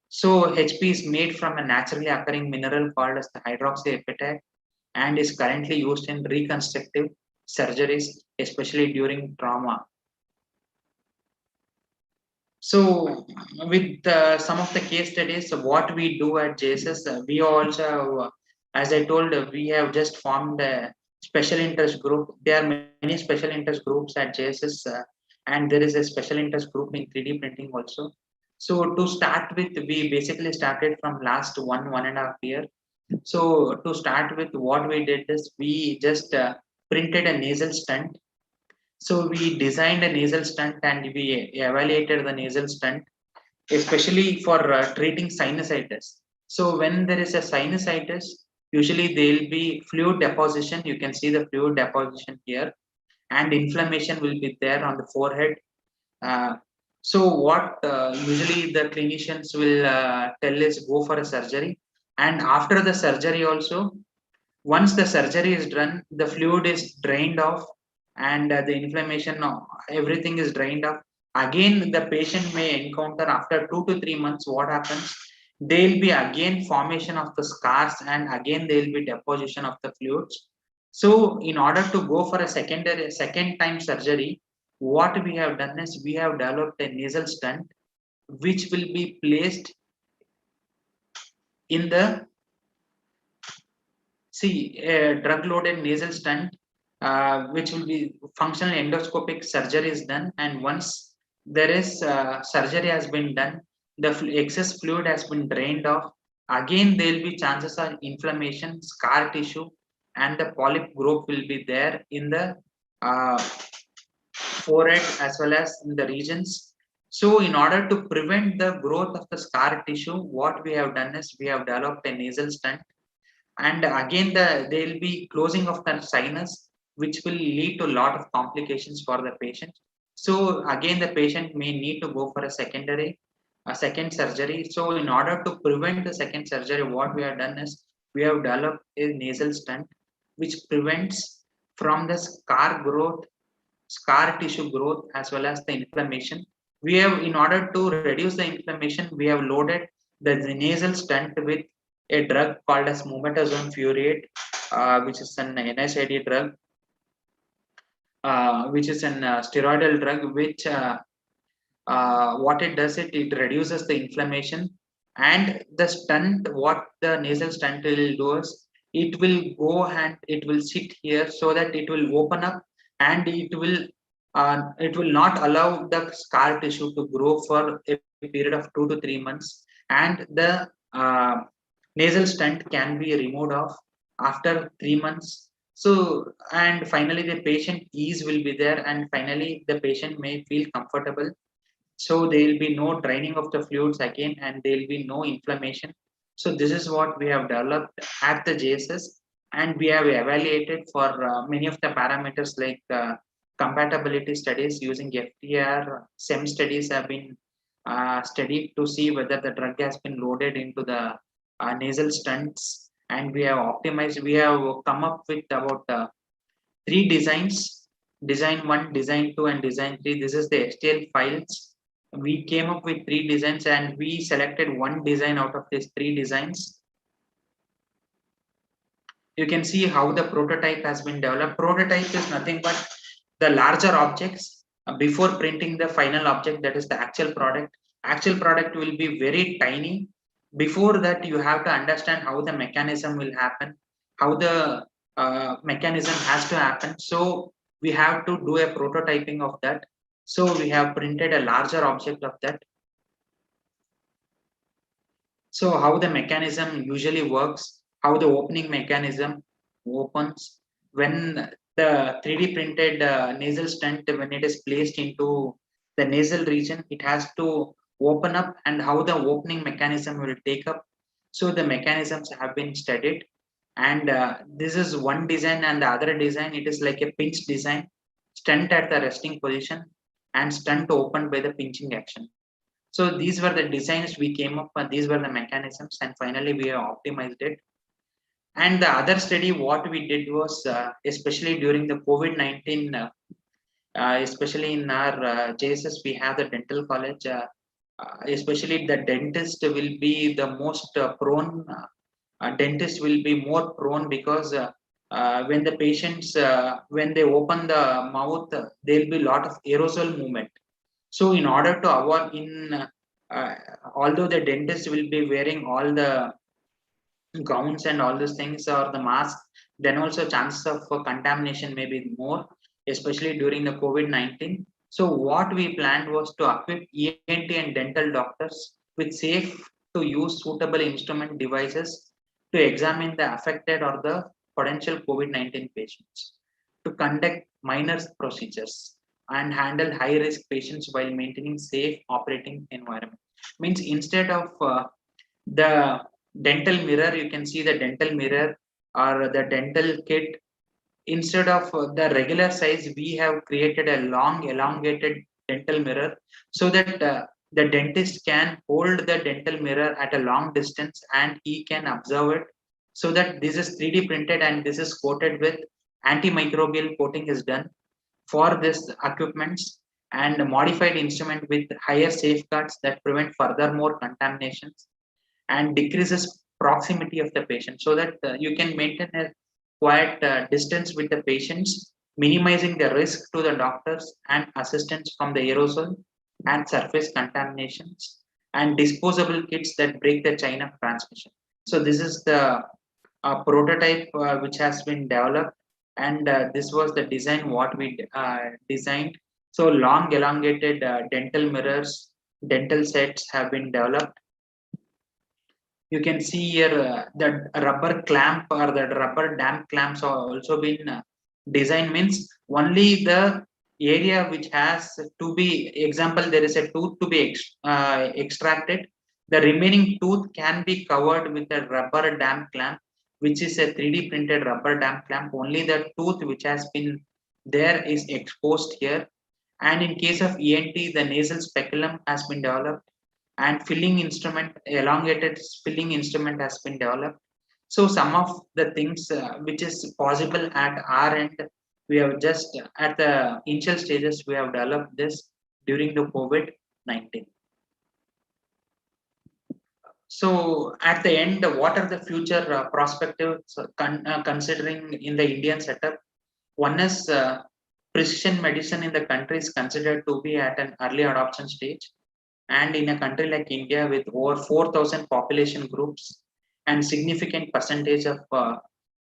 So HP is made from a naturally occurring mineral called as the hydroxyapatite and is currently used in reconstructive surgeries, especially during trauma. So with some of the case studies, what we do at JSS, we also, as I told, we have just formed a special interest group. There are many special interest groups at JSS, and there is a special interest group in 3D printing also. So to start with, we basically started from last 1.5 year. So to start with, what we did is we just printed a nasal stent. So we designed a nasal stent and we evaluated the nasal stent, especially for treating sinusitis. So when there is a sinusitis, usually there will be fluid deposition. You can see the fluid deposition here, and inflammation will be there on the forehead. So what usually the clinicians will tell is go for a surgery, and after the surgery also, once the surgery is done, the fluid is drained off and the inflammation, everything is drained off. Again, the patient may encounter after 2 to 3 months what happens. There will be again formation of the scars and again there will be deposition of the fluids. So in order to go for a second time surgery, what we have done is we have developed a nasal stent which will be placed in the drug-loaded nasal stent, which will be functional endoscopic surgery is done, and once there is surgery has been done, the excess fluid has been drained off. Again, there will be chances of inflammation, scar tissue, and the polyp growth will be there in the forehead as well as in the regions. So, in order to prevent the growth of the scar tissue, what we have done is we have developed a nasal stent, and again there will be closing of the sinus, which will lead to a lot of complications for the patient. So again the patient may need to go for a second surgery. So in order to prevent the second surgery, what we have done is we have developed a nasal stent which prevents from the scar tissue growth as well as the inflammation. We have, in order to reduce the inflammation, we have loaded the nasal stent with a drug called as mometasone furoate, which is an NSAID drug, which is an steroidal drug, which what it does, it reduces the inflammation. And the stent, what the nasal stent will do is it will go and it will sit here so that it will open up and it will not allow the scar tissue to grow for a period of 2 to 3 months, and the nasal stent can be removed off after 3 months. So, and finally the patient ease will be there, and finally the patient may feel comfortable. So there will be no draining of the fluids again, and there will be no inflammation. So this is what we have developed at the JSS, and we have evaluated for many of the parameters like compatibility studies using FTR. SEM studies have been studied to see whether the drug has been loaded into the nasal stents, and we have optimized. We have come up with about 3 designs: design 1, design 2, and design 3. This is the STL files. We came up with 3 designs and we selected 1 design out of these 3 designs. You can see how the prototype has been developed. Prototype is nothing but the larger objects before printing the final object, that is the actual product. Actual product will be very tiny. Before that, you have to understand how the mechanism will happen, how the mechanism has to happen. So we have to do a prototyping of that. So we have printed a larger object of that. So how the mechanism usually works, how the opening mechanism opens when the 3D printed nasal stent, when it is placed into the nasal region, it has to open up, and how the opening mechanism will take up. So the mechanisms have been studied, And this is one design, and the other design, it is like a pinch design, stent at the resting position and stent opened by the pinching action. So these were the designs we came up with, these were the mechanisms, and finally we have optimized it. And the other study what we did was, especially during the COVID-19, especially in our JSS, we have the dental college, especially the dentist will be the most prone, dentist will be more prone, because when the patients, when they open the mouth, there will be a lot of aerosol movement. So in order to avoid uh, although the dentist will be wearing all the gowns and all these things or the mask, then also chances of contamination may be more, especially during the COVID-19. So what we planned was to equip ENT and dental doctors with safe to use suitable instrument devices to examine the affected or the potential COVID-19 patients, to conduct minor procedures and handle high risk patients while maintaining safe operating environment. Means instead of the dental mirror, you can see the dental mirror or the dental kit, instead of the regular size, we have created a long elongated dental mirror, so that the dentist can hold the dental mirror at a long distance and he can observe it. So that this is 3D printed and this is coated with antimicrobial coating is done for this equipments, and modified instrument with higher safeguards that prevent further more contaminations and decreases proximity of the patient, so that you can maintain a quiet distance with the patients, minimizing the risk to the doctors and assistants from the aerosol and surface contaminations, and disposable kits that break the chain of transmission. So this is the prototype which has been developed, and this was the design what we designed. So long elongated dental mirrors, dental sets have been developed. You can see here the rubber clamp or the rubber dam clamps are also been designed. Means only the area which has to be, example, there is a tooth to be extracted, the remaining tooth can be covered with a rubber dam clamp, which is a 3D printed rubber dam clamp. Only the tooth which has been there is exposed here. And in case of ENT, the nasal speculum has been developed, and filling instrument, elongated filling instrument has been developed. So some of the things which is possible at our end, we have just at the initial stages we have developed this during the COVID-19. So at the end, what are the future prospectives considering in the Indian setup? One is precision medicine in the country is considered to be at an early adoption stage. And in a country like India with over 4,000 population groups and significant percentage of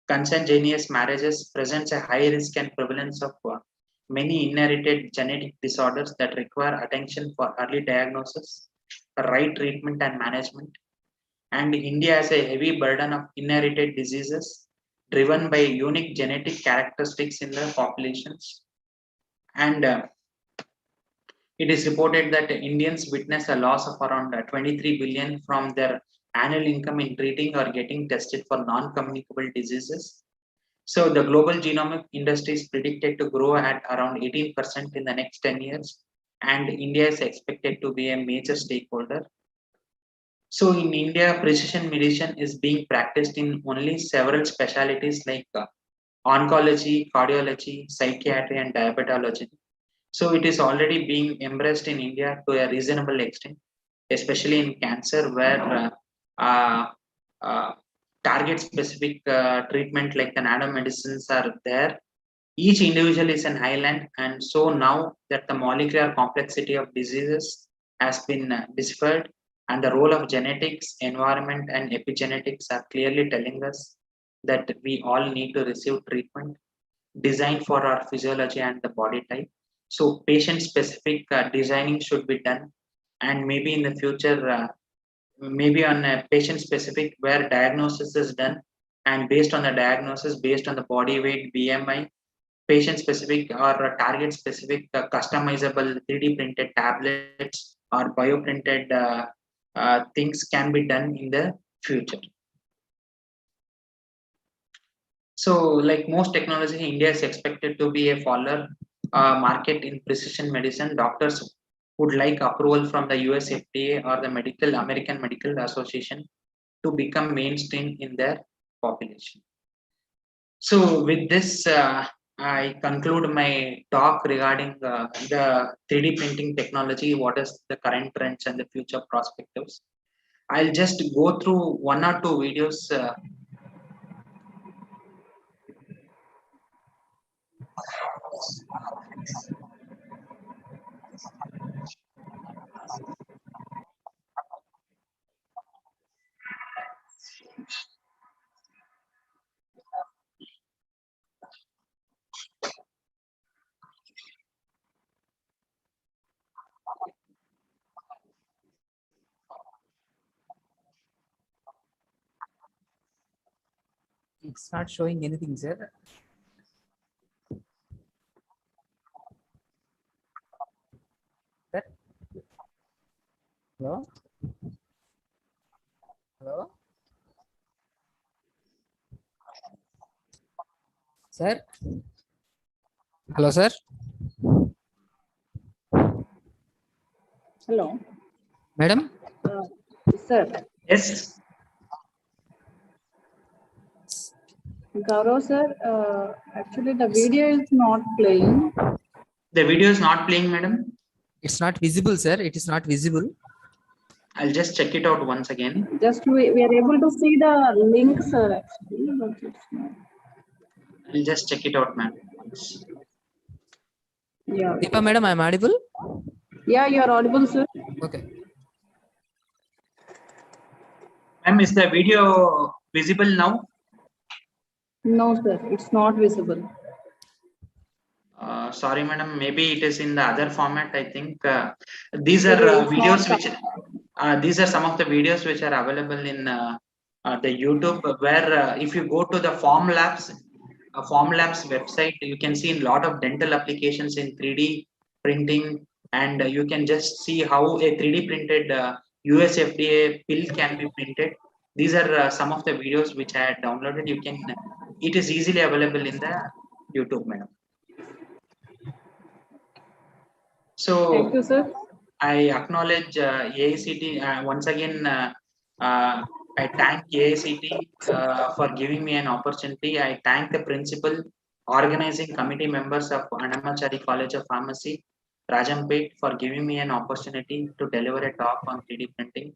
consanguineous marriages, presents a high risk and prevalence of many inherited genetic disorders that require attention for early diagnosis, right treatment and management. And India has a heavy burden of inherited diseases driven by unique genetic characteristics in the populations. And it is reported that Indians witness a loss of around 23 billion from their annual income in treating or getting tested for non-communicable diseases. So the global genomic industry is predicted to grow at around 18% in the next 10 years, and India is expected to be a major stakeholder. So in India, precision medicine is being practiced in only several specialties like oncology, cardiology, psychiatry, and diabetology. So it is already being embraced in India to a reasonable extent, especially in cancer, where uh, uh, target specific treatment like the nanomedicines are there. Each individual is an island, and so now that the molecular complexity of diseases has been deciphered, and the role of genetics, environment, and epigenetics are clearly telling us that we all need to receive treatment designed for our physiology and the body type. So patient specific designing should be done, and maybe in the future, maybe on a patient specific where diagnosis is done, and based on the diagnosis, based on the body weight, BMI, patient specific or target specific customizable 3D printed tablets or bioprinted things can be done in the future. So like most technology, India is expected to be a follower market in precision medicine. Doctors would like approval from the US FDA or the American Medical Association to become mainstream in their population. So with this, I conclude my talk regarding the 3D printing technology, what is the current trends and the future perspectives. I'll just go through one or two videos. It's not showing anything, sir. Sir? Hello? Hello? Sir? Hello, sir? Hello, Madam? sir. Yes. Gaurav sir, actually the video is not playing. The video is not playing, madam. It's not visible, sir. It is not visible. I'll just check it out once again. Just we are able to see the link, sir. Actually, but it's not. I'll just check it out, ma'am. Yeah. Deepa, madam, I'm audible? Yeah, you are audible, sir. Okay. Ma'am, is the video visible now? No, sir, it's not visible. Sorry, madam. Maybe it is in the other format. I think these are It's videos not which these are some of the videos which are available in the YouTube. Where if you go to the Formlabs website, you can see a lot of dental applications in 3D printing, and you can just see how a 3D printed US FDA pill can be printed. These are some of the videos which I had downloaded. You can, it is easily available in the YouTube, madam. So Thank you, sir. I acknowledge AICT once again. I thank AICT for giving me an opportunity. I thank the principal, organizing committee members of Annamachari College of Pharmacy, Rajampet, for giving me an opportunity to deliver a talk on 3D printing.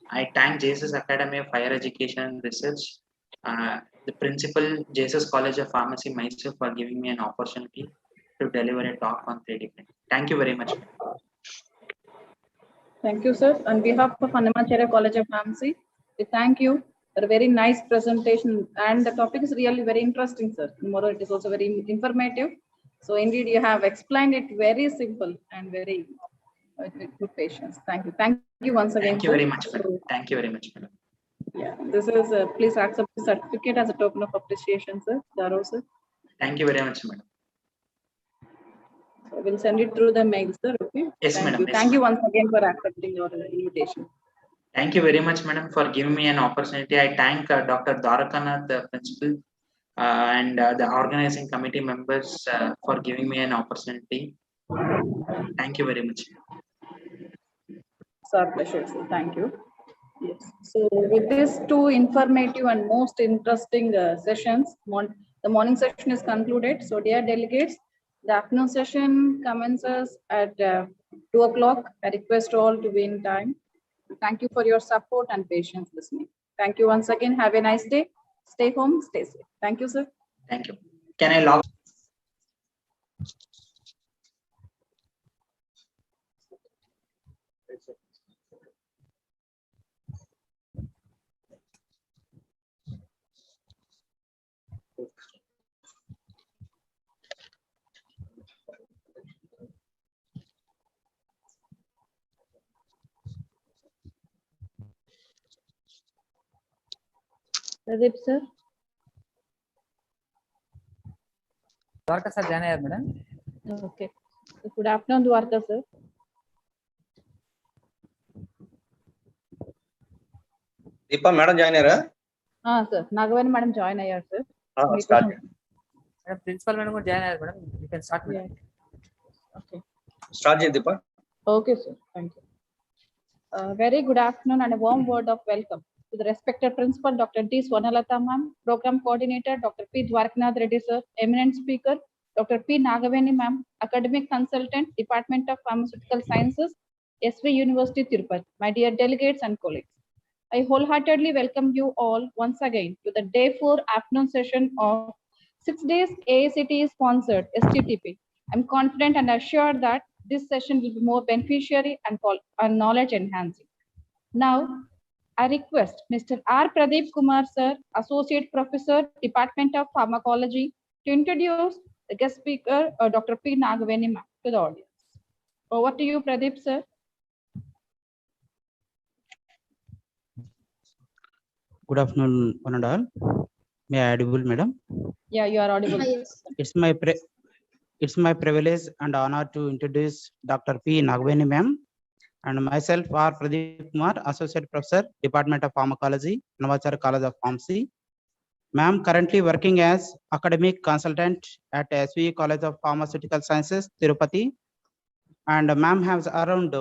I thank Jesus Academy of Higher Education and Research, the principal, Jesus College of Pharmacy, Mysore, for giving me an opportunity to deliver a talk on 3D printing. Thank you very much. Thank you, sir. On behalf of Annamacharya College of Pharmacy, we thank you for a very nice presentation. And the topic is really very interesting, sir. Moreover, it is also very informative. So indeed, you have explained it very simple and very with good patience. Thank you. Thank you once again. Thank you sir. very much, madam. Thank you very much, madam. Yeah, this is please accept the certificate as a token of appreciation, sir. Gaurav, sir. Thank you very much, madam. So we'll send it through the mail, sir. Okay. Yes, Thank madam. you. Yes, Thank you madam. once again for accepting your invitation. Thank you very much, madam, for giving me an opportunity. I thank Dr. Dwarakanath, the principal, and the organizing committee members for giving me an opportunity. Thank you very much. It's our pleasure, sir. Thank you. Yes. So with these two informative and most interesting sessions, the morning session is concluded. So dear delegates, the afternoon session commences at 2 o'clock. I request all to be in time. Thank you for your support and patience listening. Thank you once again. Have a nice day. Stay home, stay safe. Thank you, sir. Thank you. Can I log? Pradeep, sir. Dwarka sir, join ayyar, madam. Okay. Good afternoon, Dwarka, sir. Deepa, madam, join here. Sir. Nagavani, madam, join here, sir. Start. Madam, principal madam join ayyar madam. You can start madam. Yeah. Okay. Start Jaydeepa. Okay, sir. Thank you. Very good afternoon and a warm word of welcome to the respected principal, Dr. D. Swarnalatha ma'am, program coordinator, Dr. P. Dwarkanath Reddy sir, eminent speaker, Dr. P. Nagaveni ma'am, academic consultant, Department of Pharmaceutical Sciences, SV University, Tirupati, my dear delegates and colleagues. I wholeheartedly welcome you all once again to the day 4 afternoon session of 6 days AICTE sponsored STTP. I'm confident and assured that this session will be more beneficiary and knowledge enhancing. Now, I request Mr. R. Pradeep Kumar sir, Associate Professor, Department of Pharmacology, to introduce the guest speaker, Dr. P. Nagaveni ma'am, to the audience. Over to you, Pradeep sir. Good afternoon, one and all. May I audible, madam? Yeah, you are audible. Yes. It's my privilege and honor to introduce Dr. P. Nagaveni ma'am and myself are Pradeep Kumar, Associate Professor, Department of Pharmacology, Navachar College of Pharmacy. Ma'am currently working as academic consultant at SV College of Pharmaceutical Sciences, Tirupati. And ma'am has around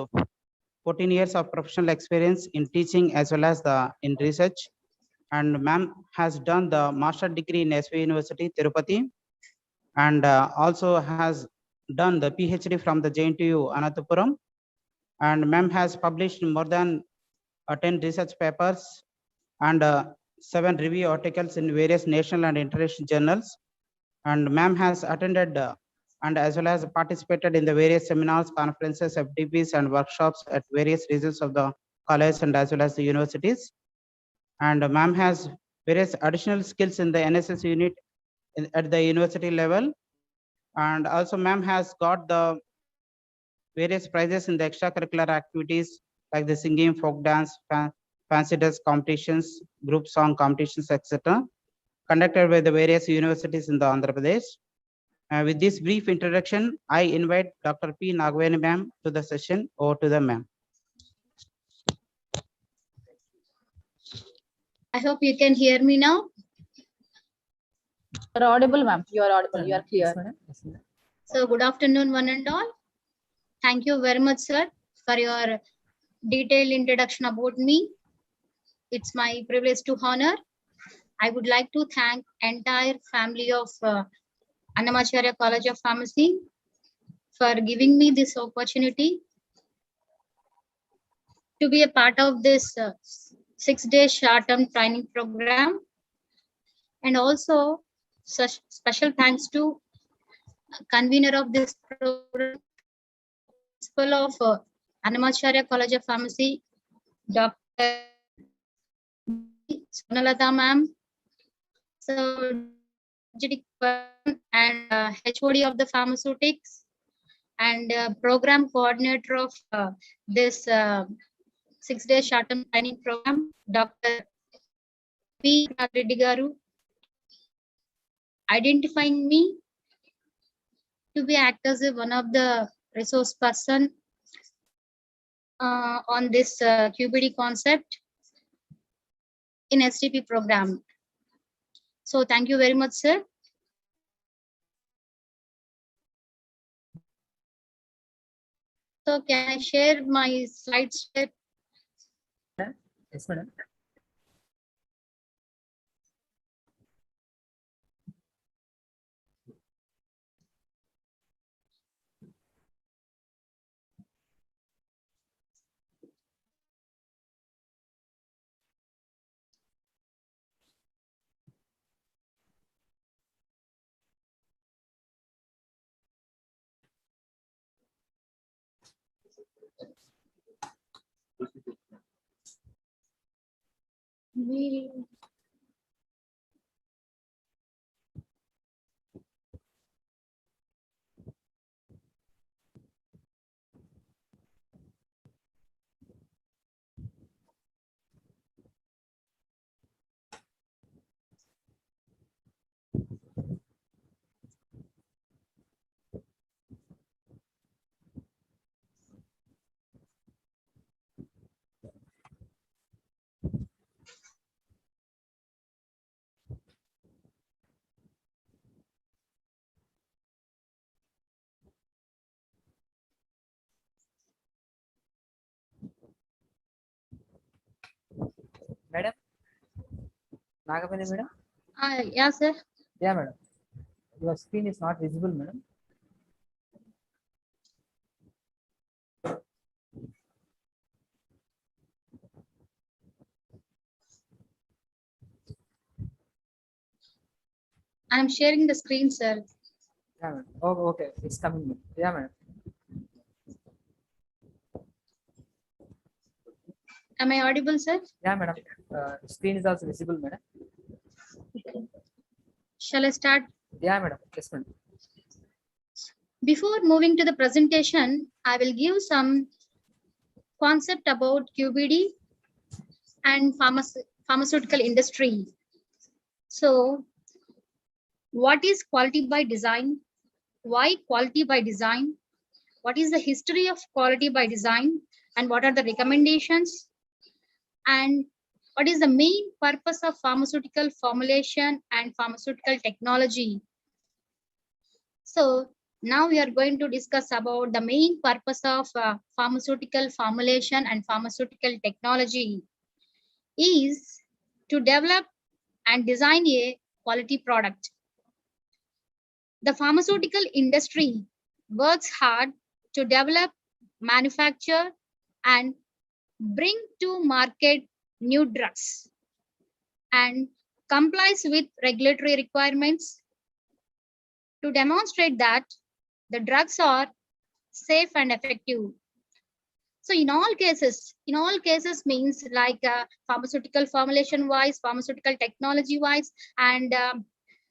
14 years of professional experience in teaching as well as in research. And ma'am has done the master degree in SV University, Tirupati, and also has done the PhD from the JNTU, Ananthapuram. And ma'am has published more than 10 research papers and 7 review articles in various national and international journals. And ma'am has attended and as well as participated in the various seminars, conferences, FDPs, and workshops at various regions of the college and as well as the universities. And ma'am has various additional skills in the NSS unit at the university level. And also ma'am has got the various prizes in the extracurricular activities like the singing, folk dance, fancy dress competitions, group song competitions, etc., conducted by the various universities in the Andhra Pradesh. With this brief introduction, I invite Dr. P. Nagaveni ma'am to the session. Over to the ma'am. I hope you can hear me now. You are audible, ma'am. You are audible. You are clear. Yes, madam. Yes, madam. So good afternoon, one and all. Thank you very much, sir, for your detailed introduction about me. It's my privilege to honor. I would like to thank entire family of Annamacharya College of Pharmacy for giving me this opportunity to be a part of this 6-day short-term training program. And also such special thanks to convener of this program, principal of Annamacharya College of Pharmacy, Dr. Swarnalatha ma'am, so and HOD of the pharmaceutics, and program coordinator of this 6-day short-term training program, Dr. P. Reddy Garu, identifying me to be act as one of the resource person on this QBD concept in STP program. So thank you very much, sir. So can I share my slides? Yes, madam. Madam? Nagavani madam? Yeah, sir. Yeah, madam. Your screen is not visible, madam. I'm sharing the screen, sir. Yeah, madam. Oh, okay. It's coming. Madam. Yeah, madam. Am I audible, sir? Yeah, madam. Screen is also visible, madam. Shall I start? Yeah, madam. Yes, madam. Before moving to the presentation, I will give some concept about QBD and pharmaceutical industry. So, what is quality by design? Why quality by design? What is the history of quality by design? And what are the recommendations? And what is the main purpose of pharmaceutical formulation and pharmaceutical technology? So now we are going to discuss about the main purpose of pharmaceutical formulation and pharmaceutical technology is to develop and design a quality product. The pharmaceutical industry works hard to develop, manufacture, and bring to market new drugs and complies with regulatory requirements to demonstrate that the drugs are safe and effective. So in all cases means like pharmaceutical formulation wise, pharmaceutical technology wise, and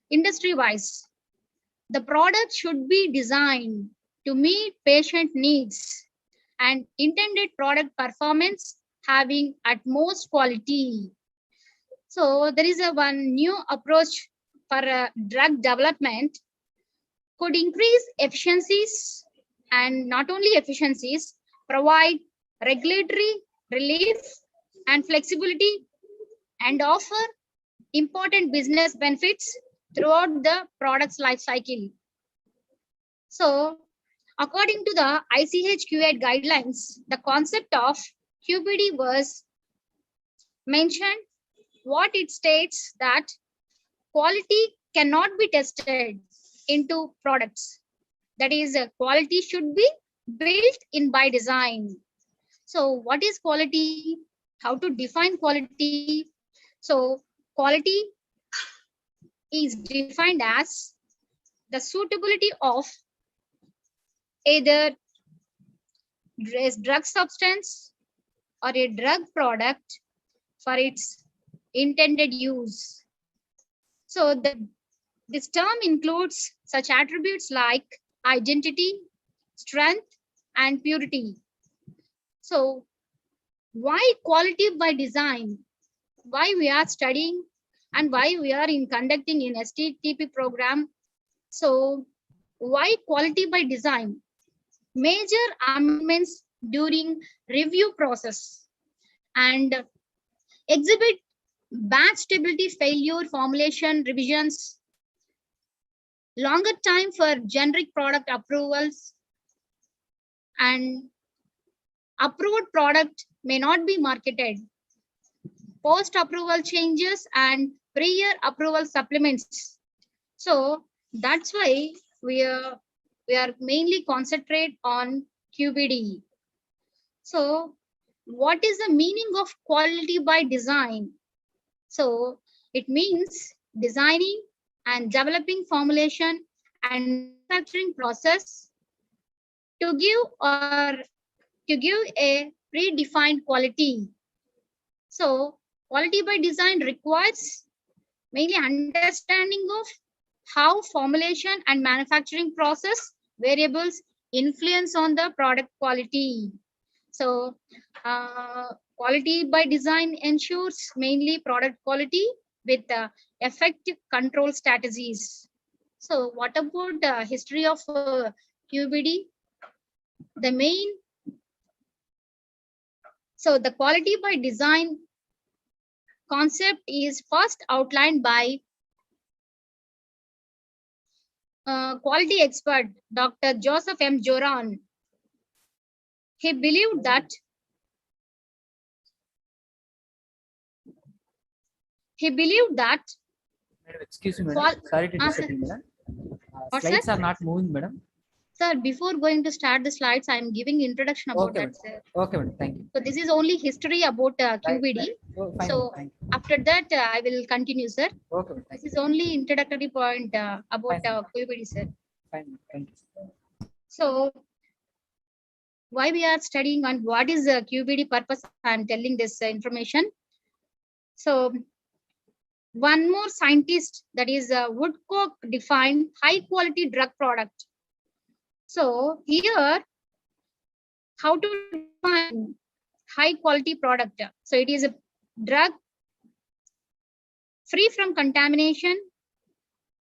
industry wise, the product should be designed to meet patient needs and intended product performance having utmost quality. So there is a one new approach for drug development could increase efficiencies and not only efficiencies, provide regulatory relief and flexibility and offer important business benefits throughout the product's life cycle. So according to the ICH-Q8 guidelines, the concept of QBD was mentioned. What it states that quality cannot be tested into products. That is, quality should be built in by design. So what is quality? How to define quality? So quality is defined as the suitability of either drug substance or a drug product for its intended use. So this term includes such attributes like identity, strength, and purity. So why quality by design? Why we are studying and why we are conducting in STTP program? So why quality by design? Major amendments during review process and exhibit batch stability failure formulation revisions, longer time for generic product approvals, and approved product may not be marketed, post-approval changes and prior approval supplements. So that's why we are mainly concentrate on QBD. So what is the meaning of quality by design? So it means designing and developing formulation and manufacturing process to give a predefined quality. So quality by design requires mainly understanding of how formulation and manufacturing process variables influence on the product quality. So quality by design ensures mainly product quality with effective control strategies. So what about the history of QBD? So the quality by design concept is first outlined by quality expert Dr. Joseph M. Joran. He believed that he believed that Madam, excuse me, Qual- madam. Sorry to Ah, disturb sir. you, madam. What, Slides sir? are not moving, madam. Sir, before going to start the slides, I am giving introduction about Okay, that, sir. Okay, madam. Thank you. So this is only history about QBD. Right. Oh, fine, So madam. Thank you. after that, I will continue, sir. Okay, madam. Thank This you. is only introductory point about Fine. QBD, sir. Fine, madam. Thank you. So why we are studying and what is the QBD purpose? I am telling this information. So one more scientist, that is Woodcock, defined high quality drug product. So here, how to define high quality product? So it is a drug free from contamination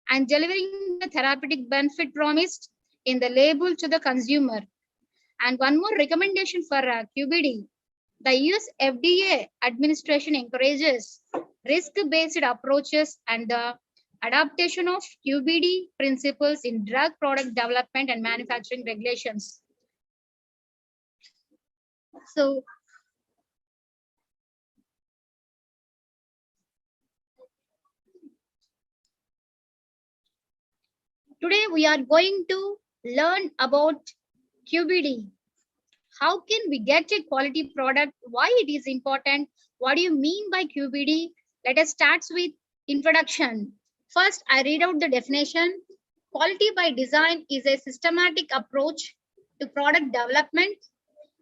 and delivering the therapeutic benefit promised in the label to the consumer. And one more recommendation for QBD, the US FDA administration encourages risk-based approaches and the adaptation of QBD principles in drug product development and manufacturing regulations. So today we are going to learn about QBD. How can we get a quality product? Why it is important? What do you mean by QBD? Let us start with introduction. First, I read out the definition. Quality by design is a systematic approach to product development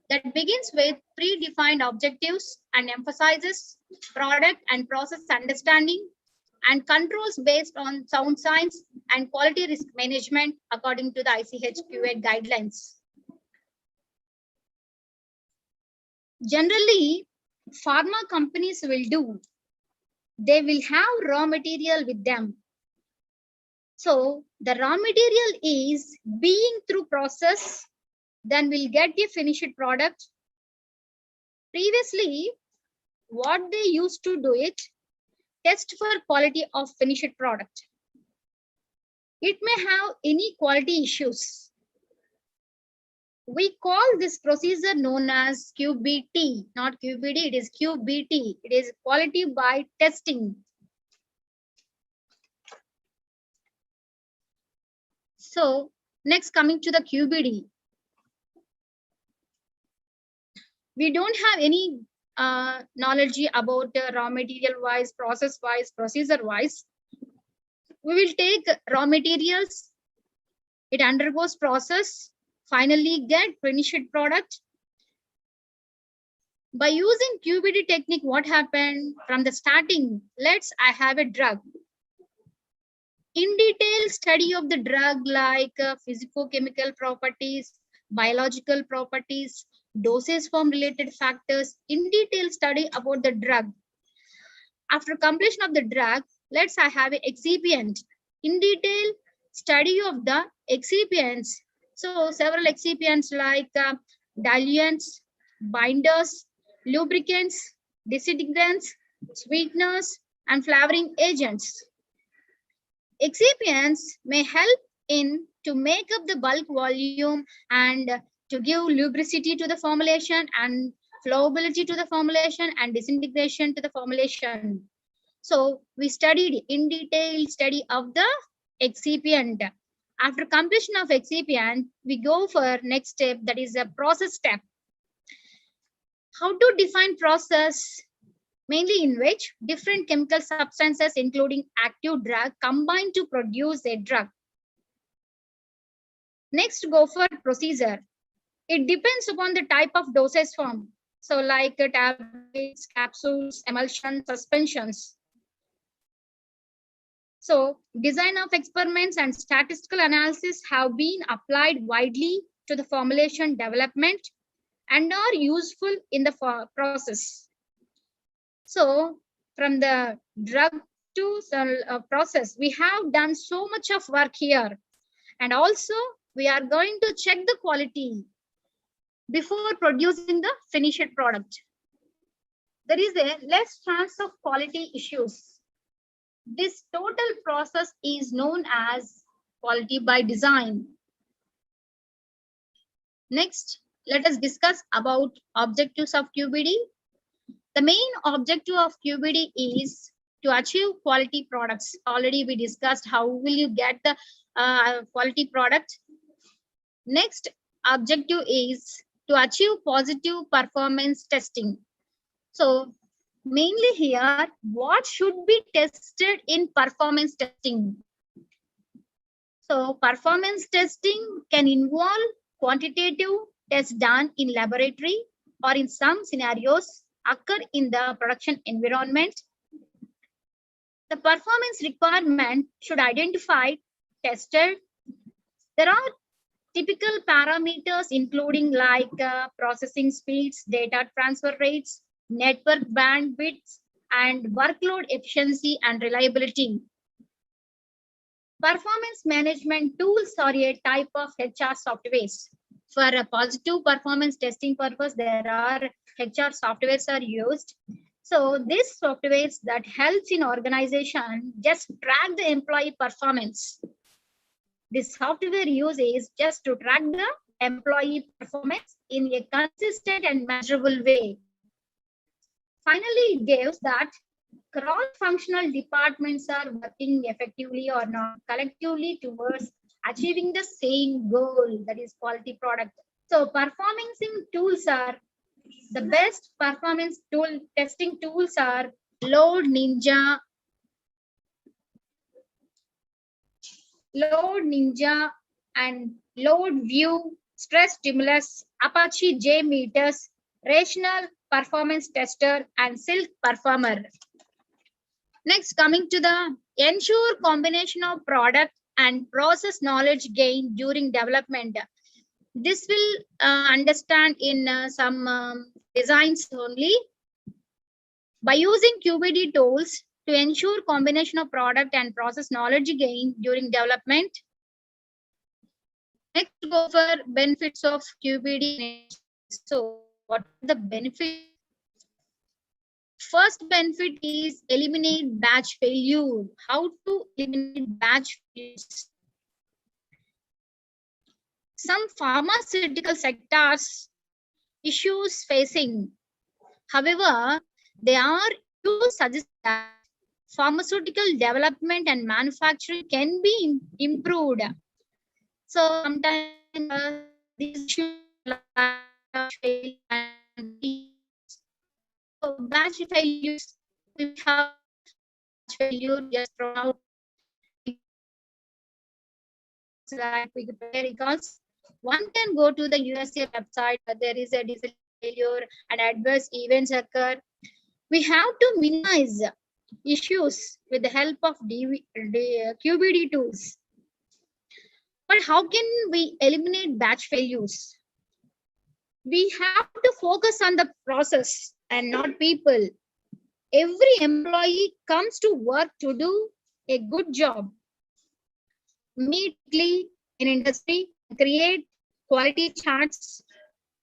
that begins with predefined objectives and emphasizes product and process understanding and controls based on sound science and quality risk management according to the ICH-QA guidelines. Generally, pharma companies will do, they will have raw material with them. So the raw material is being through process, then we'll get the finished product. Previously, what they used to do it, test for quality of finished product. It may have any quality issues. We call this procedure known as QBT, not QBD, it is QBT. It is quality by testing. So next, coming to the QBD. We don't have any knowledge about raw material wise, process wise, procedure wise. We will take raw materials, it undergoes process, finally get finished product. By using QBD technique, what happened from the starting? I have a drug. In detail study of the drug like physicochemical properties, biological properties, dosage form related factors, in detail study about the drug. After completion of the drug, I have an excipient. In detail study of the excipients. So several excipients like diluents, binders, lubricants, disinfectants, sweeteners, and flavoring agents. Excipients may help in to make up the bulk volume and to give lubricity to the formulation and flowability to the formulation and disintegration to the formulation. So we studied in detail study of the excipient. After completion of excipient, we go for next step, that is a process step. How to define process? Mainly in which different chemical substances including active drug combine to produce a drug. Next, go for procedure. It depends upon the type of dosage form. So like tablets, capsules, emulsion, suspensions. So design of experiments and statistical analysis have been applied widely to the formulation development and are useful in the process. So from the drug to process, we have done so much of work here. And also we are going to check the quality before producing the finished product. There is a less chance of quality issues. This total process is known as quality by design. Next, let us discuss about objectives of QBD. The main objective of QBD is to achieve quality products. Already we discussed how will you get the quality product. Next objective is to achieve positive performance testing. So mainly here, what should be tested in performance testing? So performance testing can involve quantitative tests done in laboratory or in some scenarios occur in the production environment. The performance requirement should identify tested. There are typical parameters including like processing speeds, data transfer rates, network bandwidth, and workload efficiency and reliability. Performance management tools are a type of HR softwares. For a positive performance testing purpose, there are HR softwares are used. So this softwares that helps in organization just track the employee performance. This software uses just to track the employee performance in a consistent and measurable way. Finally, it gives that cross-functional departments are working effectively or not collectively towards achieving the same goal, that is quality product. So performance tools are the best performance tool testing tools are Load Ninja and Load View, Stress Stimulus, Apache JMeters, Rational Performance Tester, and Silk Performer. Next, coming to the ensure combination of product and process knowledge gain during development. This will understand in some designs only. By using QBD tools to ensure combination of product and process knowledge gain during development. Next, go for benefits of QBD. So, what are the benefits? First benefit is eliminate batch failure. How to eliminate batch failures? Some pharmaceutical sectors issues facing. However, they are to suggest that pharmaceutical development and manufacturing can be improved. So sometimes these issues fail and so batch failures, we have batch failure just thrown out. Like we recalls, one can go to the USA website, but there is a diesel failure and adverse events occur. We have to minimize issues with the help of QBD tools. But how can we eliminate batch failures? We have to focus on the process and not people. Every employee comes to work to do a good job. Immediately in industry, create quality charts,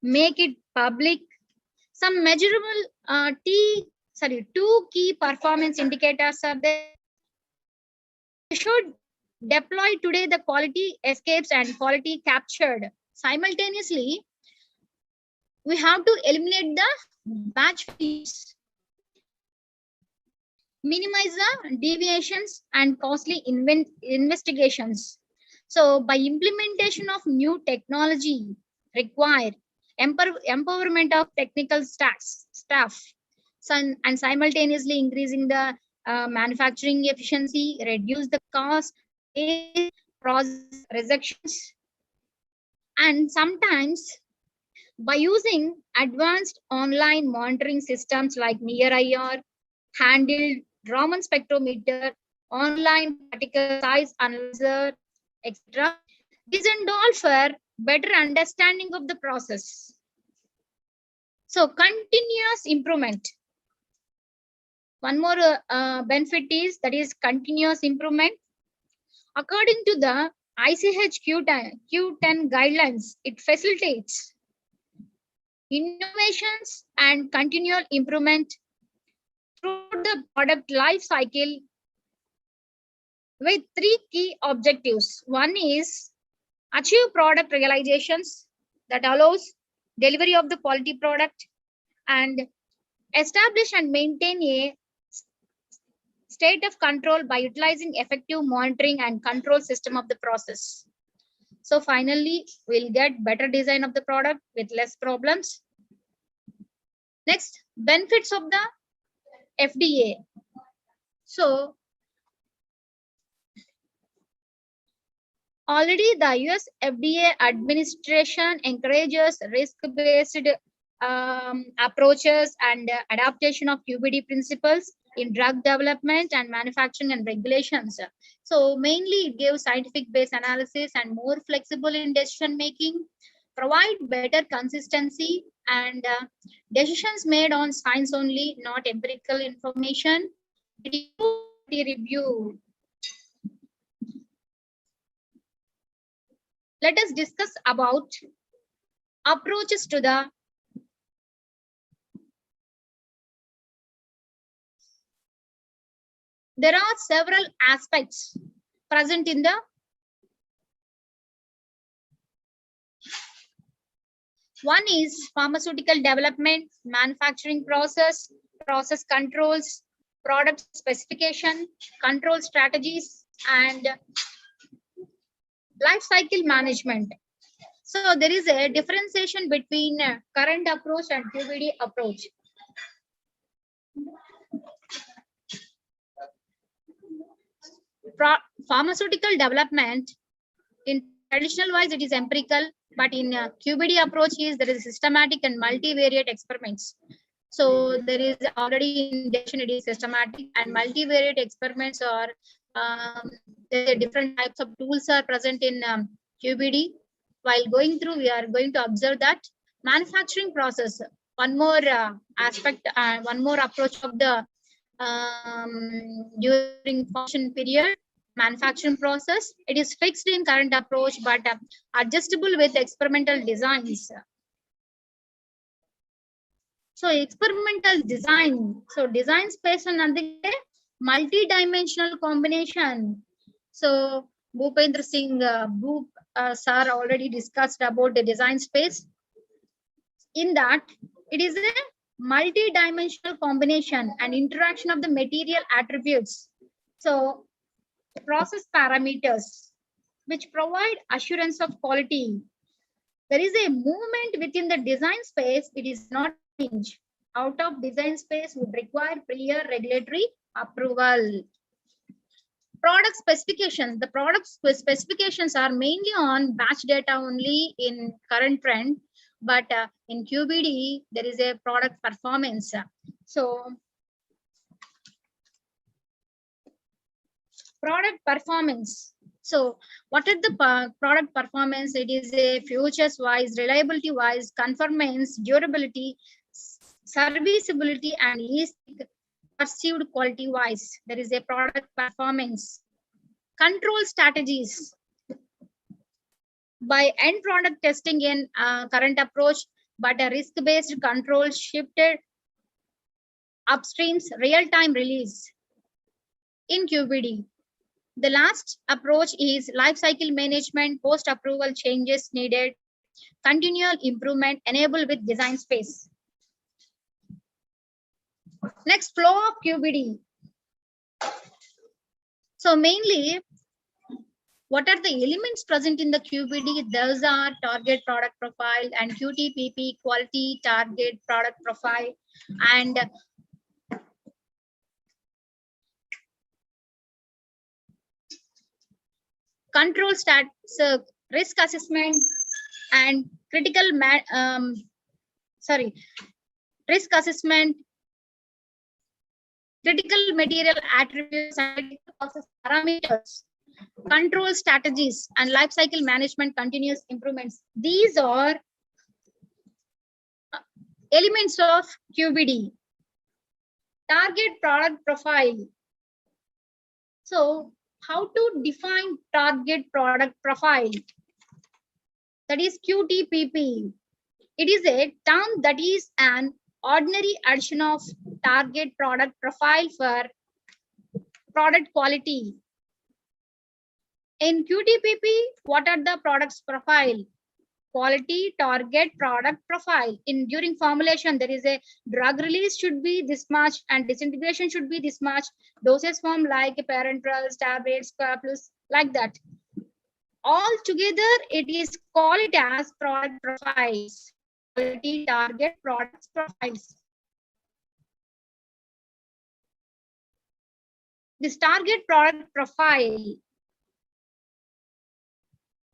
make it public. Some measurable two key performance indicators are there. We should deploy today the quality escapes and quality captured. Simultaneously, we have to eliminate the batch failures, minimize the deviations and costly investigations. So by implementation of new technology require empowerment of technical staff and simultaneously increasing the manufacturing efficiency, reduce the cost, process rejections, and sometimes by using advanced online monitoring systems like near IR, handled Raman spectrometer, online particle size analyzer, etc. These and all for better understanding of the process. So continuous improvement. One more benefit is that is continuous improvement. According to the ICH Q10 guidelines, it facilitates innovations and continual improvement through the product life cycle with three key objectives. One is achieve product realizations that allows delivery of the quality product and establish and maintain a state of control by utilizing effective monitoring and control system of the process. So finally, we'll get better design of the product with less problems. Next, benefits of the FDA. So already the US FDA administration encourages risk-based approaches and adaptation of QBD principles in drug development and manufacturing and regulations. So mainly it gives scientific-based analysis and more flexible in decision making, provide better consistency and decisions made on science only, not empirical information. It is review. Let us discuss about approaches to the there are several aspects present in the one is pharmaceutical development, manufacturing process, process controls, product specification, control strategies, and life cycle management. So there is a differentiation between current approach and QBD approach. Pharmaceutical development, in traditional wise, it is empirical, but in QBD approach is there is systematic and multivariate experiments. So there is already in definition it is systematic and multivariate experiments are there are different types of tools are present in QBD. While going through, we are going to observe that manufacturing process. One more aspect, one more approach of the during function period manufacturing process. It is fixed in current approach, but adjustable with experimental designs. So experimental design. So design space and multi-dimensional combination. So Bhupendra Singh, Bhup sir already discussed about the design space. In that, it is a multi-dimensional combination and interaction of the material attributes. So process parameters, which provide assurance of quality. There is a movement within the design space. It is not change. Out of design space would require prior regulatory approval. Product specifications. The product specifications are mainly on batch data only in current trend, but in QBD, there is a product performance. So product performance. So what is the product performance? It is a futures wise, reliability wise, conformance, durability, serviceability, and least perceived quality wise. There is a product performance. Control strategies. By end product testing in current approach, but a risk-based control shifted upstreams real-time release in QBD. The last approach is life cycle management, post-approval changes needed, continual improvement enabled with design space. Next, flow of QBD. So mainly, what are the elements present in the QBD? Those are target product profile and QTPP, quality target product profile, and control stats, risk assessment, and risk assessment, critical material attributes and process parameters, control strategies, and life cycle management continuous improvements. These are elements of QBD. Target product profile. So how to define target product profile? That is QTPP. It is a term that is an ordinary addition of target product profile for product quality. In QTPP, what are the products profile? quality target product profile. During formulation, there is a drug release should be this much and disintegration should be this much. Dosage form like parenterals, tablets, capsules, like that. All together, it is called as product profiles. Quality target product profiles. This target product profile,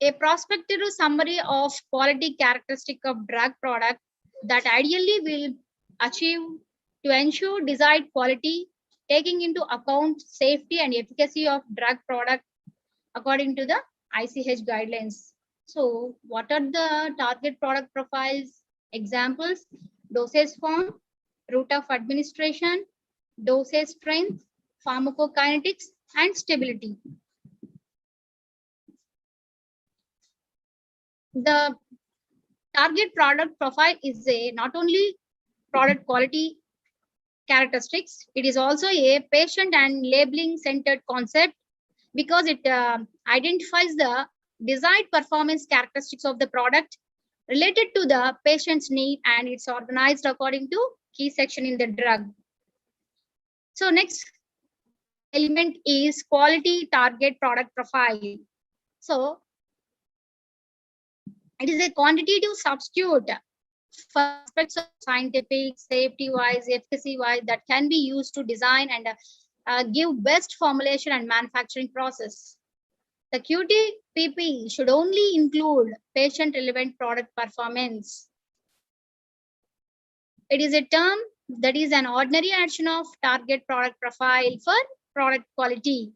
a prospective summary of quality characteristic of drug product that ideally will achieve to ensure desired quality, taking into account safety and efficacy of drug product according to the ICH guidelines. So what are the target product profiles? Examples: dosage form, route of administration, dosage strength, pharmacokinetics, and stability. The target product profile is a not only product quality characteristics, it is also a patient and labeling centered concept because it identifies the desired performance characteristics of the product related to the patient's need, and it's organized according to key section in the drug. So next element is quality target product profile. So it is a quantitative substitute for aspects of scientific, safety-wise, efficacy-wise that can be used to design and give best formulation and manufacturing process. The QTPP should only include patient-relevant product performance. It is a term that is an ordinary addition of target product profile for product quality.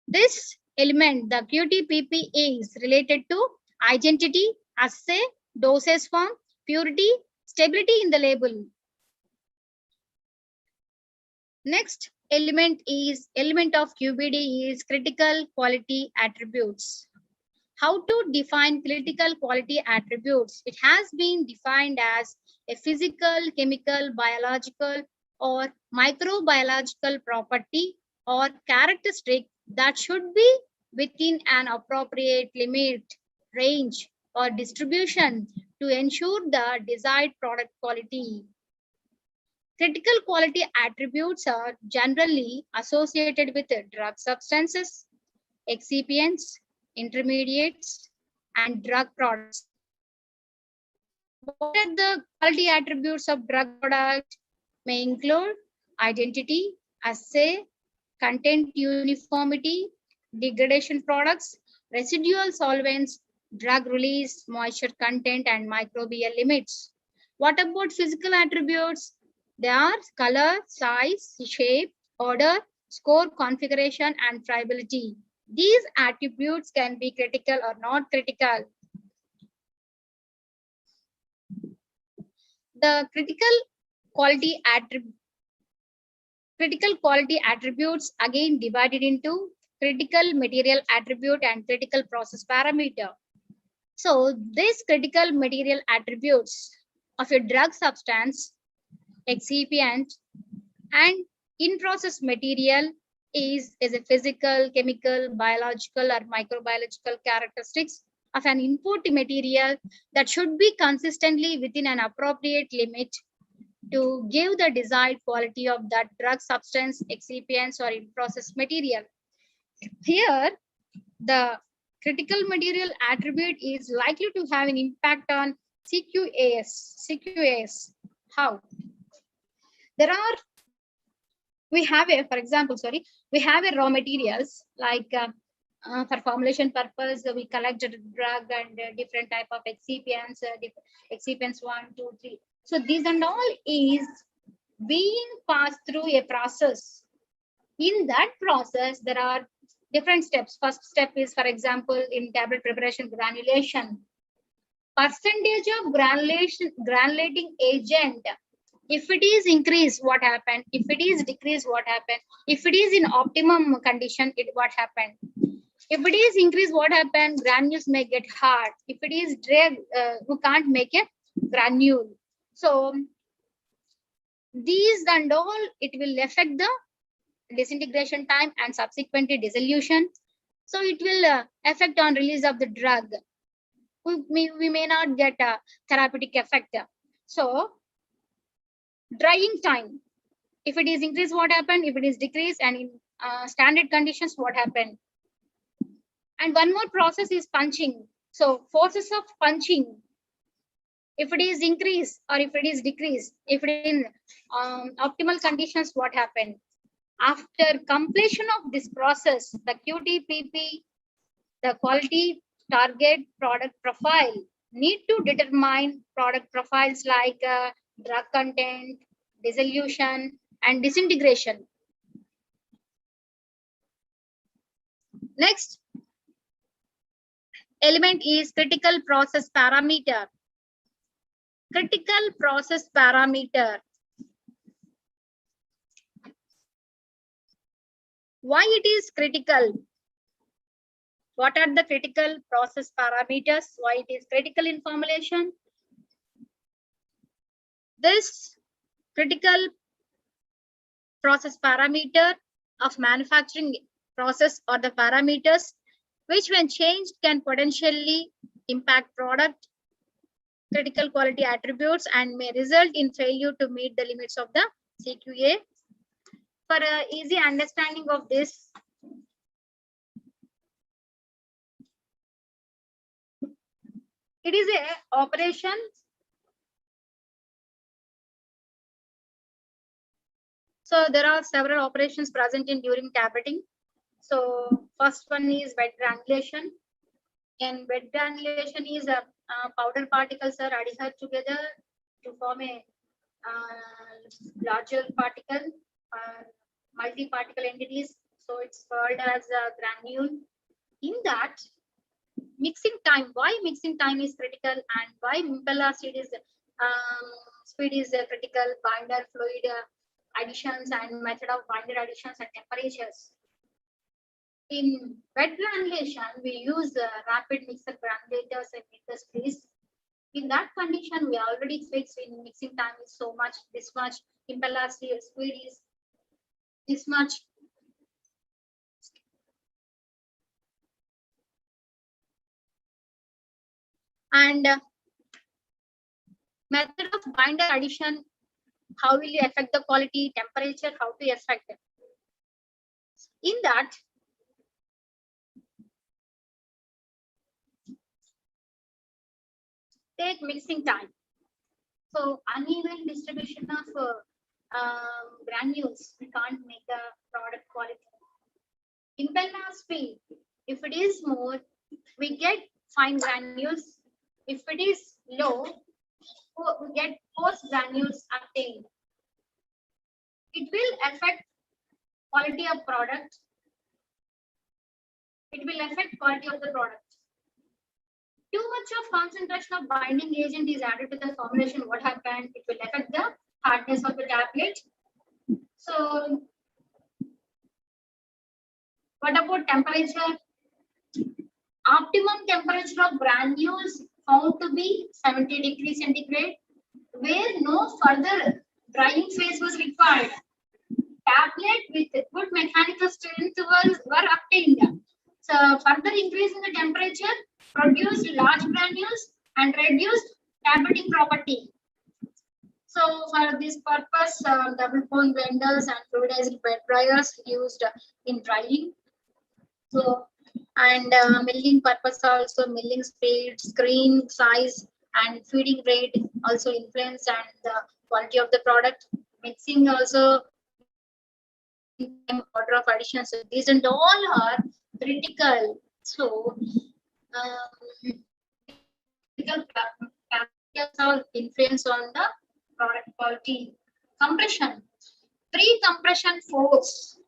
This element, the QTPP, is related to identity, assay, dosage form, purity, stability in the label. Next element of QBD is critical quality attributes. How to define critical quality attributes? It has been defined as a physical, chemical, biological, or microbiological property or characteristic that should be within an appropriate limit, range, or distribution to ensure the desired product quality. Critical quality attributes are generally associated with drug substances, excipients, intermediates, and drug products. What are the quality attributes of drug product? May include identity, assay, content uniformity, degradation products, residual solvents, drug release, moisture content, and microbial limits. What about physical attributes? They are color, size, shape, order, score, configuration, and friability. These attributes can be critical or not critical. The critical quality attributes again divided into critical material attribute and critical process parameter. So these critical material attributes of a drug substance, excipient, and in-process material is a physical, chemical, biological, or microbiological characteristics of an input material that should be consistently within an appropriate limit to give the desired quality of that drug substance, excipients, or in-process material. Here, the critical material attribute is likely to have an impact on CQAS. How? We have a raw materials like for formulation purpose, we collected drug and different type of excipients, excipients 1, 2, 3. So these and all is being passed through a process. In that process, there are different steps. First step is, for example, in tablet preparation, granulation. Percentage of granulating agent. If it is increased, what happened? If it is decreased, what happened? If it is in optimum condition, what happened? If it is increased, what happened? Granules may get hard. If it is dry, you can't make a granule. So these and all, it will affect the disintegration time and subsequently dissolution. So it will affect on release of the drug. we may not get a therapeutic effect. So drying time, if it is increased, what happened? If it is decreased, and in standard conditions, what happened? And one more process is punching. So forces of punching, if it is increased or if it is decreased, if it is in optimal conditions, what happened? After completion of this process, the QTPP, the quality target product profile, need to determine product profiles like drug content, dissolution, and disintegration. Next element is critical process parameter. Critical process parameter. Why it is critical? What are the critical process parameters? Why it is critical in formulation? This critical process parameter of manufacturing process or the parameters which when changed can potentially impact product critical quality attributes and may result in failure to meet the limits of the CQA. For easy understanding of this, it is a operation. So there are several operations present in during tableting. So first one is wet granulation. And wet granulation is a powder particles are adhered together to form a larger particle, multi-particle entities. So it's called as a granule. In that, mixing time. Why mixing time is critical and why impeller speed is critical? Binder fluid additions and method of binder additions and temperatures. In wet granulation, we use rapid mixer granulators and mixer space. In that condition, we already fixed in mixing time is so much, this much, impeller speed is this much. And method of binder addition, how will you affect the quality, temperature, how to affect it? In that, take mixing time. So uneven distribution of granules, we can't make the product quality. Impeller speed, if it is more, we get fine granules. If it is low, we get coarse granules obtained. It will affect quality of product. It will affect quality of the product. Too much of concentration of binding agent is added to the formulation. What happened? It will affect the hardness of the tablet. So, what about temperature? Optimum temperature of granules found to be 70 degrees centigrade, where no further drying phase was required. Tablet with good mechanical strength were obtained. So, further increasing the temperature produced large granules and reduced tableting property. So, for this purpose, double bone blenders and fluidized bed dryers used in drying. So, and milling purpose also, milling speed, screen size, and feeding rate also influence and the quality of the product. Mixing also, order of addition. So these and all are critical. So critical factors influence on the product quality. Compression, pre-compression force.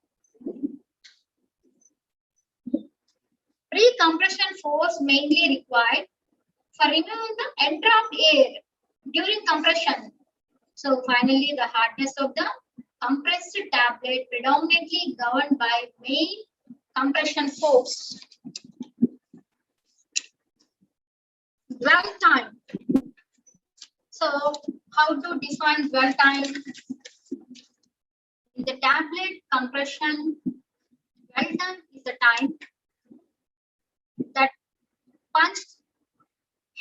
Pre-compression force mainly required for removing the entrapped air during compression. So finally, the hardness of the compressed tablet predominantly governed by main compression force. Dwell time. So how to define dwell time? In the tablet compression, dwell time is the time that punched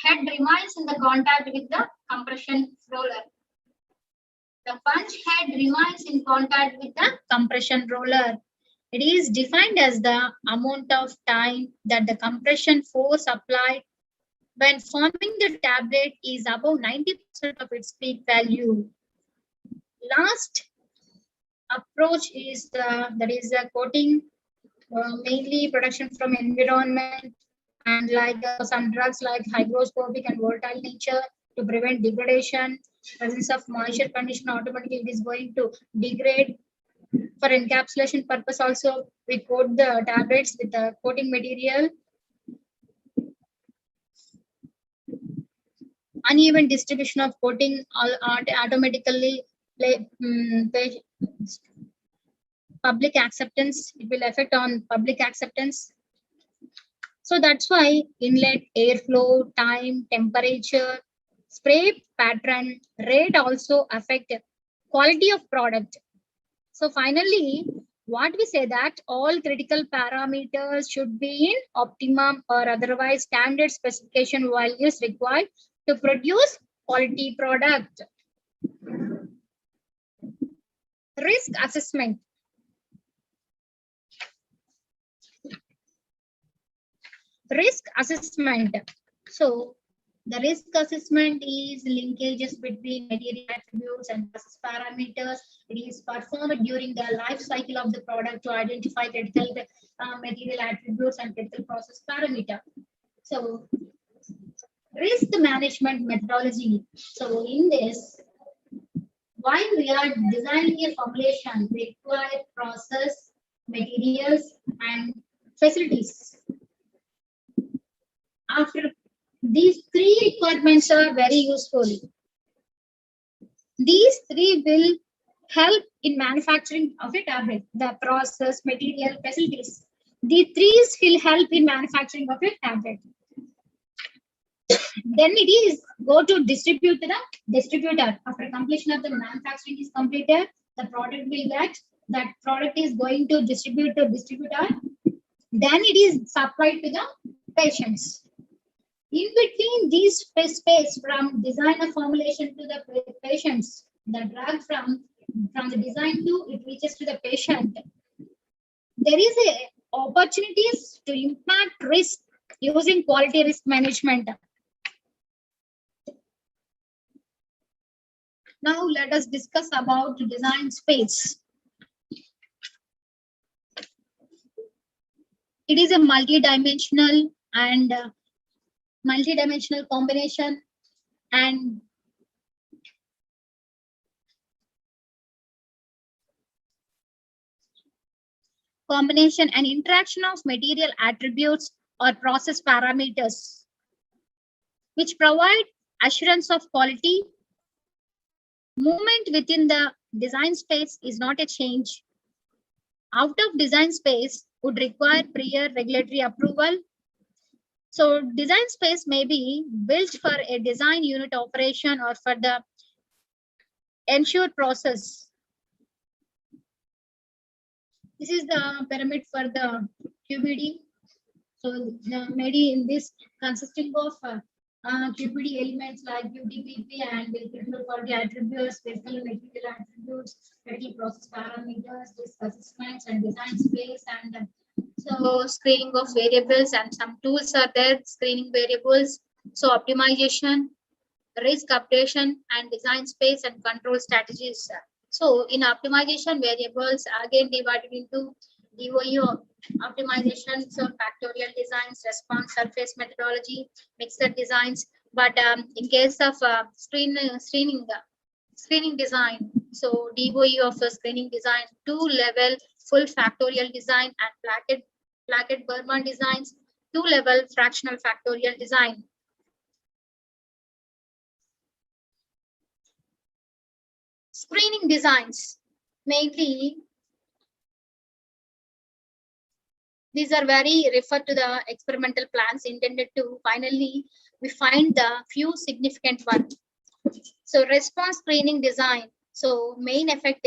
head remains in the contact with the compression roller. The punch head remains in contact with the compression roller. It is defined as the amount of time that the compression force applied when forming the tablet is above 90% of its peak value. Last approach is the coating, mainly production from environment and like some drugs like hygroscopic and volatile nature to prevent degradation. Presence of moisture condition, automatically it is going to degrade. For encapsulation purpose also, we coat the tablets with the coating material. Uneven distribution of coating automatically public acceptance. It will affect on public acceptance. So that's why inlet, airflow, time, temperature, spray pattern, rate also affect quality of product. So finally, what we say that all critical parameters should be in optimum or otherwise standard specification values required to produce quality product. Risk assessment. Risk assessment. So the risk assessment is linkages between material attributes and process parameters. It is performed during the life cycle of the product to identify critical material attributes and critical process parameter. So risk management methodology. So in this, while we are designing a formulation, we require process, materials, and facilities. After these three requirements are very useful. These three will help in manufacturing of a tablet, the process, material, facilities. The three will help in manufacturing of a tablet. Then it is go to distribute the distributor. After completion of the manufacturing is completed, the product will get, that product is going to distribute to distributor. Then it is supplied to the patients. In between this space from design of formulation to the patients, the drug from the design to it reaches to the patient, there is a opportunities to impact risk using quality risk management. Now let us discuss about design space. It is a multi-dimensional and multi-dimensional combination and interaction of material attributes or process parameters, which provide assurance of quality. Movement within the design space is not a change. Out of design space would require prior regulatory approval. So design space may be built for a design unit operation or for the ensured process. This is the pyramid for the QBD. So maybe in this consisting of QBD elements like UDPP and critical quality attributes, physical and material attributes, critical process parameters, risk assessments and design space, and so screening of variables, and some tools are there, screening variables. So optimization, risk updation, and design space and control strategies. So in optimization, variables again divided into DOE optimization, so factorial designs, response surface methodology, mixed designs. But in case of screening design, so DOE of screening design, 2-level full factorial design and placket Burman designs, 2-level fractional factorial design. Screening designs, mainly these are very referred to the experimental plans intended to finally we find the few significant ones. So response screening design, so main effect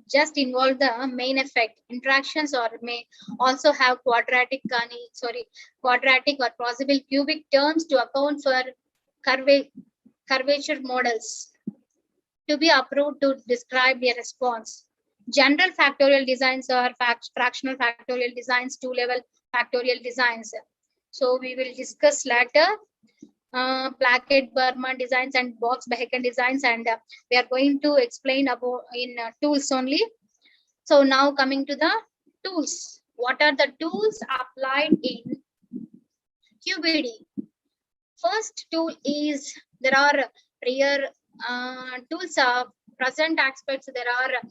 just involve the main effect. Interactions or may also have quadratic or possible cubic terms to account for curvature models to be approved to describe a response. General factorial designs are fractional factorial designs, two-level factorial designs. So we will discuss later Plackett-Berman designs and Box-Behaken designs, and we are going to explain about in tools only. So now coming to the tools. What are the tools applied in QBD? First tool is, there are prior tools of present aspects. There are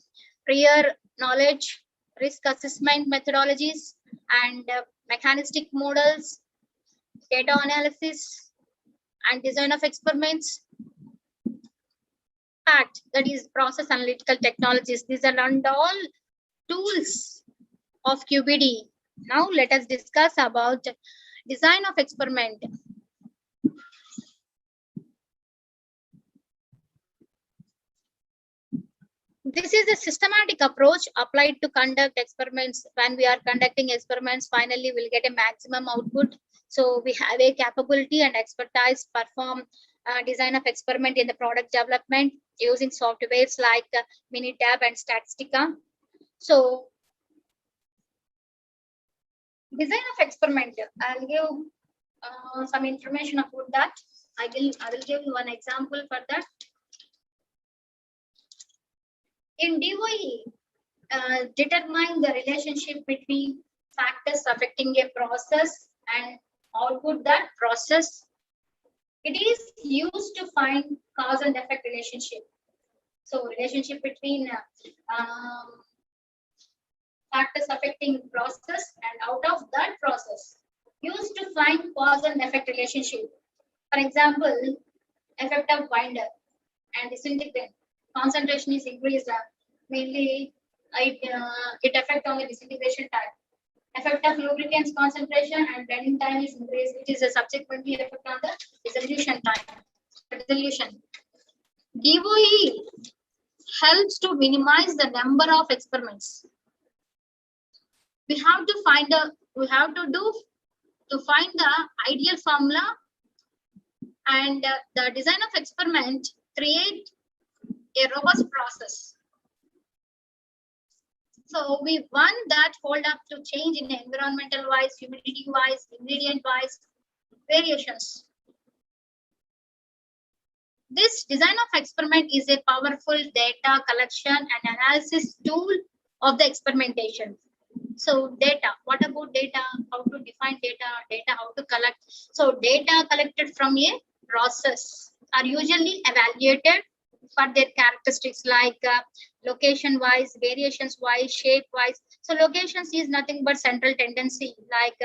prior knowledge, risk assessment methodologies, and mechanistic models, data analysis, and design of experiments. PAT, that is process analytical technologies. These are all tools of QBD. Now let us discuss about design of experiment. This is a systematic approach applied to conduct experiments. When we are conducting experiments, finally we'll get a maximum output. So we have a capability and expertise perform design of experiment in the product development using softwares like Minitab and Statistica. So design of experiment, I'll give some information about that. I will give you one example for that. In DOE, determine the relationship between factors affecting a process and output that process. It is used to find cause and effect relationship. So relationship between factors affecting process and out of that process, used to find cause and effect relationship. For example, effect of binder and disintegrant. Concentration is increased, mainly it affects on the disintegration time. Effect of lubricants concentration and blending time is increased, which is a subsequently effect on the dissolution time. Dissolution. DOE helps to minimize the number of experiments. We have to find the ideal formula, and the design of experiment create a robust process. So we want that hold up to change in environmental wise, humidity wise, ingredient wise variations. This design of experiment is a powerful data collection and analysis tool of the experimentation. So data, what about data? How to define data? Data, how to collect? So data collected from a process are usually evaluated for their characteristics like location wise, variations wise, shape wise. So locations is nothing but central tendency like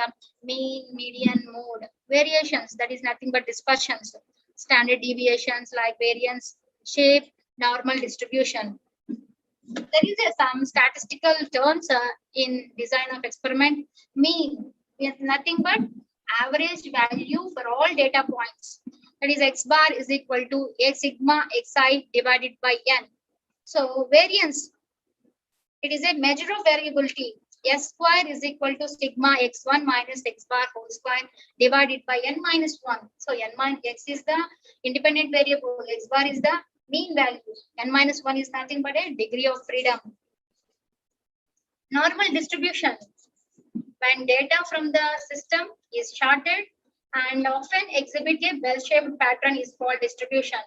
mean, median, mode. Variations, that is nothing but dispersions. Standard deviations like variance, shape, normal distribution. There is some statistical terms in design of experiment. Mean is nothing but average value for all data points. That is x bar is equal to a sigma xi divided by n. So variance, it is a measure of variability. S square is equal to sigma x1 minus x bar whole square divided by n minus 1. So n minus x is the independent variable, x bar is the mean value, n minus 1 is nothing but a degree of freedom. Normal distribution, when data from the system is charted and often exhibit a bell-shaped pattern, is called distribution.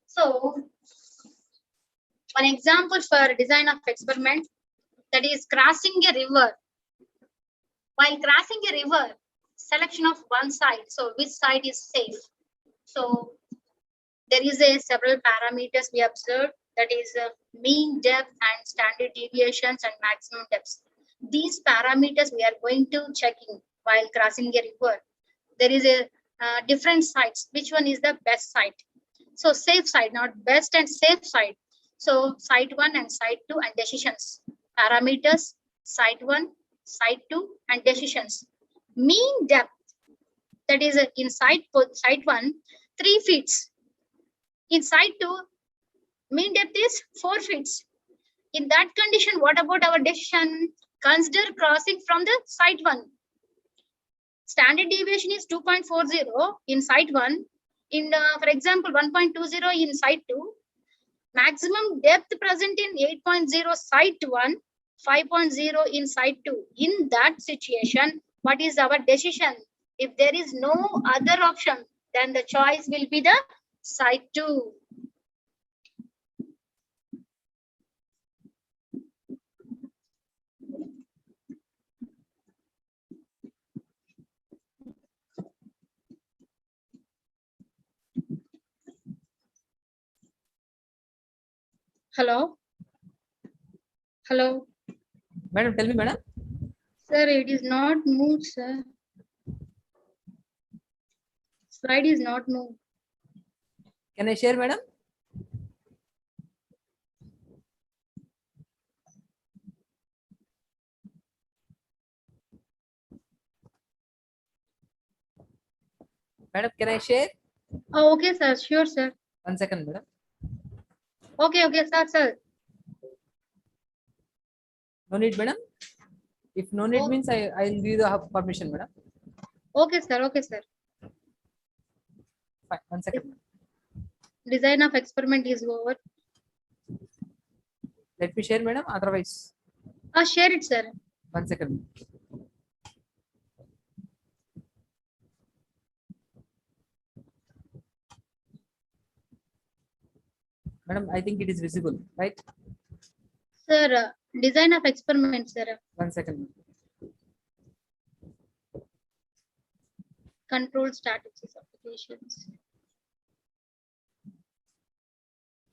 So one example for design of experiment, that is crossing a river. While crossing a river, selection of one side, so which side is safe? So there is several parameters we observed, that is mean depth and standard deviations and maximum depths. These parameters we are going to checking while crossing a river. There is a different sites. Which one is the best site? So safe side, not best and safe side. So site 1 and site 2 and decisions. Parameters, site 1, site 2 and decisions. Mean depth, that is in site 1, 3 feet. In site 2, mean depth is 4 feet. In that condition, what about our decision? Consider crossing from the site 1. Standard deviation is 2.40 in site 1. in, for example, 1.20 in site 2, maximum depth present in 8.0 site 1, 5.0 in site 2. In that situation, what is our decision? If there is no other option, then the choice will be the site 2. Hello? Hello? Madam, tell me, madam. Sir, it is not moved, sir. Slide is not moved. Can I share, madam? Madam, can I share? Oh, okay, sir. Sure, sir. 1 second, madam. Okay, okay, sir. No need, madam. If no need Oh. means I'll give you the permission, madam. Okay, sir. Okay, sir. Fine. 1 second. Design of experiment is over. Let me share, madam. Otherwise, Share it, sir. 1 second. Madam, I think it is visible, right? Sir, design of experiment, sir. 1 second. Control strategies applications.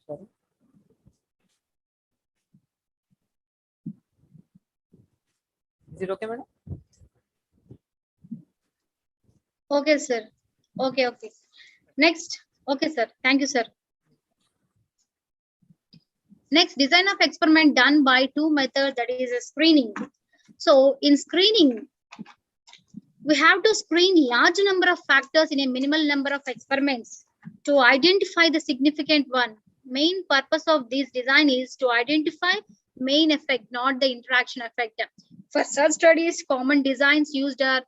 Sorry. Is it okay, madam? Okay, sir. Okay, okay. Next. Okay, sir. Thank you, sir. Next, design of experiment done by two methods, that is a screening. So in screening, we have to screen large number of factors in a minimal number of experiments to identify the significant one. Main purpose of this design is to identify main effect, not the interaction effect. For such studies, common designs used are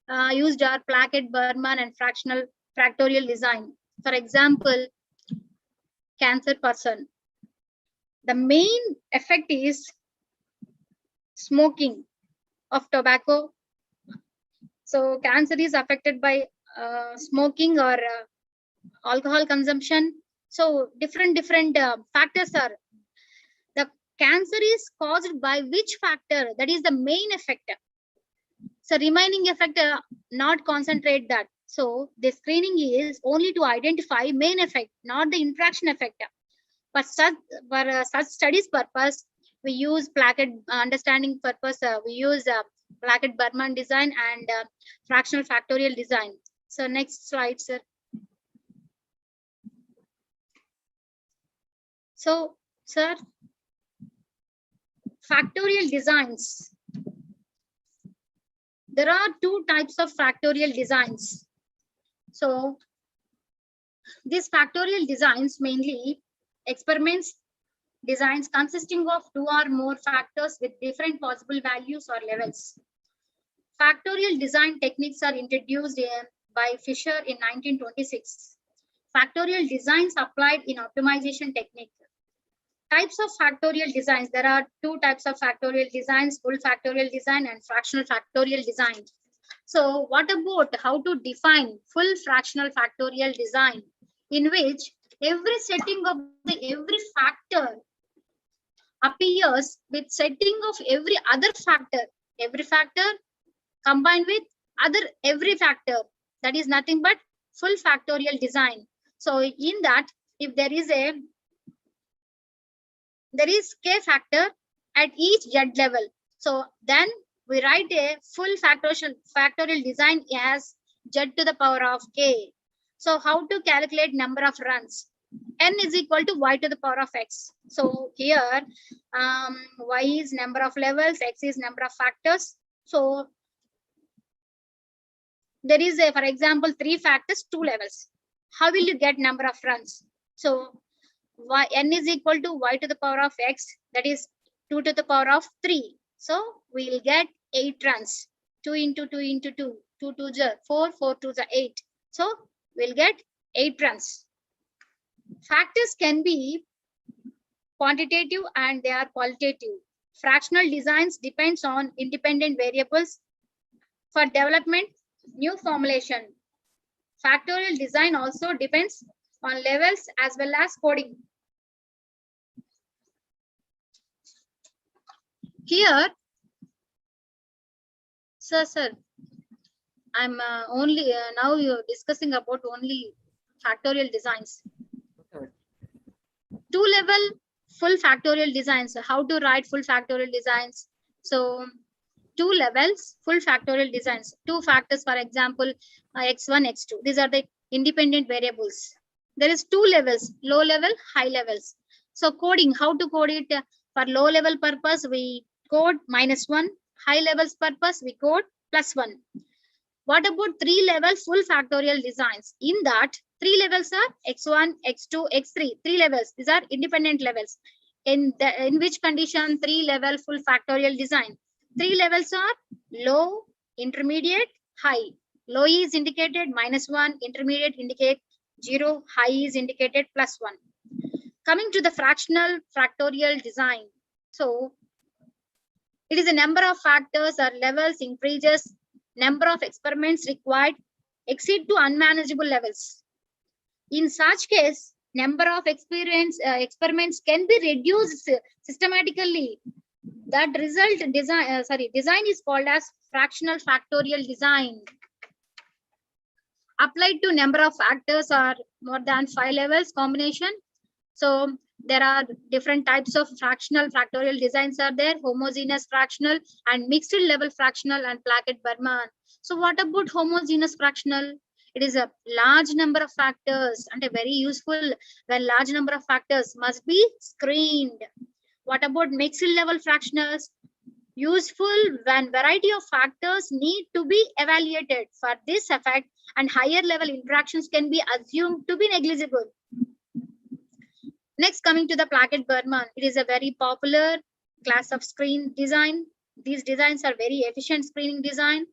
Plackett, Berman, and factorial design. For example, cancer person. The main effect is smoking of tobacco. So cancer is affected by smoking or alcohol consumption. So different factors are. The cancer is caused by which factor? That is the main effect. So remaining effect not concentrate that. So the screening is only to identify main effect, not the interaction effect. For such studies purpose, we use Plackett understanding purpose. We use Plackett Berman design and fractional factorial design. So next slide, sir. So, sir, factorial designs. There are two types of factorial designs. So these factorial designs mainly experiments designs consisting of two or more factors with different possible values or levels. Factorial design techniques are introduced by Fisher in 1926. Factorial designs applied in optimization technique. Types of factorial designs. There are two types of factorial designs, full factorial design and fractional factorial design. So what about how to define full fractional factorial design, in which every setting of every factor appears with setting of every other factor. Every factor combined with every factor. That is nothing but full factorial design. So in that, if there is k factor at each z level, so then we write a full factorial design as z to the power of k. So how to calculate number of runs? N is equal to y to the power of x. So here y is number of levels, x is number of factors. So there is for example 3 factors, 2 levels. How will you get number of runs? So n is equal to y to the power of x, that is 2 to the power of 3. So we will get 8 runs. 2 into 2 into 2, 2 to the 4, 4 to the 8. So we'll get 8 runs. Factors can be quantitative and they are qualitative. Fractional designs depends on independent variables. For development, new formulation. Factorial design also depends on levels as well as coding. Here, sir, I'm only now you're discussing about only factorial designs. Okay. 2-level full factorial designs. How to write full factorial designs? So 2 levels full factorial designs. 2 factors, for example, x1, x2. These are the independent variables. There is 2 levels, low level, high levels. So coding, how to code it? For low level purpose, we code -1. High levels purpose, we code +1. What about 3-level full factorial designs? In that, 3 levels are x1, x2, x3. 3 levels. These are independent levels. In which condition 3-level full factorial design? 3 levels are low, intermediate, high. Low is indicated -1, intermediate indicate 0, high is indicated +1. Coming to the fractional factorial design. So it is a number of factors or levels increases, number of experiments required exceed to unmanageable levels. In such case, number of experiments can be reduced systematically. That result design is called as fractional factorial design. Applied to number of factors or more than 5 levels combination. So there are different types of fractional factorial designs are there, homogeneous fractional and mixed level fractional and Plackett-Berman. So what about homogeneous fractional? It is a large number of factors and a very useful when large number of factors must be screened. What about mixed level fractionals? Useful when variety of factors need to be evaluated for this effect and higher level interactions can be assumed to be negligible. Next, coming to the Plackett-Berman, it is a very popular class of screen design. These designs are very efficient screening design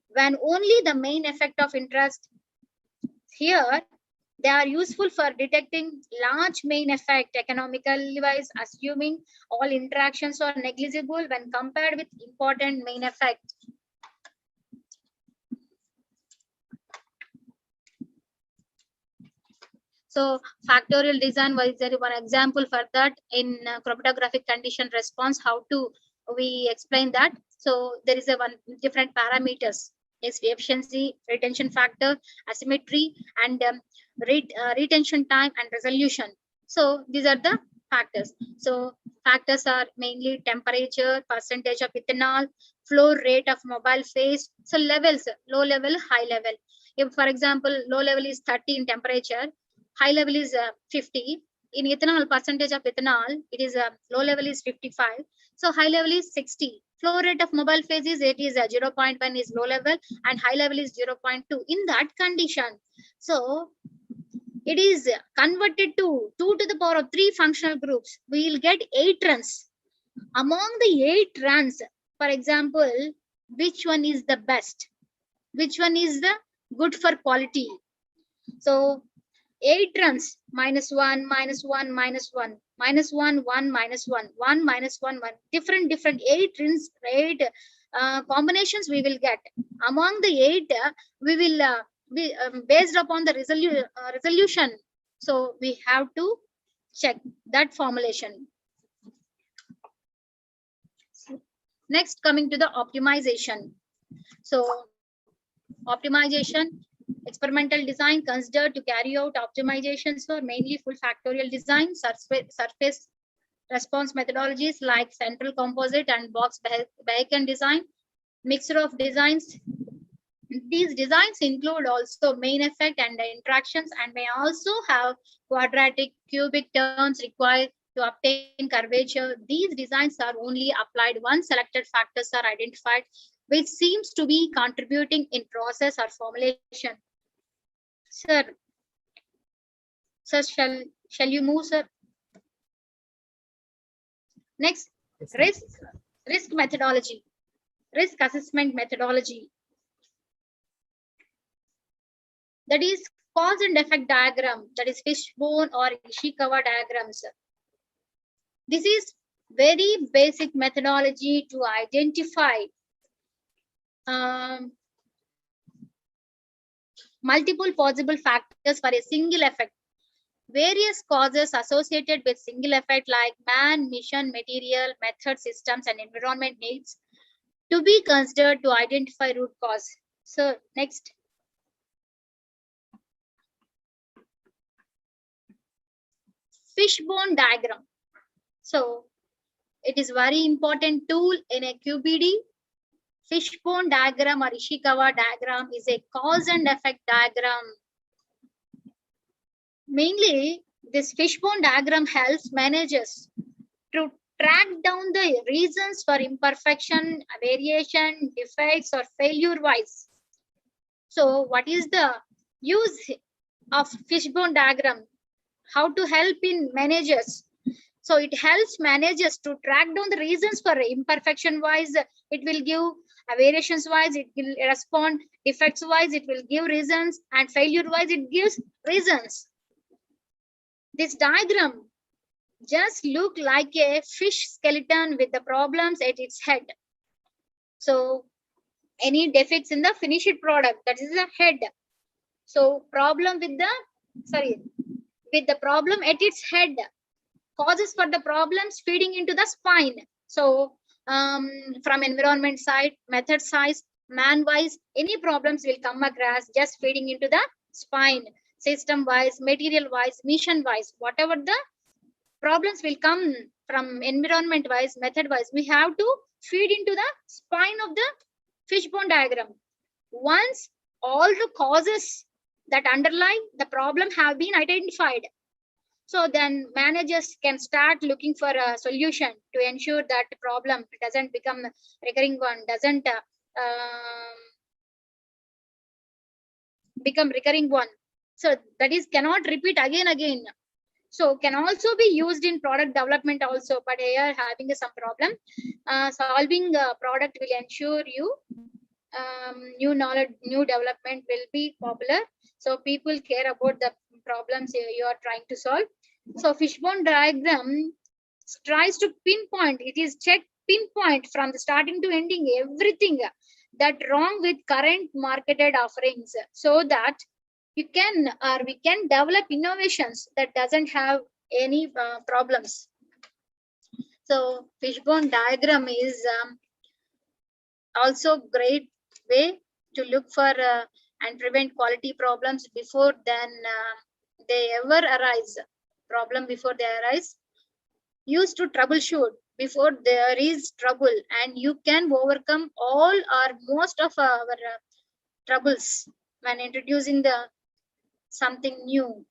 when only the main effect of interest. Here, they are useful for detecting large main effect economically wise, assuming all interactions are negligible when compared with important main effect. So factorial design was one example for that in chromatographic condition response. How to we explain that? So there is a one different parameters: is efficiency, retention factor, asymmetry, and retention time and resolution. So these are the factors. So factors are mainly temperature, percentage of ethanol, flow rate of mobile phase. So levels: low level, high level. If for example low level is 30 in temperature, high level is 50. In ethanol, percentage of ethanol, it is low level is 55. So high level is 60. Flow rate of mobile phase is 0.1 is low level and high level is 0.2. In that condition, so it is converted to 2 to the power of 3 functional groups. We will get 8 runs. Among the 8 runs, for example, which one is the best? Which one is the good for quality? So 8 runs, -1, -1, -1, -1, 1, -1, 1, -1, 1. Different 8 runs, 8 combinations we will get. Among the 8, we will be based upon the resolution. So we have to check that formulation. Next, coming to the optimization. So optimization. Experimental design considered to carry out optimizations for mainly full factorial design, surface response methodologies like central composite and box Bayesian design, mixture of designs. These designs include also main effect and the interactions and may also have quadratic cubic terms required to obtain curvature. These designs are only applied once selected factors are identified, which seems to be contributing in process or formulation. Sir, shall you move, sir? Next, risk methodology, risk assessment methodology. That is cause and effect diagram, that is fishbone or Ishikawa diagrams. This is very basic methodology to identify multiple possible factors for a single effect. Various causes associated with single effect like man, mission, material, method, systems, and environment needs to be considered to identify root cause. So next. Fishbone diagram. So it is very important tool in a QBD. Fishbone diagram or Ishikawa diagram is a cause and effect diagram. Mainly, this fishbone diagram helps managers to track down the reasons for imperfection, variation, defects, or failure wise. So what is the use of fishbone diagram? How to help in managers? So it helps managers to track down the reasons for imperfection wise. It will give variations wise, it will respond defects wise, it will give reasons, and failure wise, it gives reasons. This diagram just look like a fish skeleton with the problems at its head. So any defects in the finished product, that is the head. So problem with the problem at its head. Causes for the problems feeding into the spine. So from environment side, method size, man wise, any problems will come across just feeding into the spine. System wise, material wise, mission wise, whatever the problems will come from environment wise, method wise, we have to feed into the spine of the fishbone diagram. Once all the causes that underlie the problem have been identified, so then managers can start looking for a solution to ensure that the problem doesn't become recurring one, doesn't become recurring one. So that is cannot repeat again. So can also be used in product development also, but here having some problem. Solving a product will ensure you new knowledge, new development will be popular. So people care about the problems you are trying to solve. So fishbone diagram tries to pinpoint, it is pinpoint from the starting to ending everything that wrong with current marketed offerings, so that you can or we can develop innovations that doesn't have any problems. So fishbone diagram is also great way to look for and prevent quality problems before they ever arise. Problem before they arise, used to troubleshoot before there is trouble, and you can overcome all or most of our troubles when introducing the something new.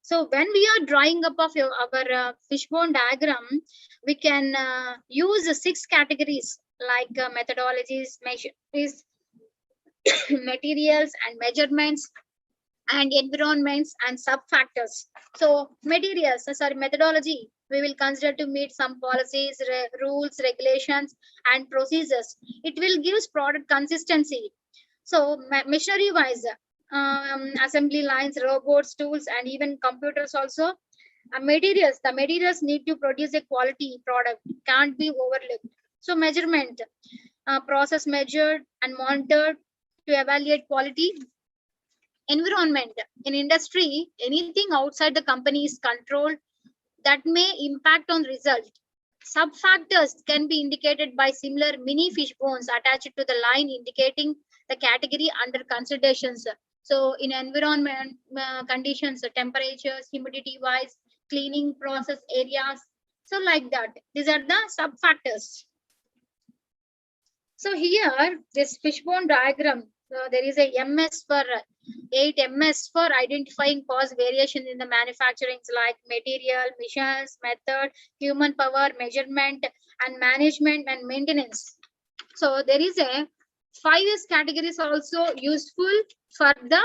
So when we are drawing up of our fishbone diagram, we can use 6 categories like methodologies, measures, materials and measurements, and environments and sub-factors. So methodology, we will consider to meet some policies, rules, regulations, and procedures. It will give product consistency. So machinery wise, assembly lines, robots, tools, and even computers also. The materials need to produce a quality product, can't be overlooked. So measurement, process measured and monitored to evaluate quality. Environment, in industry, anything outside the company's control that may impact on result. Sub-factors can be indicated by similar mini fishbones attached to the line indicating the category under considerations. So in environment conditions, temperatures, humidity wise, cleaning process areas, so like that. These are the sub-factors. So here, this fishbone diagram, there is a MS for 8 MS for identifying cause variation in the manufacturing, like material, missions, method, human power, measurement, and management and maintenance. So there is a 5S categories also useful for the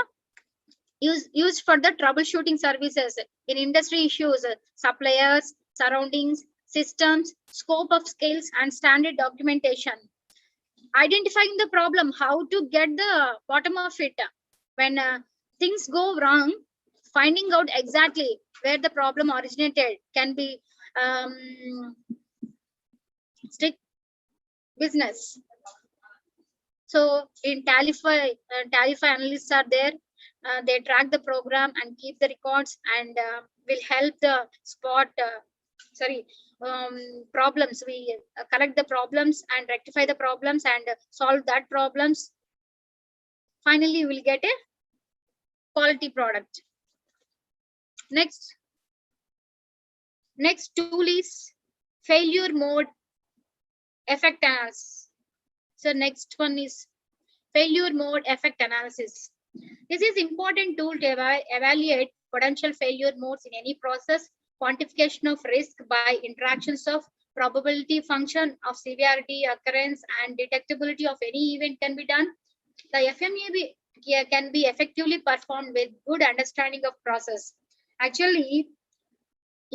used for the troubleshooting services in industry issues, suppliers, surroundings, systems, scope of skills, and standard documentation. Identifying the problem, how to get the bottom of it. When things go wrong, finding out exactly where the problem originated can be strict business. So in Talify analysts are there. They track the program and keep the records and will help the spot problems. We collect the problems and rectify the problems and solve that problems. Finally, we'll get a quality product. Next tool is failure mode effect analysis. So next one is failure mode effect analysis. This is important tool to evaluate potential failure modes in any process, quantification of risk by interactions of probability function of severity, occurrence, and detectability of any event can be done. The FMEA can be effectively performed with good understanding of process. Actually,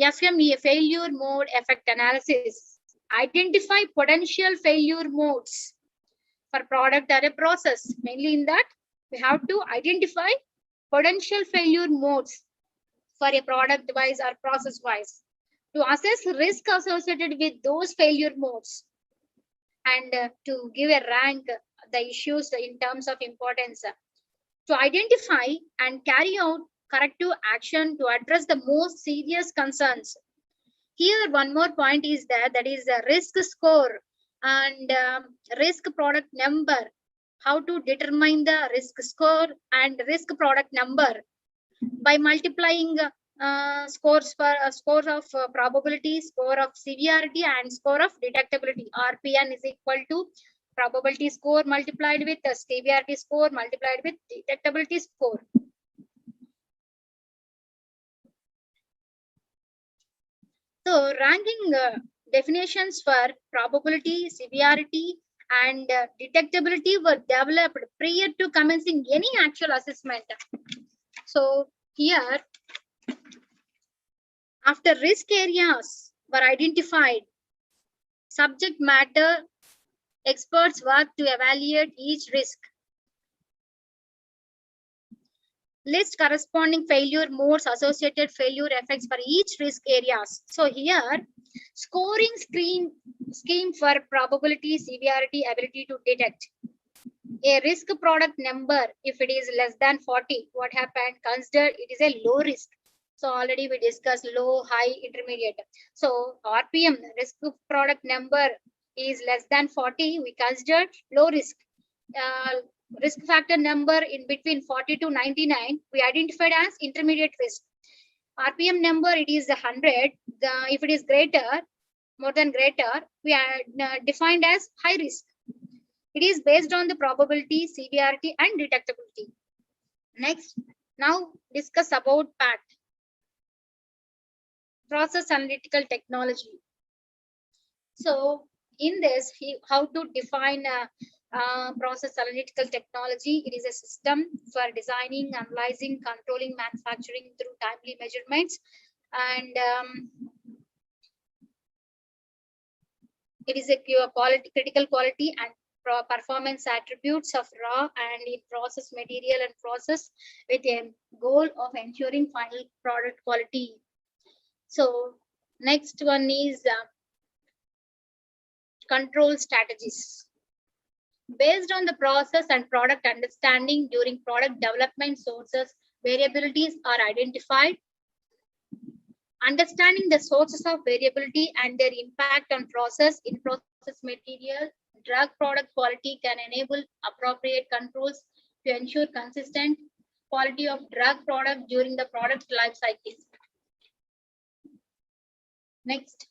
FMEA failure mode effect analysis identify potential failure modes for product or a process. Mainly in that, we have to identify potential failure modes for a product wise or process wise to assess risk associated with those failure modes and to give a rank the issues in terms of importance, to identify and carry out corrective action to address the most serious concerns. Here one more point is that is a risk score and risk product number. How to determine the risk score and risk product number by multiplying scores for score of probability, score of severity, and score of detectability. RPN is equal to probability score multiplied with the severity score multiplied with detectability score. So ranking definitions for probability, severity, and detectability were developed prior to commencing any actual assessment. So here, after risk areas were identified, subject matter experts work to evaluate each risk. List corresponding failure modes, associated failure effects for each risk areas. So here, scoring scheme for probability, severity, ability to detect. A risk product number, if it is less than 40, what happened? Consider it is a low risk. So already we discussed low, high, intermediate. So RPM, risk product number is less than 40, we consider low risk. Risk factor number in between 40 to 99, we identified as intermediate risk. RPM number, it is 100. If it is greater, more than greater, we are defined as high risk. It is based on the probability, severity, and detectability. Next, now discuss about PAT, process analytical technology. So in this, how to define process analytical technology. It is a system for designing, analyzing, controlling manufacturing through timely measurements, and it is a critical quality and performance attributes of raw and in process material and process with a goal of ensuring final product quality. So next one is control strategies. Based on the process and product understanding during product development, sources variabilities are identified. Understanding the sources of variability and their impact on process, in process material, drug product quality can enable appropriate controls to ensure consistent quality of drug product during the product life cycle. Next,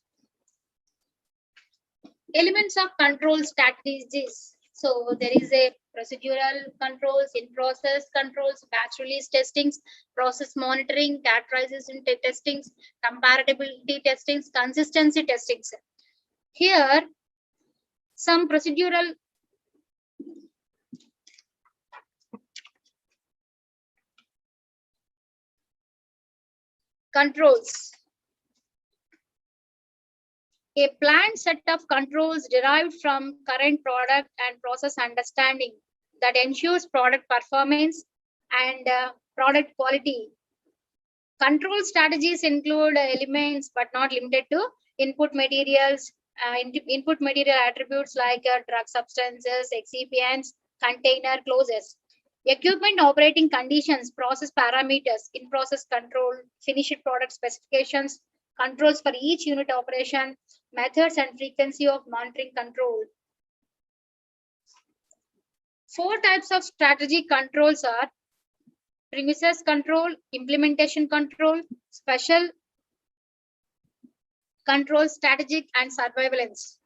elements of control strategies. So there is a procedural controls, in-process controls, batch release testings, process monitoring, characterization testings, comparability testings, consistency testings. Here, some procedural Controls. A planned set of controls derived from current product and process understanding that ensures product performance and product quality. Control strategies include elements but not limited to input materials, input material attributes like drug substances, excipients, container closes. Equipment operating conditions, process parameters, in-process control, finished product specifications, controls for each unit operation, methods and frequency of monitoring control. 4 types of strategic controls are premises control, implementation control, special control, strategic, and surveillance.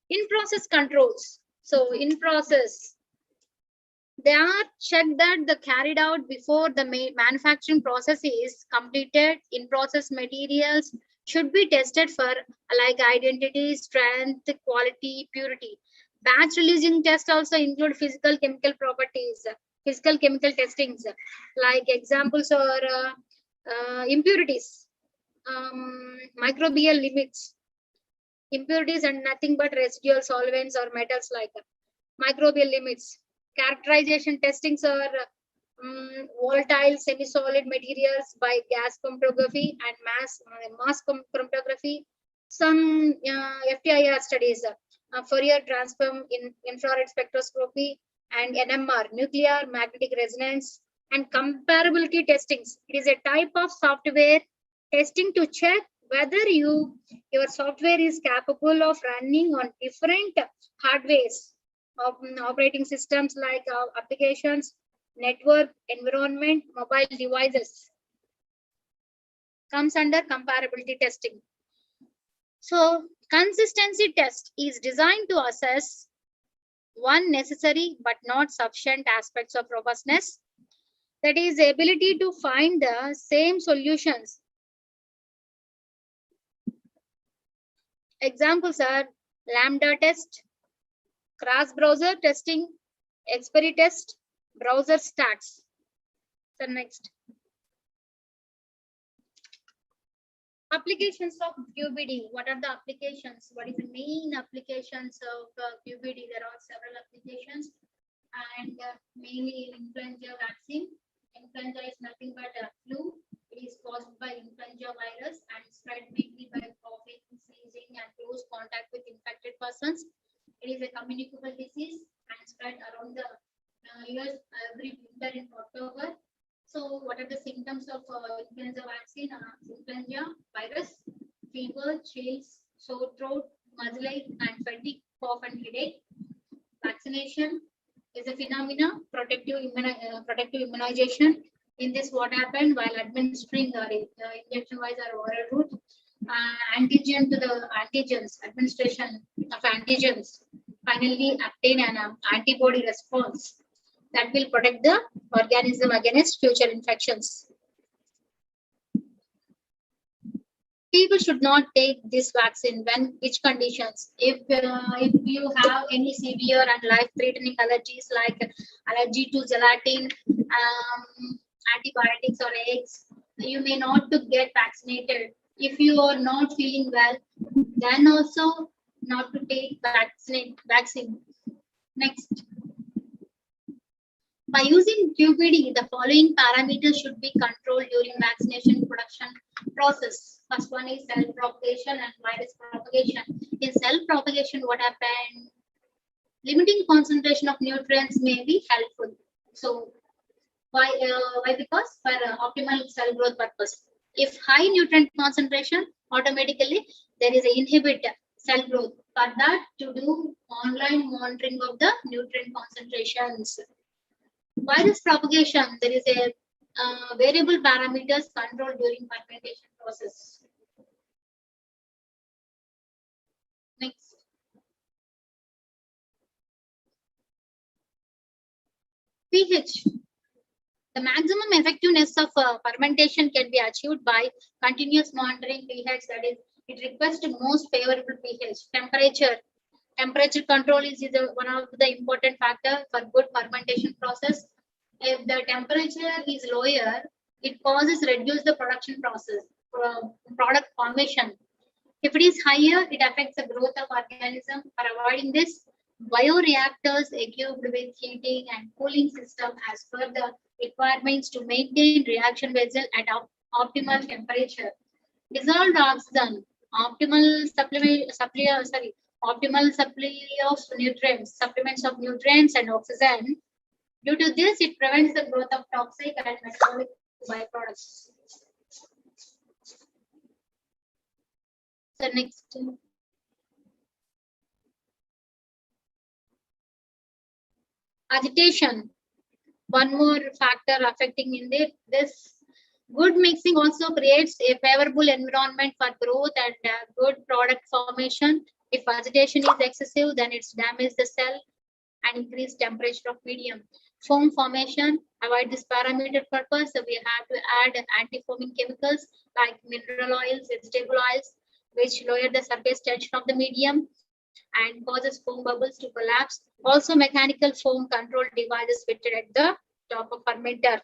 In-process controls. So in process, they are checked that the carried out before the manufacturing process is completed. In-process materials should be tested for like identity, strength, quality, purity. Batch releasing tests also include physical chemical properties, physical chemical testings. Like examples are impurities, microbial limits, impurities and nothing but residual solvents or metals like microbial limits. Characterization testings are volatile semi-solid materials by gas chromatography and mass chromatography. Some FTIR studies, Fourier transform in infrared spectroscopy and NMR, nuclear magnetic resonance, and comparability testings. It is a type of software testing to check whether your software is capable of running on different hardwares of operating systems like applications, network, environment, mobile devices. Comes under comparability testing. So consistency test is designed to assess one necessary but not sufficient aspects of robustness, that is the ability to find the same solutions. Examples are lambda test, cross browser testing, expiry test, browser stats. So next, applications of QBD. What are the applications? What is the main applications of QBD? There are several applications, and mainly influenza vaccine. Influenza is nothing but a flu. It is caused by influenza virus and spread mainly by coughing, sneezing, and close contact with infected persons. It is a communicable disease and spread around the years every winter in October. So, what are the symptoms of influenza vaccine? Influenza virus, fever, chills, sore throat, muscle ache, and fatigue, cough, and headache. Vaccination is a phenomena, protective immunization. In this, what happened while administering injection-wise or oral route, antigen to the antigens, administration of antigens, finally obtain an antibody response that will protect the organism against future infections. People should not take this vaccine when which conditions? If you have any severe and life-threatening allergies like allergy to gelatin, antibiotics or eggs, you may not to get vaccinated. If you are not feeling well, then also not to take vaccine. Next. By using QBD, the following parameters should be controlled during vaccination production process. First one is cell propagation and virus propagation. In cell propagation, what happened? Limiting concentration of nutrients may be helpful. So, why? Because for optimal cell growth purpose. If high nutrient concentration, automatically there is a inhibit cell growth. For that, to do online monitoring of the nutrient concentrations. Virus propagation, there is a variable parameters controlled during fermentation process. Next. pH. The maximum effectiveness of fermentation can be achieved by continuous monitoring pH, that is, it requires the most favorable pH. Temperature. Temperature control is one of the important factor for good fermentation process. If the temperature is lower, It causes reduce the production process, product formation. If it is higher, it affects the growth of organism. For avoiding this, bioreactors equipped with heating and cooling system as per the requirements to maintain reaction vessel at optimal temperature. Dissolved oxygen, optimal supply of nutrients, supplements of nutrients and oxygen. Due to this, it prevents the growth of toxic and metabolic byproducts. So next. Agitation. One more factor affecting in this. Good mixing also creates a favorable environment for growth and good product formation. If agitation is excessive, then it's damage the cell and increase temperature of medium. Foam formation, avoid this parameter purpose. So we have to add anti-foaming chemicals like mineral oils, vegetable oils, which lower the surface tension of the medium and causes foam bubbles to collapse. Also, mechanical foam control devices fitted at the top of fermenter.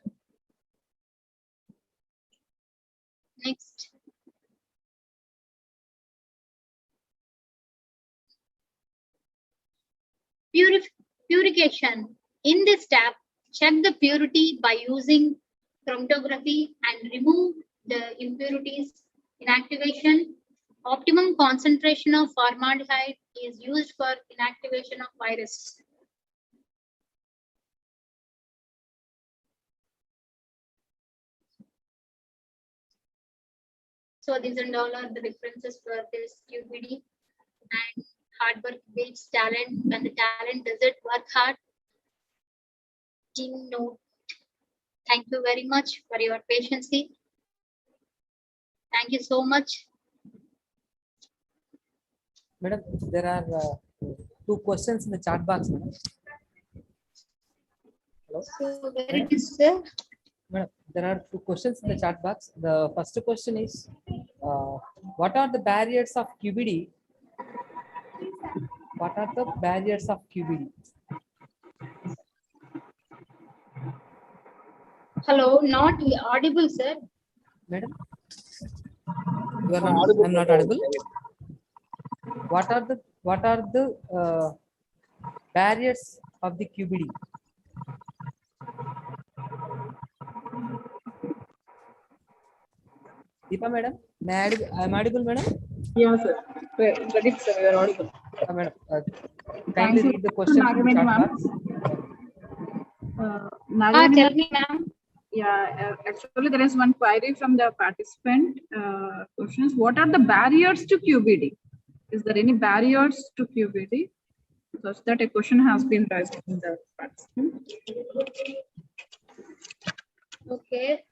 Next. Purification. In this step, check the purity by using chromatography and remove the impurities. Inactivation. Optimum concentration of formaldehyde is used for inactivation of virus. So these and all are the references for this QPD. And hard work builds talent. When the talent does it, work hard. Team note. Thank you very much for your patience. Thank you so much. Madam, there are 2 questions in the chat box, madam. Hello? So where it is, sir? Madam, there are 2 questions in the chat box. The first question is, what are the barriers of QBD? What are the barriers of QBD? Hello, not audible, sir. Madam, you are not, I'm not audible. What are the barriers of the QBD? Deepa madam, I'm audible, madam. Yeah, sir. Credit, sir. You are audible. Madam, kindly read the question from chat box. Tell me, ma'am. Yeah, actually, there is one query from the participant. Questions: what are the barriers to QBD? Is there any barriers to QBD? Such that a question has been raised in the participant. Okay.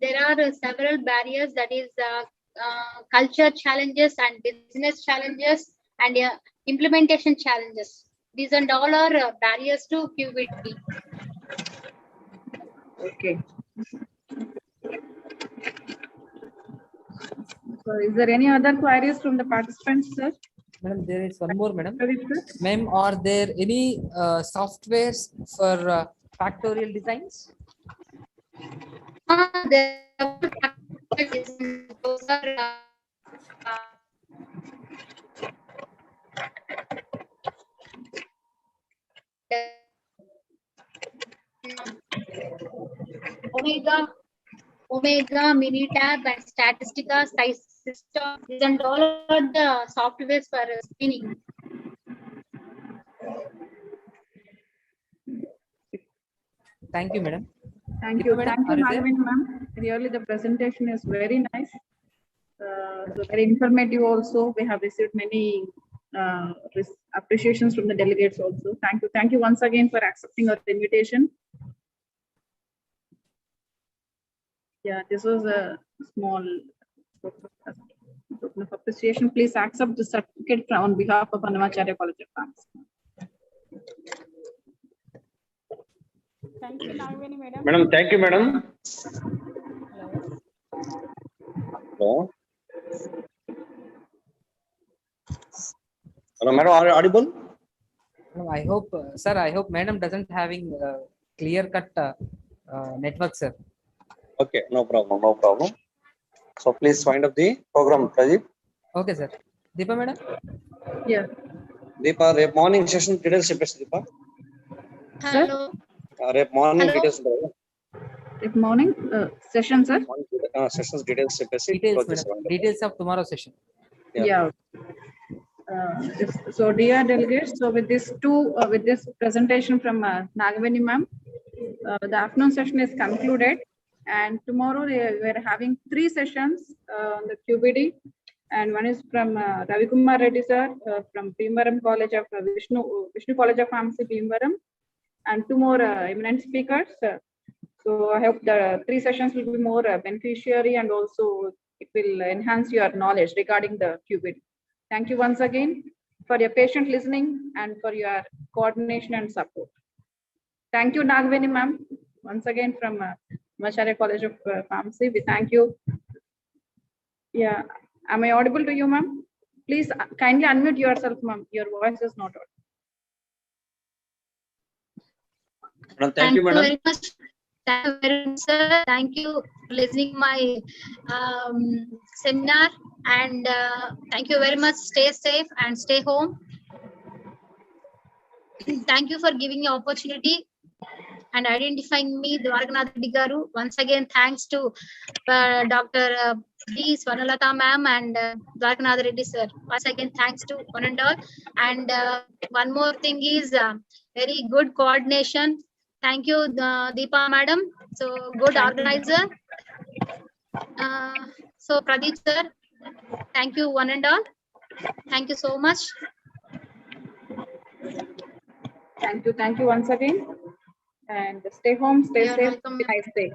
There are several barriers, that is culture challenges and business challenges and implementation challenges. These and all are barriers to QBD. Okay. So is there any other queries from the participants, sir? Madam, there is one more, madam. Ma'am, are there any softwares for factorial designs? There are those are Omega, Minitab, and Statistica, Size System. These and all are the softwares for screening. Thank you, madam. Thank you. Madam, Thank you, ma'am. Really, the presentation is very nice. So very informative also. We have received many appreciations from the delegates also. Thank you. Thank you once again for accepting our invitation. Yeah, this was a small token of appreciation. Please accept the certificate on behalf of Annamacharya College of Arts. Thank you, Nagavani madam. Madam, thank you, madam. Hello. Hello, madam, are you audible? No, I hope, sir, I hope madam doesn't having clear cut network, sir. Okay, no problem, no problem. So please wind up the program, Pradeep. Okay, sir. Deepa madam. Yeah. Deepa, రేపు morning session details చెప్పేసి Deepa. Hello. రేపు morning Hello. Details ఉంటాయి. Good morning, session, sir. Sessions details చెప్పేసి Details, close madam. చేసేవాళ్ళం. Details of tomorrow session. Yeah. So dear delegates, so with this presentation from Nagavani ma'am, the afternoon session is concluded, and tomorrow we are having 3 sessions on the QBD, and one is from Ravi Kumar Reddy sir from Bhimavaram College of Vishnu College of Pharmacy, Bhimavaram, and 2 more eminent speakers. So I hope the 3 sessions will be more beneficiary, and also it will enhance your knowledge regarding the QBD. Thank you once again for your patient listening and for your coordination and support. Thank you, Nagavani ma'am, once again from Macharya College of Pharmacy. We thank you. Yeah, am I audible to you, ma'am? Please kindly unmute yourself, ma'am. Your voice is not audible. Madam, thank you, madam. Very much. Thank you very much, sir. Thank you for listening my seminar, and thank you very much. Stay safe and stay home. Thank you for giving me opportunity and identifying me, Dwarkanath Reddy garu. Once again, thanks to Dr. D. Swarnalata ma'am and Dwarkanath Reddy sir. Once again, thanks to one and all. And one more thing is very good coordination. Thank you, Deepa madam. So good organizer. So Pradeep sir, thank you one and all. Thank you so much. Thank you once again. And stay home, stay You're safe, welcome, have a nice day.